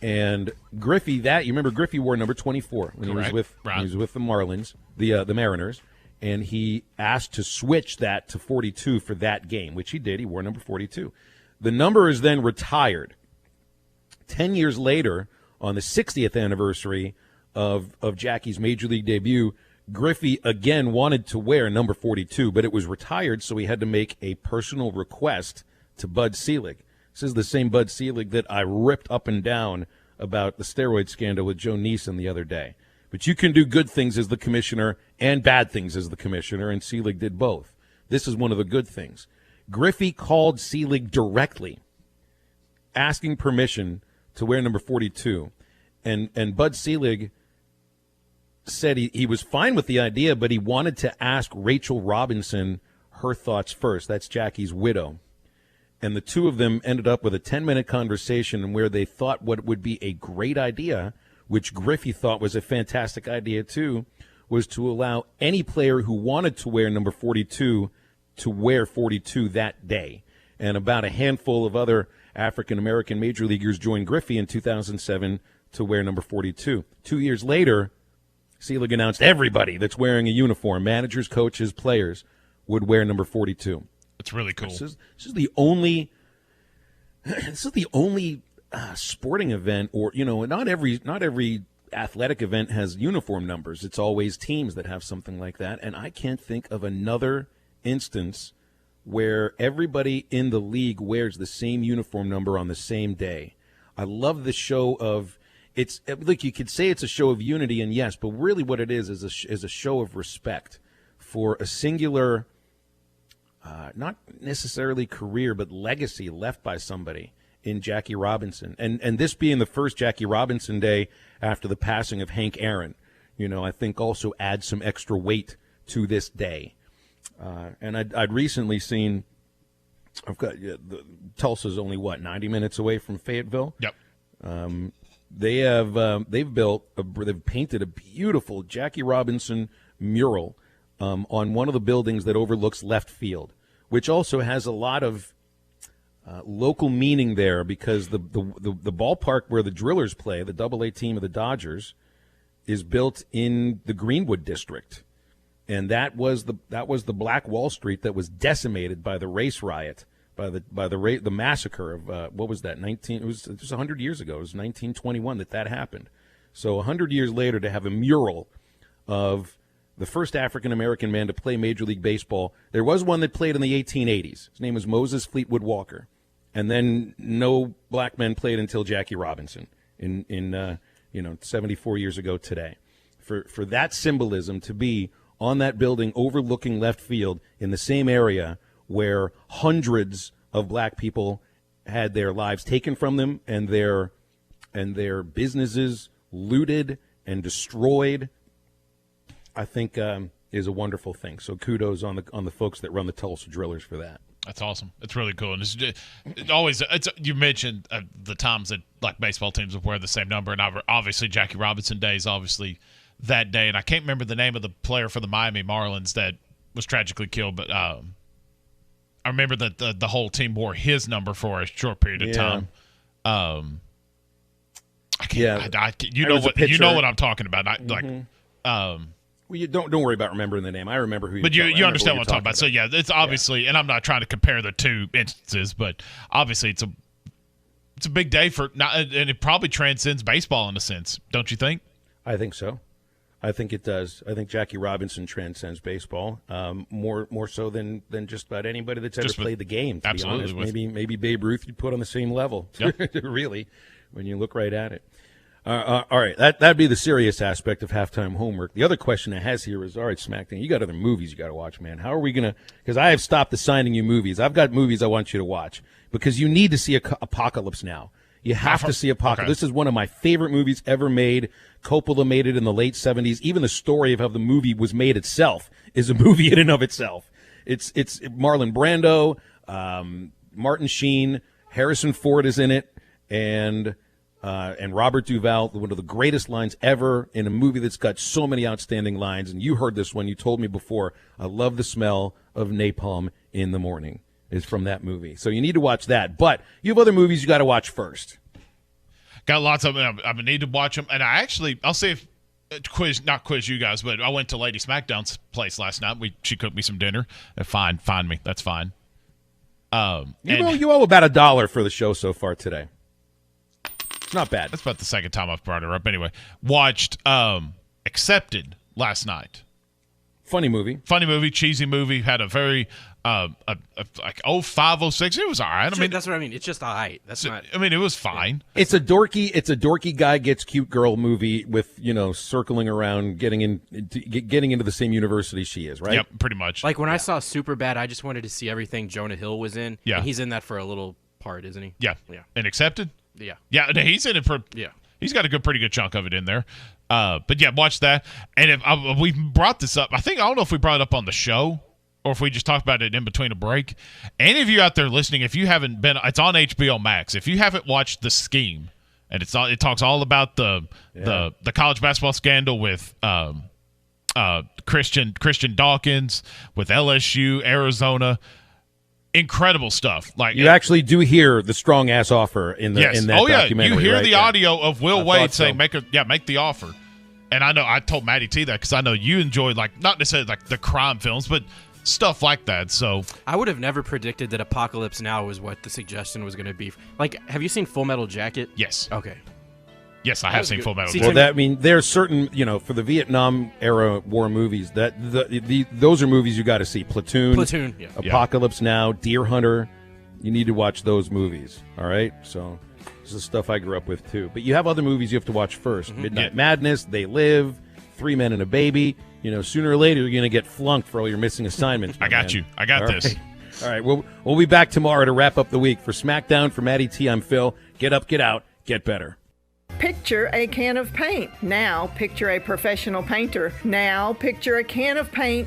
And Griffey, you remember Griffey wore number 24 when he was with the Marlins, the Mariners, and he asked to switch that to 42 for that game, which he did. He wore number 42. The number is then retired. 10 years later, on the 60th anniversary of Jackie's major league debut, Griffey again wanted to wear number 42, but it was retired, so he had to make a personal request to Bud Selig. This is the same Bud Selig that I ripped up and down about the steroid scandal with Joe Neeson the other day. But you can do good things as the commissioner and bad things as the commissioner, and Selig did both. This is one of the good things. Griffey called Selig directly, asking permission to wear number 42, and Bud Selig said he was fine with the idea, but he wanted to ask Rachel Robinson her thoughts first. That's Jackie's widow. And the two of them ended up with a 10-minute conversation where they thought what would be a great idea, which Griffey thought was a fantastic idea too, was to allow any player who wanted to wear number 42 to wear 42 that day. And about a handful of other African-American major leaguers joined Griffey in 2007 to wear number 42. 2 years later, Selig announced everybody that's wearing a uniform, managers, coaches, players, would wear number 42. It's really cool. This is the only sporting event, or not every athletic event has uniform numbers. It's always teams that have something like that, and I can't think of another instance where everybody in the league wears the same uniform number on the same day. I love the show of. It's like you could say it's a show of unity, and yes, but really what it is a show of respect for a singular, not necessarily career, but legacy left by somebody in Jackie Robinson. And this being the first Jackie Robinson day after the passing of Hank Aaron, I think also adds some extra weight to this day. And I'd recently seen, Tulsa's only 90 minutes away from Fayetteville. Yep. They've painted a beautiful Jackie Robinson mural on one of the buildings that overlooks left field, which also has a lot of local meaning there because the ballpark where the Drillers play, the Double-A team of the Dodgers, is built in the Greenwood district, and that was the Black Wall Street that was decimated by the race riot. By the massacre of what was that? It was 100 years ago. It was 1921 that happened. So 100 years later, to have a mural of the first African American man to play Major League Baseball. There was one that played in the 1880s. His name was Moses Fleetwood Walker, and then no black men played until Jackie Robinson in 74 years ago today. For that symbolism to be on that building overlooking left field in the same area where hundreds of black people had their lives taken from them and their businesses looted and destroyed, I think is a wonderful thing. So kudos on the folks that run the Tulsa Drillers for that. That's awesome. It's really cool. And you mentioned the times that like baseball teams would wear the same number, and obviously Jackie Robinson Day is obviously that day, and I can't remember the name of the player for the Miami Marlins that was tragically killed, but I remember that the whole team wore his number for a short period of time. You know what I'm talking about. Well, you don't worry about remembering the name. I remember who. But you understand what I'm talking about. So yeah, it's obviously, and I'm not trying to compare the two instances, but obviously it's a big day and it probably transcends baseball in a sense, don't you think? I think so. I think it does. I think Jackie Robinson transcends baseball more so than just about anybody that's ever played the game. To absolutely, be honest, maybe Babe Ruth you'd put on the same level. Yep. Really, when you look right at it. All right, that'd be the serious aspect of halftime homework. The other question it has here is, all right, SmackDown, you got other movies you got to watch, man. How are we gonna? Because I have stopped assigning you movies. I've got movies I want you to watch because you need to see Apocalypse Now. You have to see Apocalypse. Okay. This is one of my favorite movies ever made. Coppola made it in the late 70s. Even the story of how the movie was made itself is a movie in and of itself. It's Marlon Brando, Martin Sheen, Harrison Ford is in it, and Robert Duvall, one of the greatest lines ever in a movie that's got so many outstanding lines. And you heard this one. You told me before. I love the smell of napalm in the morning. Is from that movie. So you need to watch that. But you have other movies you got to watch first. Got lots of them. I need to watch them. And I'll see if not quiz you guys, but I went to Lady SmackDown's place last night. She cooked me some dinner. Fine me. That's fine. You owe about $1 for the show so far today. It's not bad. That's about the second time I've brought her up. Anyway, watched Accepted last night. Funny movie, cheesy movie. Had a very like 0506. It was all right. That's what I mean. It's just all right. That's not. I mean, it was fine. It's a dorky guy gets cute girl movie with circling around, getting into the same university she is, right? Yep, pretty much. Like when I saw Superbad, I just wanted to see everything Jonah Hill was in. Yeah, and he's in that for a little part, isn't he? Yeah. And Accepted. Yeah. He's in it for. Yeah. He's got a pretty good chunk of it in there. But yeah, watch that. And if we brought this up, I don't know if we brought it up on the show or if we just talked about it in between a break. Any of you out there listening, if you haven't been, it's on HBO Max. If you haven't watched The Scheme, and it talks all about the college basketball scandal with Christian Dawkins, with LSU, Arizona. Incredible stuff. Like you actually do hear the strong ass offer in that documentary. You hear right? the audio of Will Wade saying, "Make the offer." And I know I told Maddie T that because I know you enjoy not necessarily like the crime films, but stuff like that. So I would have never predicted that Apocalypse Now was what the suggestion was going to be. Like, have you seen Full Metal Jacket? Yes. Okay. Yes, I have seen Full Metal Jacket. Well, there's certain, for the Vietnam era war movies, those are movies you got to see. Platoon, yeah. Apocalypse Now, Deer Hunter. You need to watch those movies. All right, so this is stuff I grew up with too. But you have other movies you have to watch first. Mm-hmm. Midnight Madness, They Live, 3 Men and a Baby. Sooner or later you're going to get flunked for all your missing assignments. I got you. I got this. All right, we'll be back tomorrow to wrap up the week. For SmackDown, for Maddie T, I'm Phil. Get up, get out, get better. Picture a can of paint. Now picture a professional painter. Now picture a can of paint